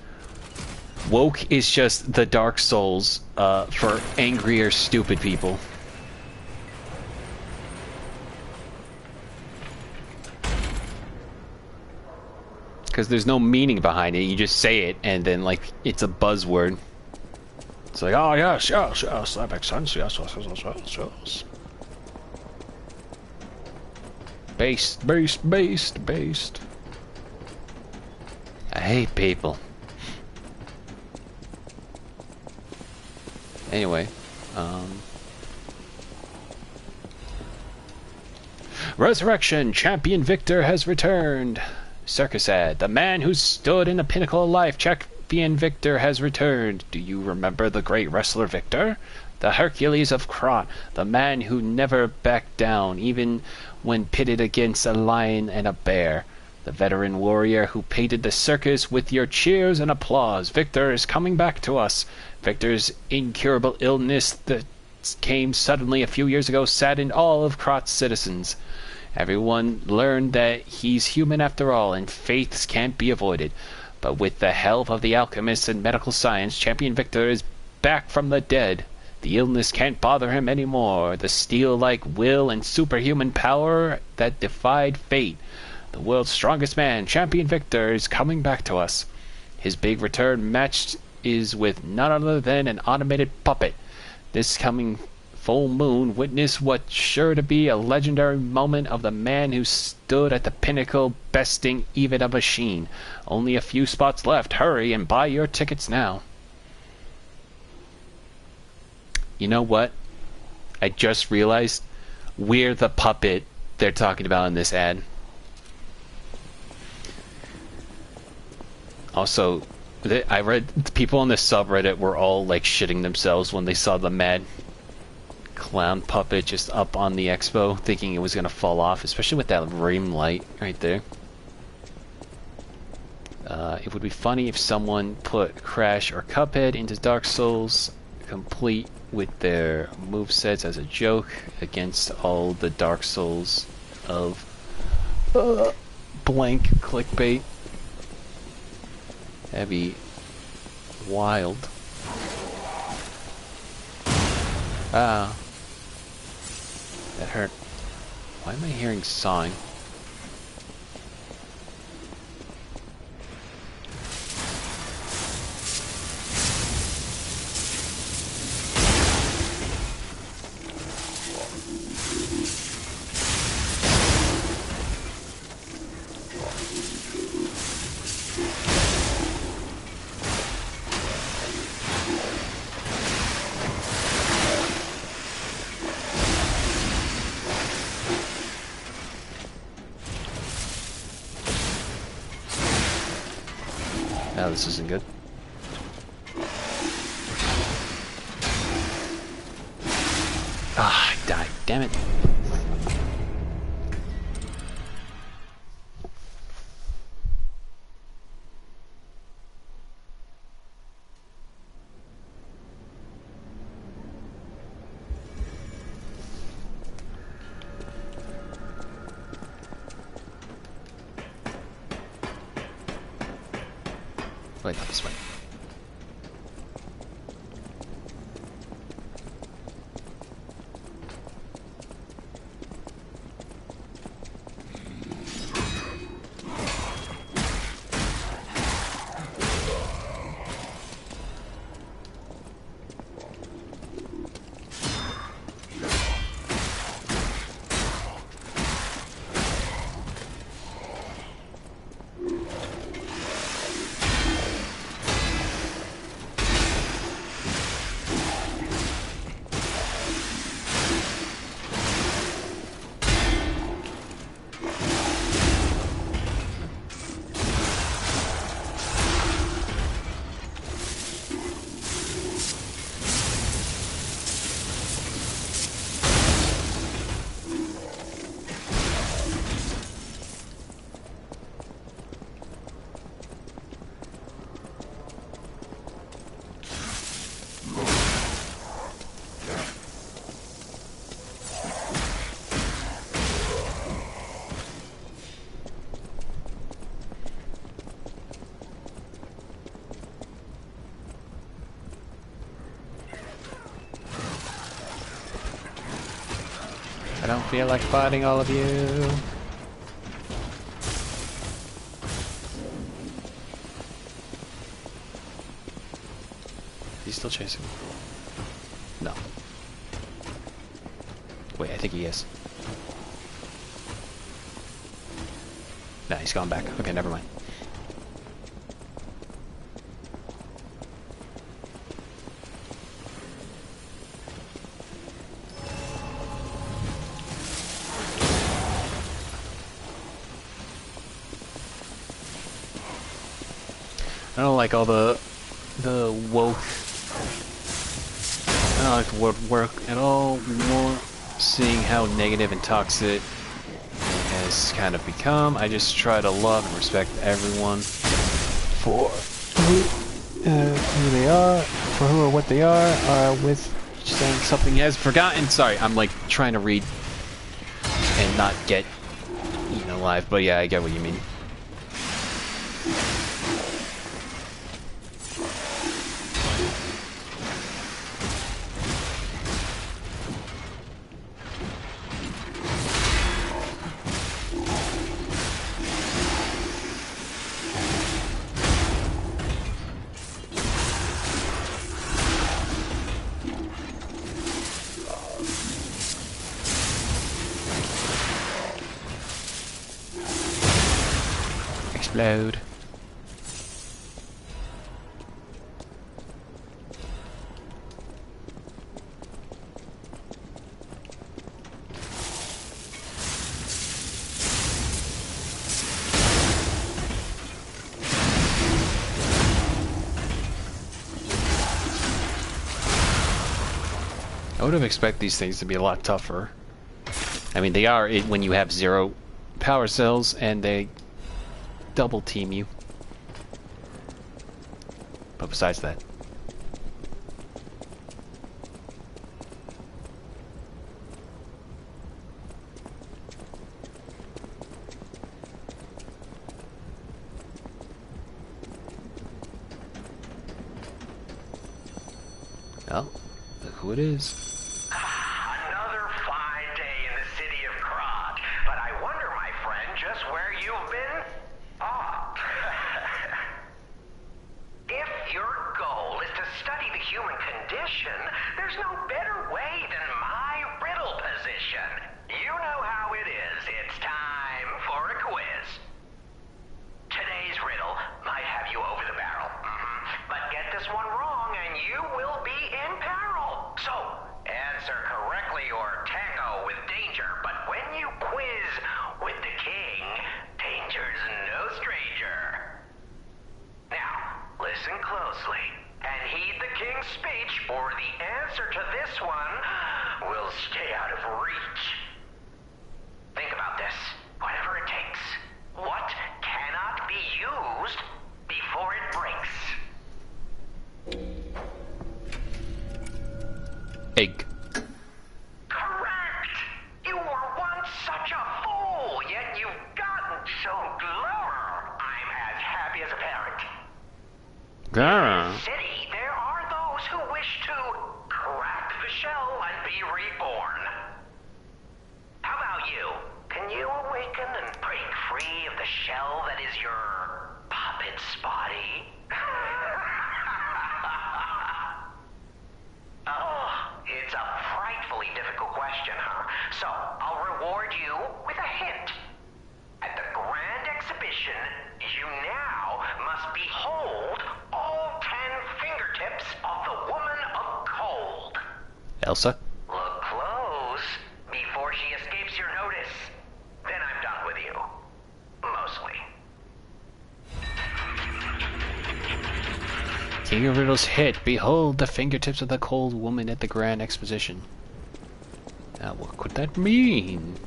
woke is just the Dark Souls for angrier, stupid people. Because there's no meaning behind it. You just say it, and then, like, it's a buzzword. It's like, oh, yes, yes, yes, that makes sense. Yes, yes, yes, yes, yes. Based. I hate people. Anyway, Resurrection! Champion Victor has returned! Circus ad. The man who stood in the pinnacle of life, Champion Victor, has returned. Do you remember the great wrestler Victor? The Hercules of Krat, the man who never backed down, even when pitted against a lion and a bear. The veteran warrior who painted the circus with your cheers and applause. Victor is coming back to us. Victor's incurable illness that came suddenly a few years ago saddened all of Krat's citizens. Everyone learned that he's human after all, and fates can't be avoided. But with the help of the alchemists and medical science, Champion Victor is back from the dead. The illness can't bother him anymore. The steel-like will and superhuman power that defied fate. The world's strongest man, Champion Victor, is coming back to us. His big return match is with none other than an automated puppet. This coming full moon, witness what's sure to be a legendary moment of the man who stood at the pinnacle, besting even a machine. Only a few spots left. Hurry and buy your tickets now. You know what? I just realized we're the puppet they're talking about in this ad. Also, I read people on the subreddit were all like shitting themselves when they saw the mad clown puppet just up on the expo, thinking it was gonna fall off, especially with that rim light right there. It would be funny if someone put Crash or Cuphead into Dark Souls, complete with their movesets as a joke against all the Dark Souls of blank clickbait. That'd be wild. Ah. That hurt. Why am I hearing sawing? Oh, this isn't good. Ah, I died. Damn it. Wait, not this way. I don't feel like fighting all of you. He's still chasing me. No. Wait, I think he is. Nah, he's gone back. Okay, never mind. I don't like all the woke. I don't like the word work at all. More seeing how negative and toxic it has kind of become. I just try to love and respect everyone for who they are, for who or what they are with saying something has forgotten. Sorry, I'm like trying to read and not get eaten alive, but yeah, I get what you mean. Explode. I would have expected these things to be a lot tougher. I mean, they are when you have 0 power cells and they double team you. But besides that. Well, look who it is. Another fine day in the city of Krog. But I wonder, my friend, just where you've been? Ah. If your goal is to study the human condition, there's no better way than my riddle position. You know how it is. It's time for a quiz. Today's riddle might have you over the barrel. But get this one wrong and you will be in peril. So, answer correctly or tango with danger. But when you quiz with the king, danger's no stranger. Now, listen closely and heed the king's speech, or the answer to this one will stay out of reach. Think about this. Whatever it takes. What cannot be used before it breaks? Egg. Correct! You were once such a fool, yet you've gotten so clever. I'm as happy as a parent. In this city, there are those who wish to crack the shell and be reborn. How about you? Can you awaken and break free of the shell that is your puppet's body? Oh, it's a frightfully difficult question, huh? So, I'll reward you with a hint. At the Grand Exhibition, you now must behold all 10 fingertips of the Woman of Cold. Elsa? Look close before she escapes your notice. Then I'm done with you. Mostly. King of Riddles hit. Behold the fingertips of the cold woman at the Grand Exposition. Now, what could that mean?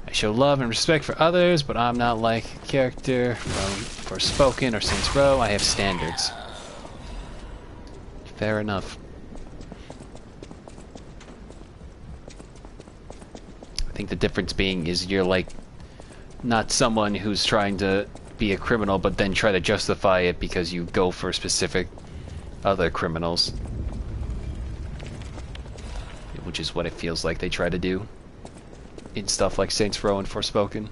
I show love and respect for others, but I'm not like a character from Forspoken or Saints Row. I have standards. Fair enough. I think the difference being is you're like not someone who's trying to be a criminal but then try to justify it because you go for specific other criminals. Which is what it feels like they try to do in stuff like Saints Row and Forspoken.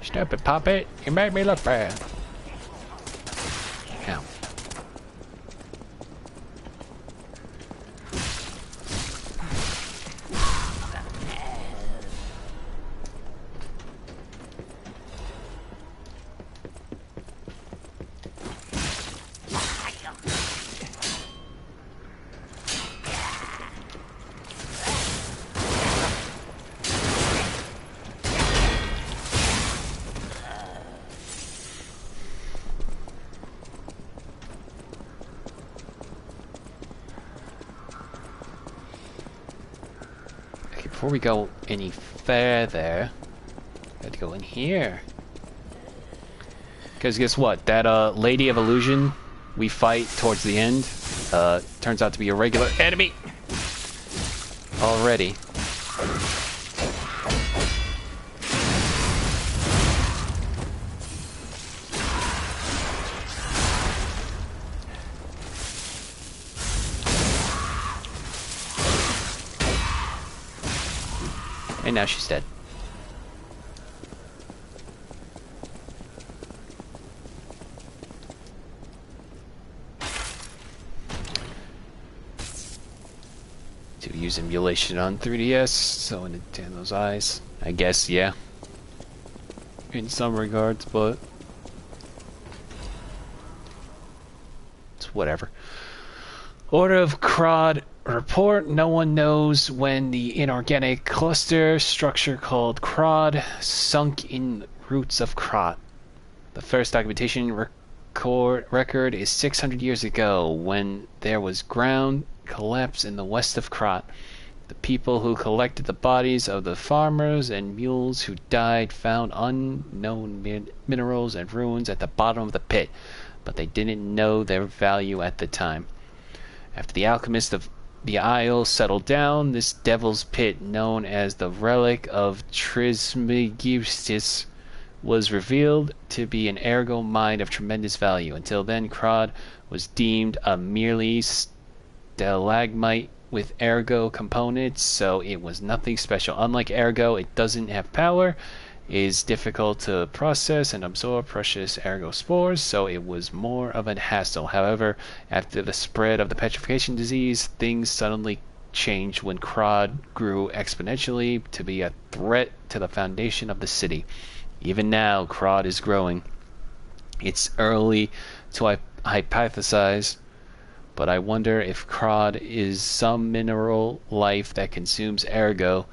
Stupid puppet, you made me look bad. Ow. before we go any further, I had to go in here. Because guess what? That Lady of Illusion we fight towards the end turns out to be a regular enemy already. And now she's dead. To use emulation on 3DS, so in Nintendo's eyes, I guess, yeah. In some regards, but it's whatever. Order of Crod report: no one knows when the inorganic cluster structure called Crod sunk in roots of Crot. The first documentation record is 600 years ago, when there was ground collapse in the west of Crot. The people who collected the bodies of the farmers and mules who died found unknown minerals and ruins at the bottom of the pit, but they didn't know their value at the time. After the alchemists of the Isle settled down, this devil's pit, known as the Relic of Trismegistus, was revealed to be an ergo mine of tremendous value. Until then, Crod was deemed a merely stalagmite with ergo components, so it was nothing special. Unlike ergo, it doesn't have power, is difficult to process and absorb precious ergo spores, so it was more of a hassle. However, after the spread of the petrification disease, things suddenly changed when Crod grew exponentially to be a threat to the foundation of the city. Even now, Crod is growing. It's early to hypothesize, but I wonder if Crod is some mineral life that consumes ergo.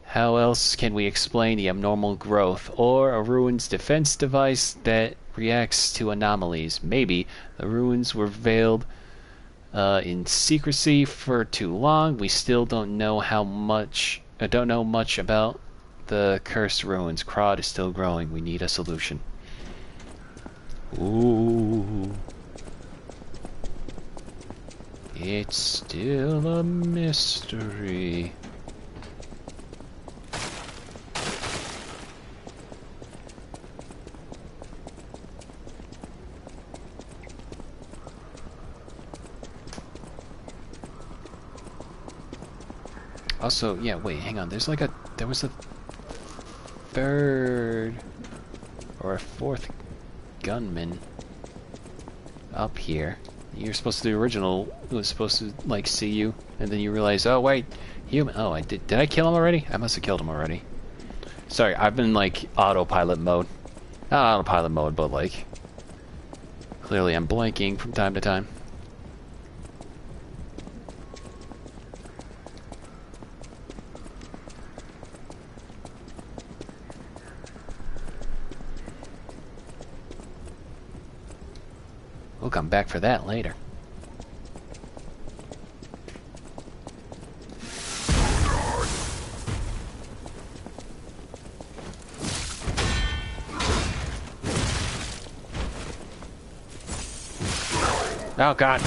How else can we explain the abnormal growth? Or a ruin's defense device that reacts to anomalies? Maybe the ruins were veiled in secrecy for too long. We still don't know much about the cursed ruins. Crod is still growing. We need a solution. Ooh. It's still a mystery. Also, yeah, wait, hang on. There was a third or a fourth gunman up here. You're supposed to, the original was supposed to, like, see you, and then you realize, oh, wait, human. Oh, did I kill him already? I must have killed him already. Sorry, I've been, like, autopilot mode. Not autopilot mode, but, like, clearly I'm blanking from time to time. We'll come back for that later. Oh, God.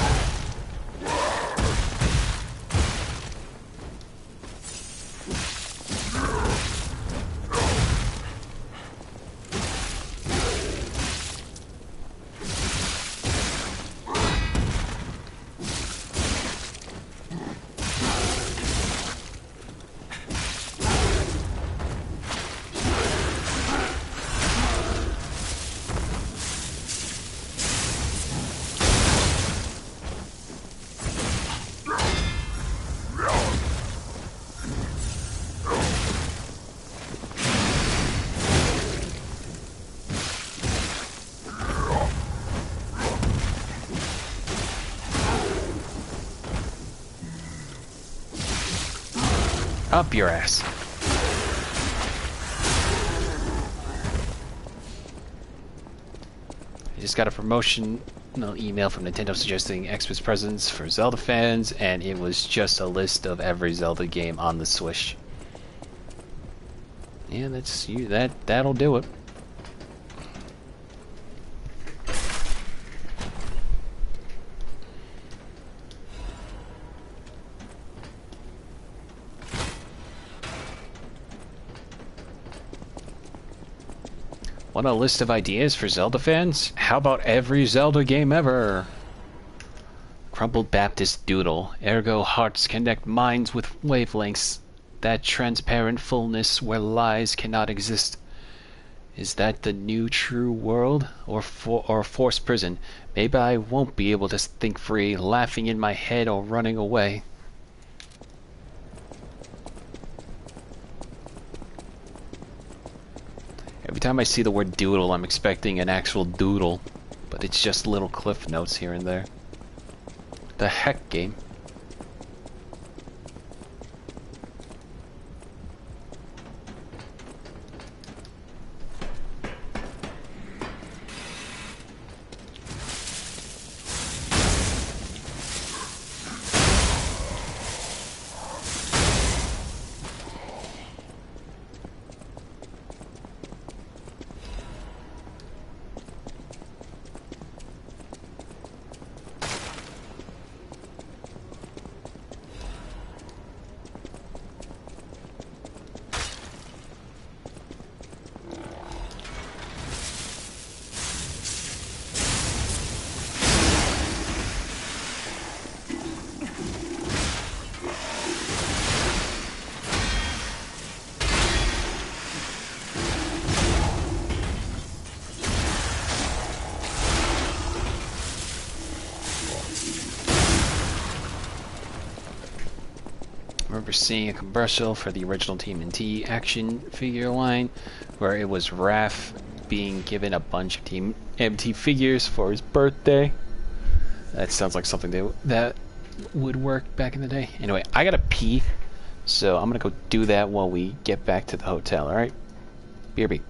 Up your ass. I just got a promotional email from Nintendo suggesting Xmas presents for Zelda fans, and it was just a list of every Zelda game on the Switch. Yeah, that's you. That'll do it. Want a list of ideas for Zelda fans? How about every Zelda game ever? Crumbled Baptist Doodle. Ergo hearts connect minds with wavelengths. That transparent fullness where lies cannot exist. Is that the new true world? Or forced prison? Maybe I won't be able to think free, laughing in my head or running away. Every time I see the word doodle, I'm expecting an actual doodle. But it's just little cliff notes here and there. The heck, game? I remember seeing a commercial for the original TMNT action figure line where it was Raph being given a bunch of TMNT figures for his birthday. That sounds like something that would work back in the day. Anyway, I gotta pee, so I'm gonna go do that while we get back to the hotel, alright? BRB.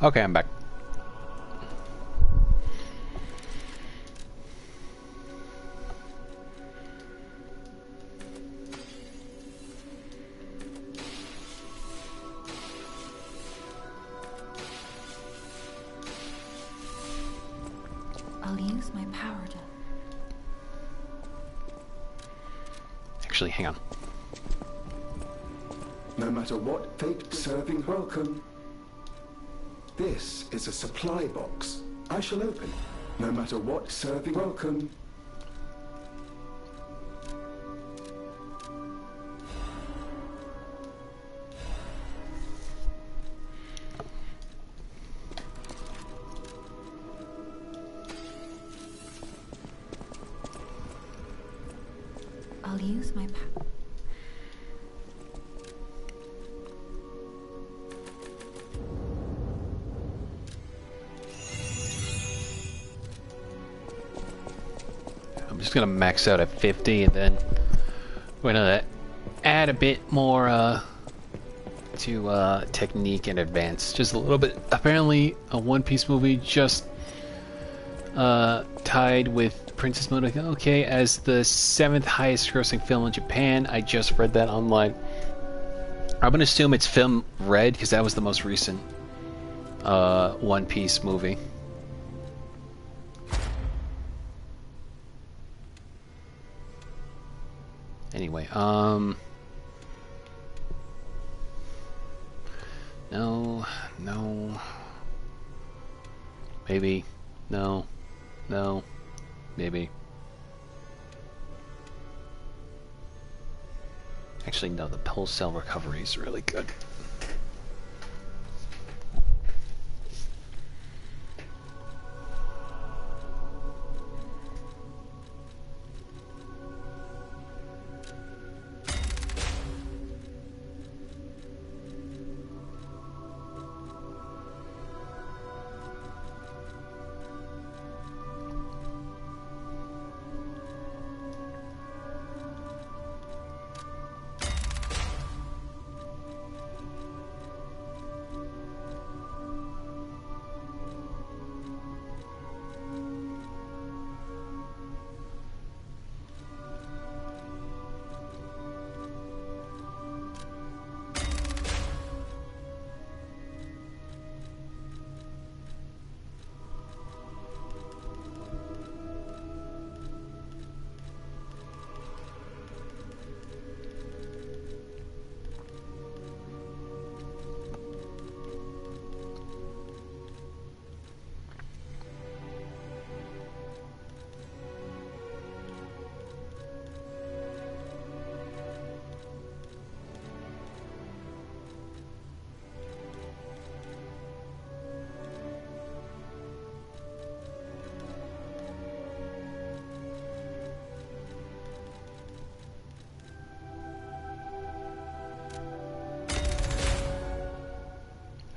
Okay, I'm back. I'll use my power to... Actually, hang on. No matter what fate serving welcome. This is a supply box. I shall open. No matter what serving welcome. I'll use my power. I'm just gonna max out at 50 and then we're gonna add a bit more to technique and advance. Just a little bit. Apparently a One Piece movie just tied with Princess Mononoke, okay, as the 7th highest grossing film in Japan. I just read that online. I'm gonna assume it's film Red because that was the most recent One Piece movie. Anyway, no, maybe, no, maybe. Actually, no, the pulse cell recovery is really good.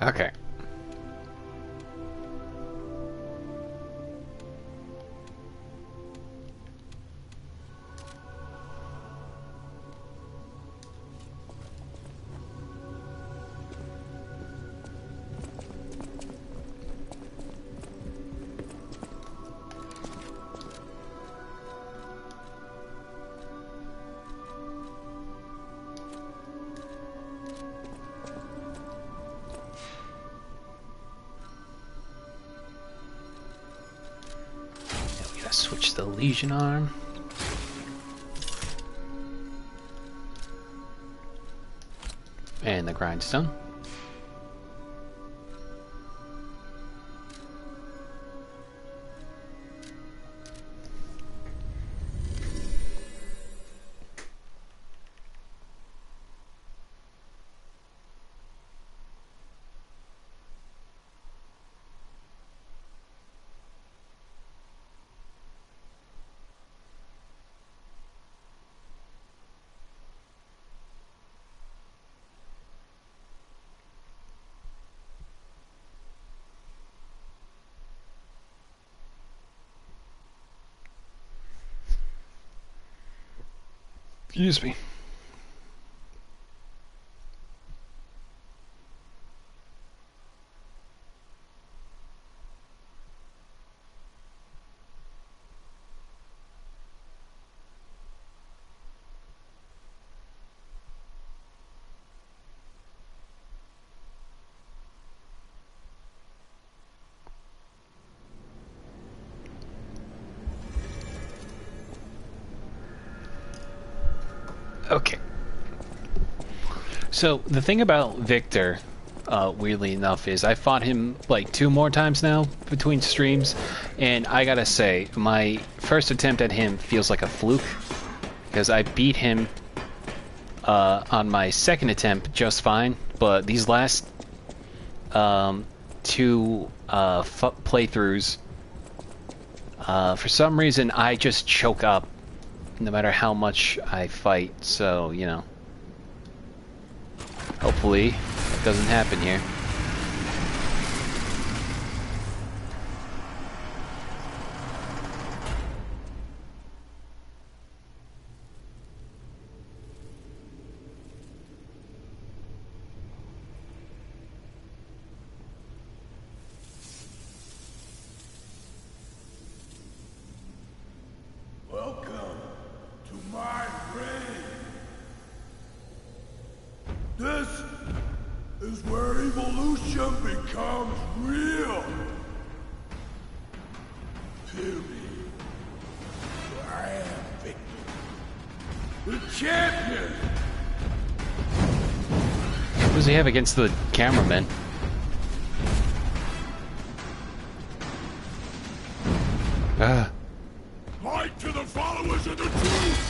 Okay. Switch the Legion arm. And the grindstone. Excuse me. Okay. So, the thing about Victor, weirdly enough, is I fought him like 2 more times now between streams, and I gotta say, my first attempt at him feels like a fluke, because I beat him on my second attempt just fine, but these last 2 playthroughs, for some reason I just choke up no matter how much I fight, so, you know. Hopefully, it doesn't happen here. Welcome to my reign. This is where evolution becomes real. Period. I am Victor, the champion. What does he have against the cameraman? Light to the followers of the truth.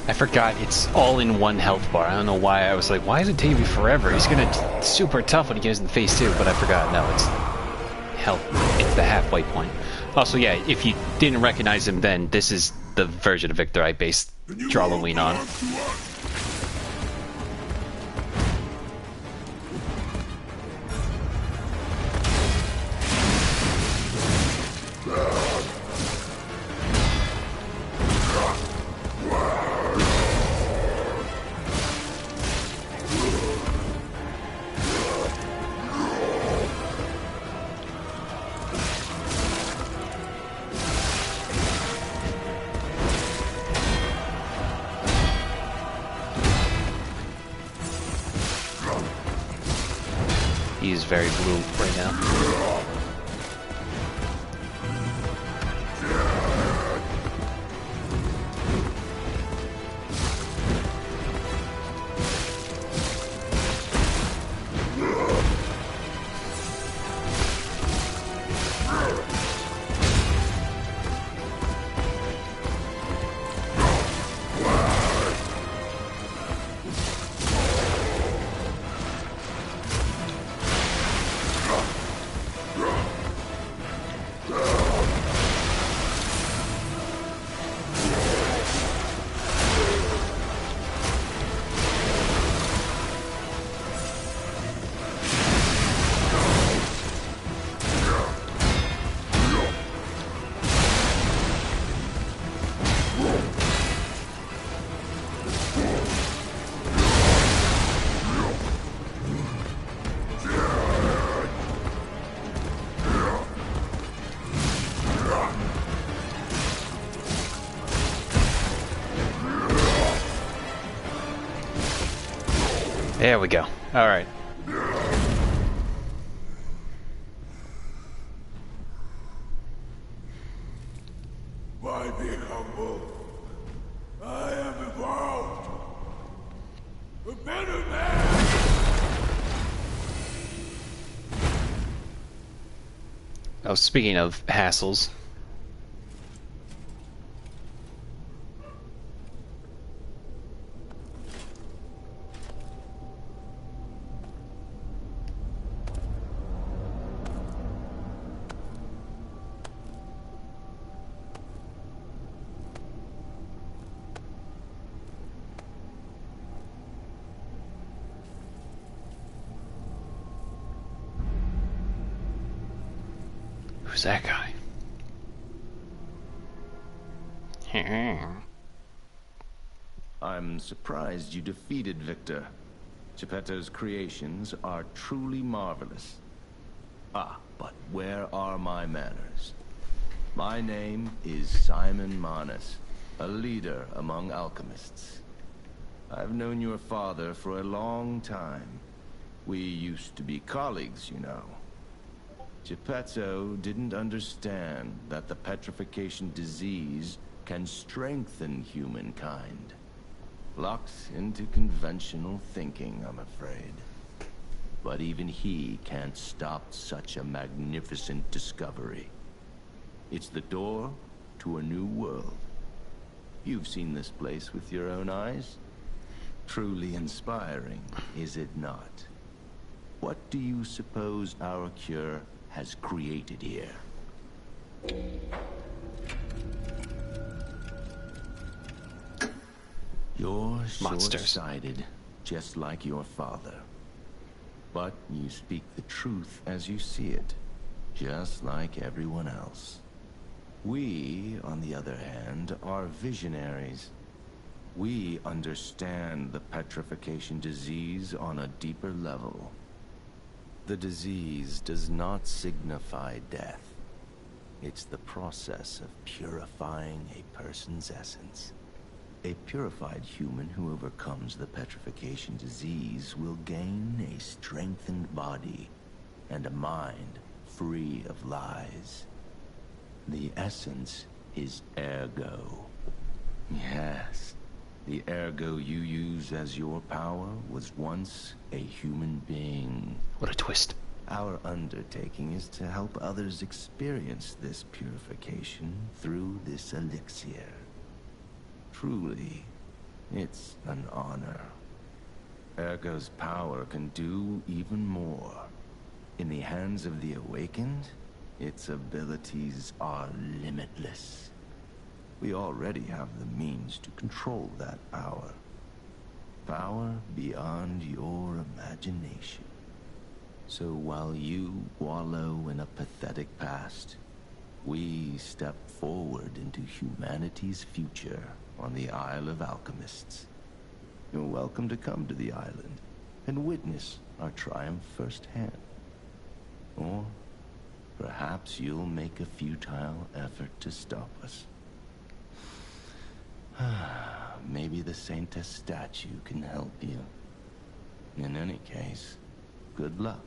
I forgot it's all in one health bar. I don't know why. I was like, why is it taking me forever? He's gonna super tough when he goes in phase 2, but I forgot. No, it's health. It's the halfway point. Also, yeah, if you didn't recognize him then, this is the version of Victor I based Drawloween on. He's very blue right now. There we go. Alright. By being humble, I have evolved. A better man! Oh, speaking of hassles. Who's that guy? I'm surprised you defeated Victor. Geppetto's creations are truly marvelous. Ah, but where are my manners? My name is Simon Manus, a leader among alchemists. I've known your father for a long time. We used to be colleagues, you know. Geppetto didn't understand that the petrification disease can strengthen humankind. Locked into conventional thinking, I'm afraid. But even he can't stop such a magnificent discovery. It's the door to a new world. You've seen this place with your own eyes. Truly inspiring, is it not? What do you suppose our cure has created here? You're short-sighted, just like your father. But you speak the truth as you see it, just like everyone else. We, on the other hand, are visionaries. We understand the petrification disease on a deeper level. The disease does not signify death. It's the process of purifying a person's essence. A purified human who overcomes the petrification disease will gain a strengthened body and a mind free of lies. The essence is ergo. Yes, the ergo you use as your power was once a human being. What a twist. Our undertaking is to help others experience this purification through this elixir. Truly, it's an honor. Ergo's power can do even more. In the hands of the awakened, its abilities are limitless. We already have the means to control that power. Power beyond your imagination. So while you wallow in a pathetic past, we step forward into humanity's future on the Isle of Alchemists. You're welcome to come to the island and witness our triumph firsthand. Or perhaps you'll make a futile effort to stop us. Maybe the Saintess statue can help you. In any case, good luck.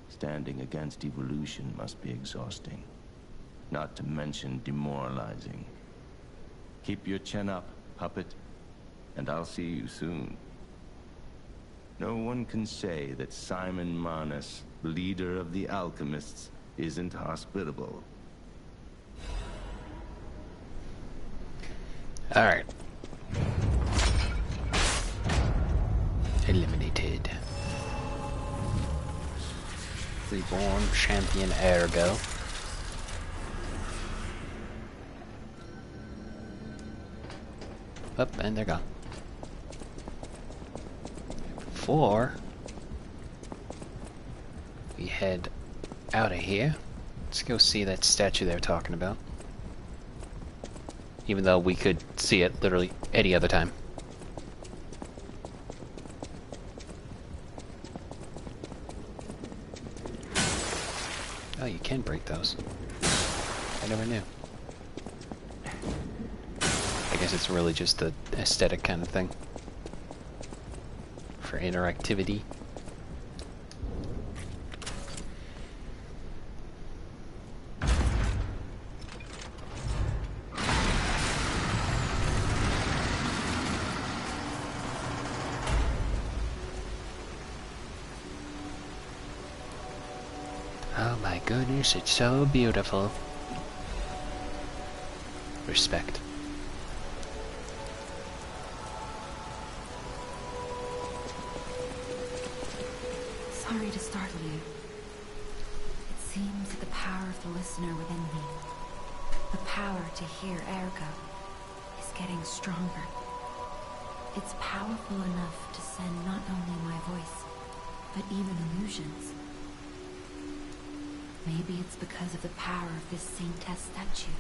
Standing against evolution must be exhausting, not to mention demoralizing. Keep your chin up, puppet, and I'll see you soon. No one can say that Simon Manus, leader of the alchemists, isn't hospitable. Alright. Eliminated. Reborn champion Ergo. Up, and they're gone. Before we head out of here, let's go see that statue they were talking about. Even though we could see it literally any other time. Oh, you can break those. I never knew. I guess it's really just the aesthetic kind of thing. for interactivity. Oh my goodness, it's so beautiful. Respect. Sorry to startle you. It seems that the power of the listener within me, the power to hear Ergo, is getting stronger. It's powerful enough to send not only my voice, but even illusions. Maybe it's because of the power of this Saintess statue.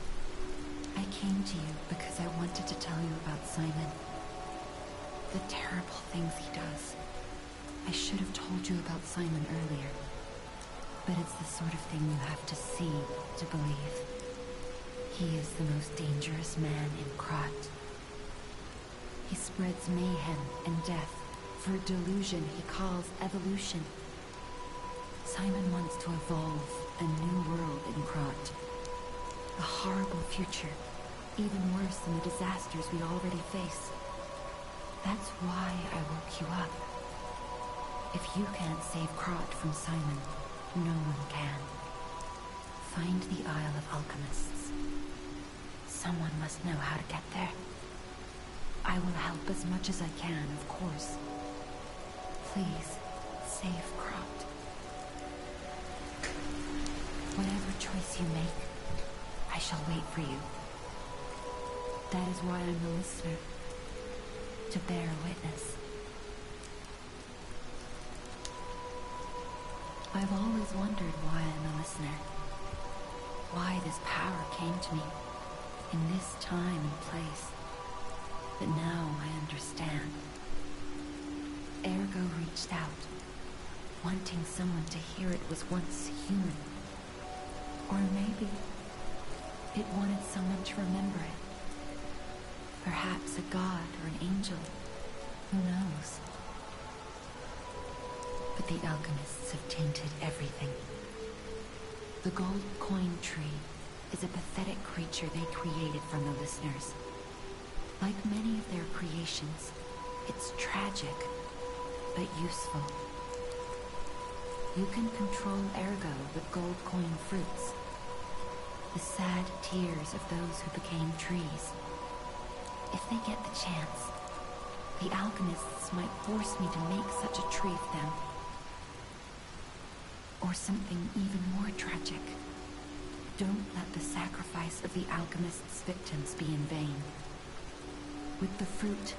I came to you because I wanted to tell you about Simon. The terrible things he does. I should have told you about Simon earlier. But it's the sort of thing you have to see to believe. He is the most dangerous man in Krat. He spreads mayhem and death for a delusion he calls evolution. Simon wants to evolve a new world in Krat. A horrible future, even worse than the disasters we already face. That's why I woke you up. If you can't save Krat from Simon, no one can. Find the Isle of Alchemists. Someone must know how to get there. I will help as much as I can, of course. Please, save Krat. Whatever choice you make, I shall wait for you. That is why I'm a listener. To bear witness. I've always wondered why I'm a listener. Why this power came to me, in this time and place. But now I understand. Ergo reached out, wanting someone to hear it was once human. Or maybe it wanted someone to remember it. Perhaps a god or an angel. Who knows? But the alchemists have tainted everything. The gold coin tree is a pathetic creature they created from the listeners. Like many of their creations, it's tragic, but useful. You can control Ergo with gold coin fruits. The sad tears of those who became trees. If they get the chance, the alchemists might force me to make such a tree for them. Or something even more tragic. Don't let the sacrifice of the alchemists' victims be in vain. With the fruit,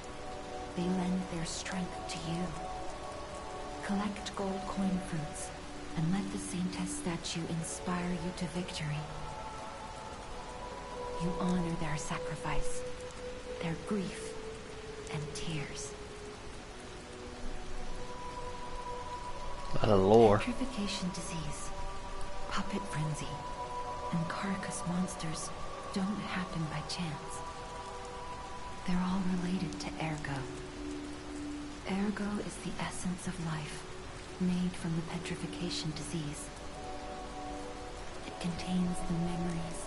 they lend their strength to you. Collect gold coin fruits, and let the Saintess statue inspire you to victory. You honor their sacrifice, their grief, and tears. A lot of lore. Petrification disease, puppet frenzy, and carcass monsters don't happen by chance. They're all related to Ergo. Ergo is the essence of life, made from the petrification disease. It contains the memories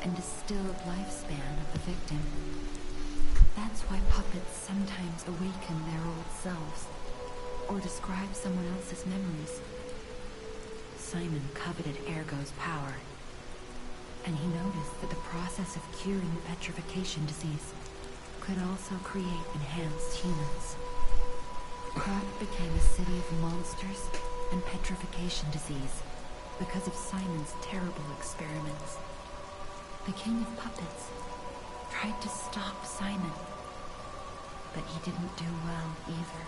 and distilled lifespan of the victim. That's why puppets sometimes awaken their old selves, or describe someone else's memories. Simon coveted Ergo's power, and he noticed that the process of curing the petrification disease could also create enhanced humans. Krat became a city of monsters and petrification disease because of Simon's terrible experiments. The King of Puppets tried to stop Simon, but he didn't do well either.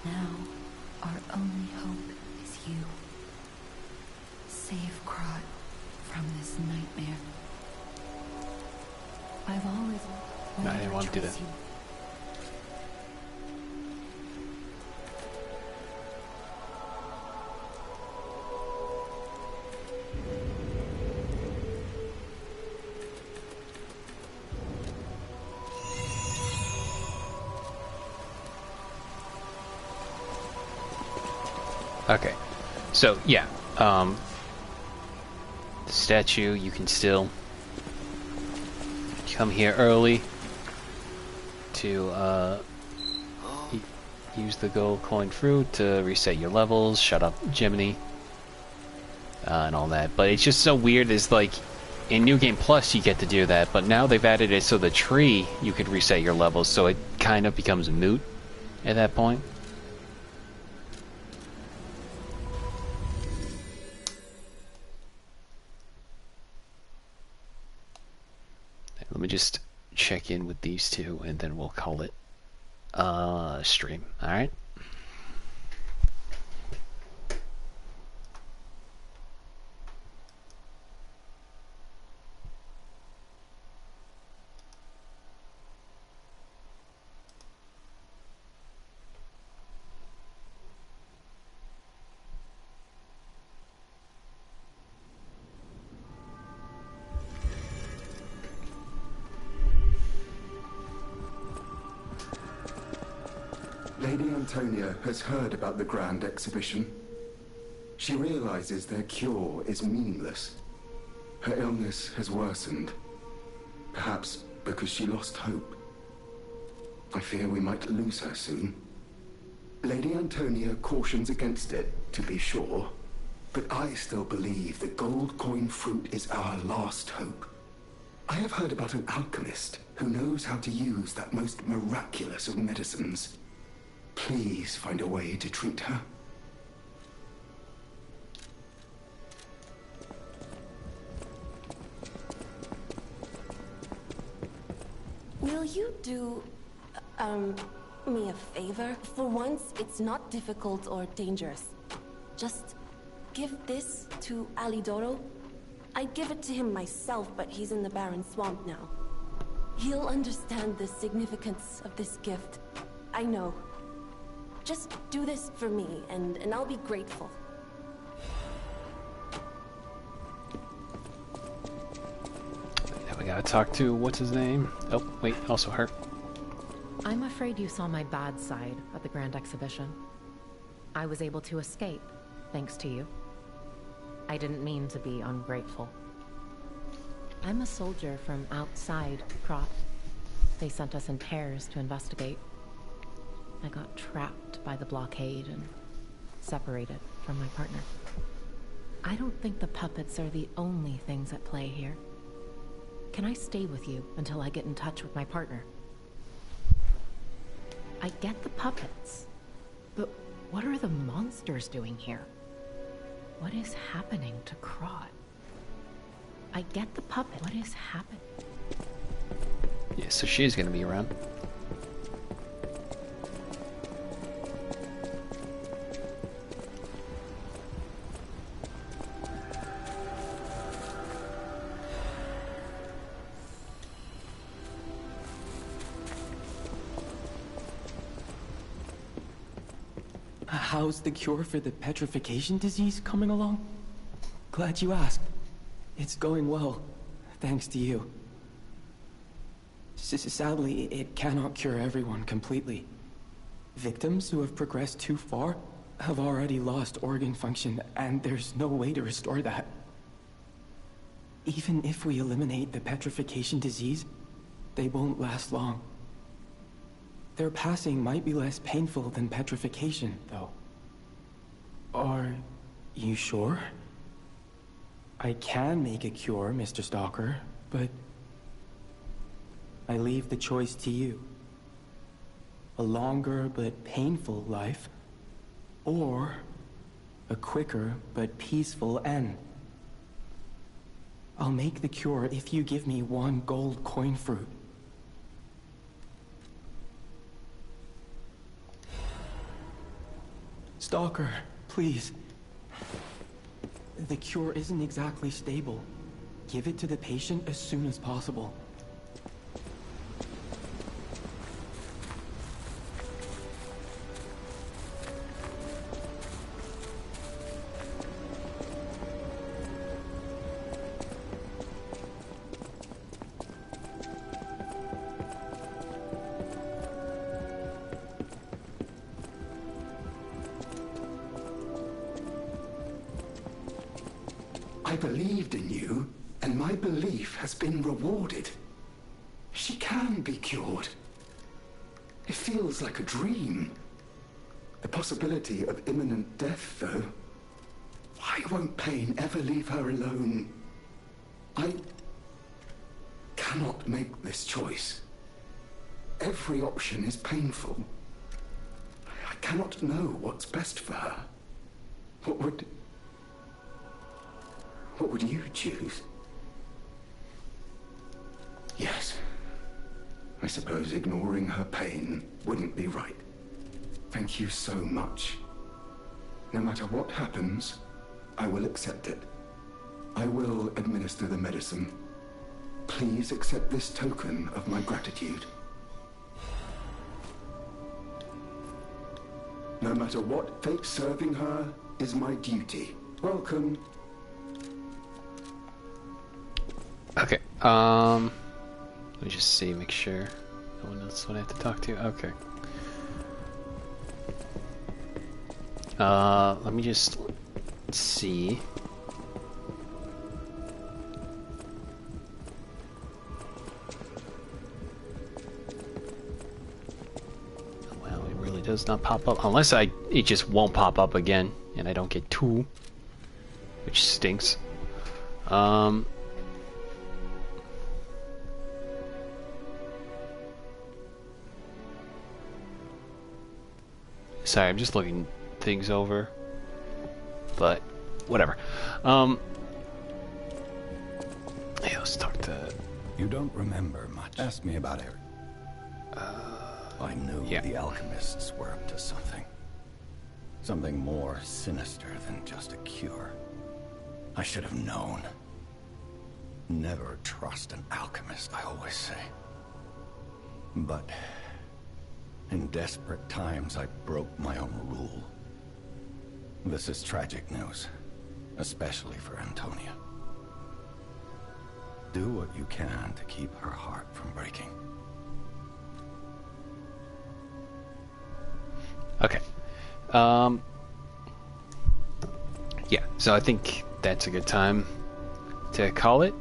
Now, our only hope is you. Save Krat from this nightmare. I've always No, I didn't want to do that. you. Okay. So, yeah. The statue, you can still come here early to use the gold coin fruit to reset your levels, shut up Jiminy, and all that. But it's just so weird, is like, in New Game Plus you get to do that, but now they've added it so the tree, you could reset your levels, so it kind of becomes moot at that point. Let me just check in with these two, and then we'll call it stream. Alright? Lady Antonia has heard about the Grand Exhibition. She realizes their cure is meaningless. Her illness has worsened. Perhaps because she lost hope. I fear we might lose her soon. Lady Antonia cautions against it, to be sure, but I still believe the gold coin fruit is our last hope. I have heard about an alchemist who knows how to use that most miraculous of medicines. Please find a way to treat her. Will you do, me a favor? For once, it's not difficult or dangerous. Just give this to Alidoro. I'd give it to him myself, but he's in the barren swamp now. He'll understand the significance of this gift. I know. Just do this for me, and I'll be grateful. Now we gotta talk to, what's his name? Oh, wait, also her. I'm afraid you saw my bad side at the Grand Exhibition. I was able to escape, thanks to you. I didn't mean to be ungrateful. I'm a soldier from outside Krot. They sent us in pairs to investigate. I got trapped by the blockade and separated from my partner. I don't think the puppets are the only things at play here. Can I stay with you until I get in touch with my partner? I get the puppets, but what are the monsters doing here? What is happening to Krot? I get the puppet. What is happening? Yeah, so she's gonna be around. How's the cure for the petrification disease coming along? Glad you asked. It's going well, thanks to you. Sadly, it cannot cure everyone completely. Victims who have progressed too far have already lost organ function, and there's no way to restore that. Even if we eliminate the petrification disease, they won't last long. Their passing might be less painful than petrification, though. Are you sure? I can make a cure, Mr. Stalker, but I leave the choice to you. A longer but painful life, or a quicker but peaceful end. I'll make the cure if you give me one gold coin fruit. Stalker, please. The cure isn't exactly stable. Give it to the patient as soon as possible. I believed in you, and my belief has been rewarded. She can be cured. It feels like a dream. The possibility of imminent death, though. Why won't pain ever leave her alone? I cannot make this choice. Every option is painful. I cannot know what's best for her. What would you choose? Yes. I suppose ignoring her pain wouldn't be right. Thank you so much. No matter what happens, I will accept it. I will administer the medicine. Please accept this token of my gratitude. No matter what fate serving her is my duty. Welcome. Okay, let me just see, make sure no one else would have to talk to. Okay. Let me just see. Well, it really does not pop up unless it just won't pop up again and I don't get 2, which stinks. Sorry, I'm just looking things over, but whatever. Hey, let's talk to... You don't remember much. Ask me about it. I knew the alchemists were up to something. Something more sinister than just a cure. I should have known. Never trust an alchemist, I always say. But in desperate times, I broke my own rule. This is tragic news, especially for Antonia. Do what you can to keep her heart from breaking. Okay. Yeah, so I think that's a good time to call it.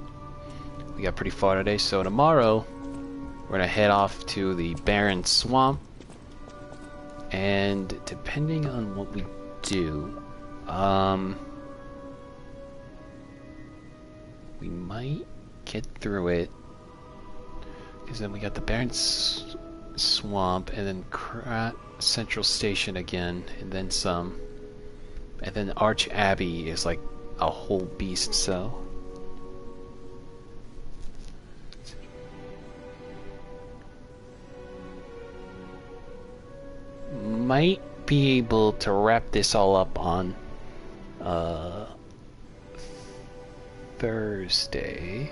We got pretty far today, so tomorrow we're gonna head off to the barren swamp. And depending on what we do, we might get through it, because then we got the barren swamp, and then Central Station again, and then some, and then Arch Abbey is like a whole beast. So might be able to wrap this all up on Thursday,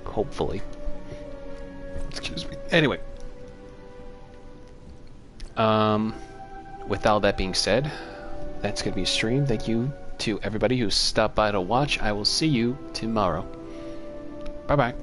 hopefully. Excuse me. Anyway, with all that being said, that's gonna be a stream. Thank you to everybody who stopped by to watch. I will see you tomorrow. Bye bye.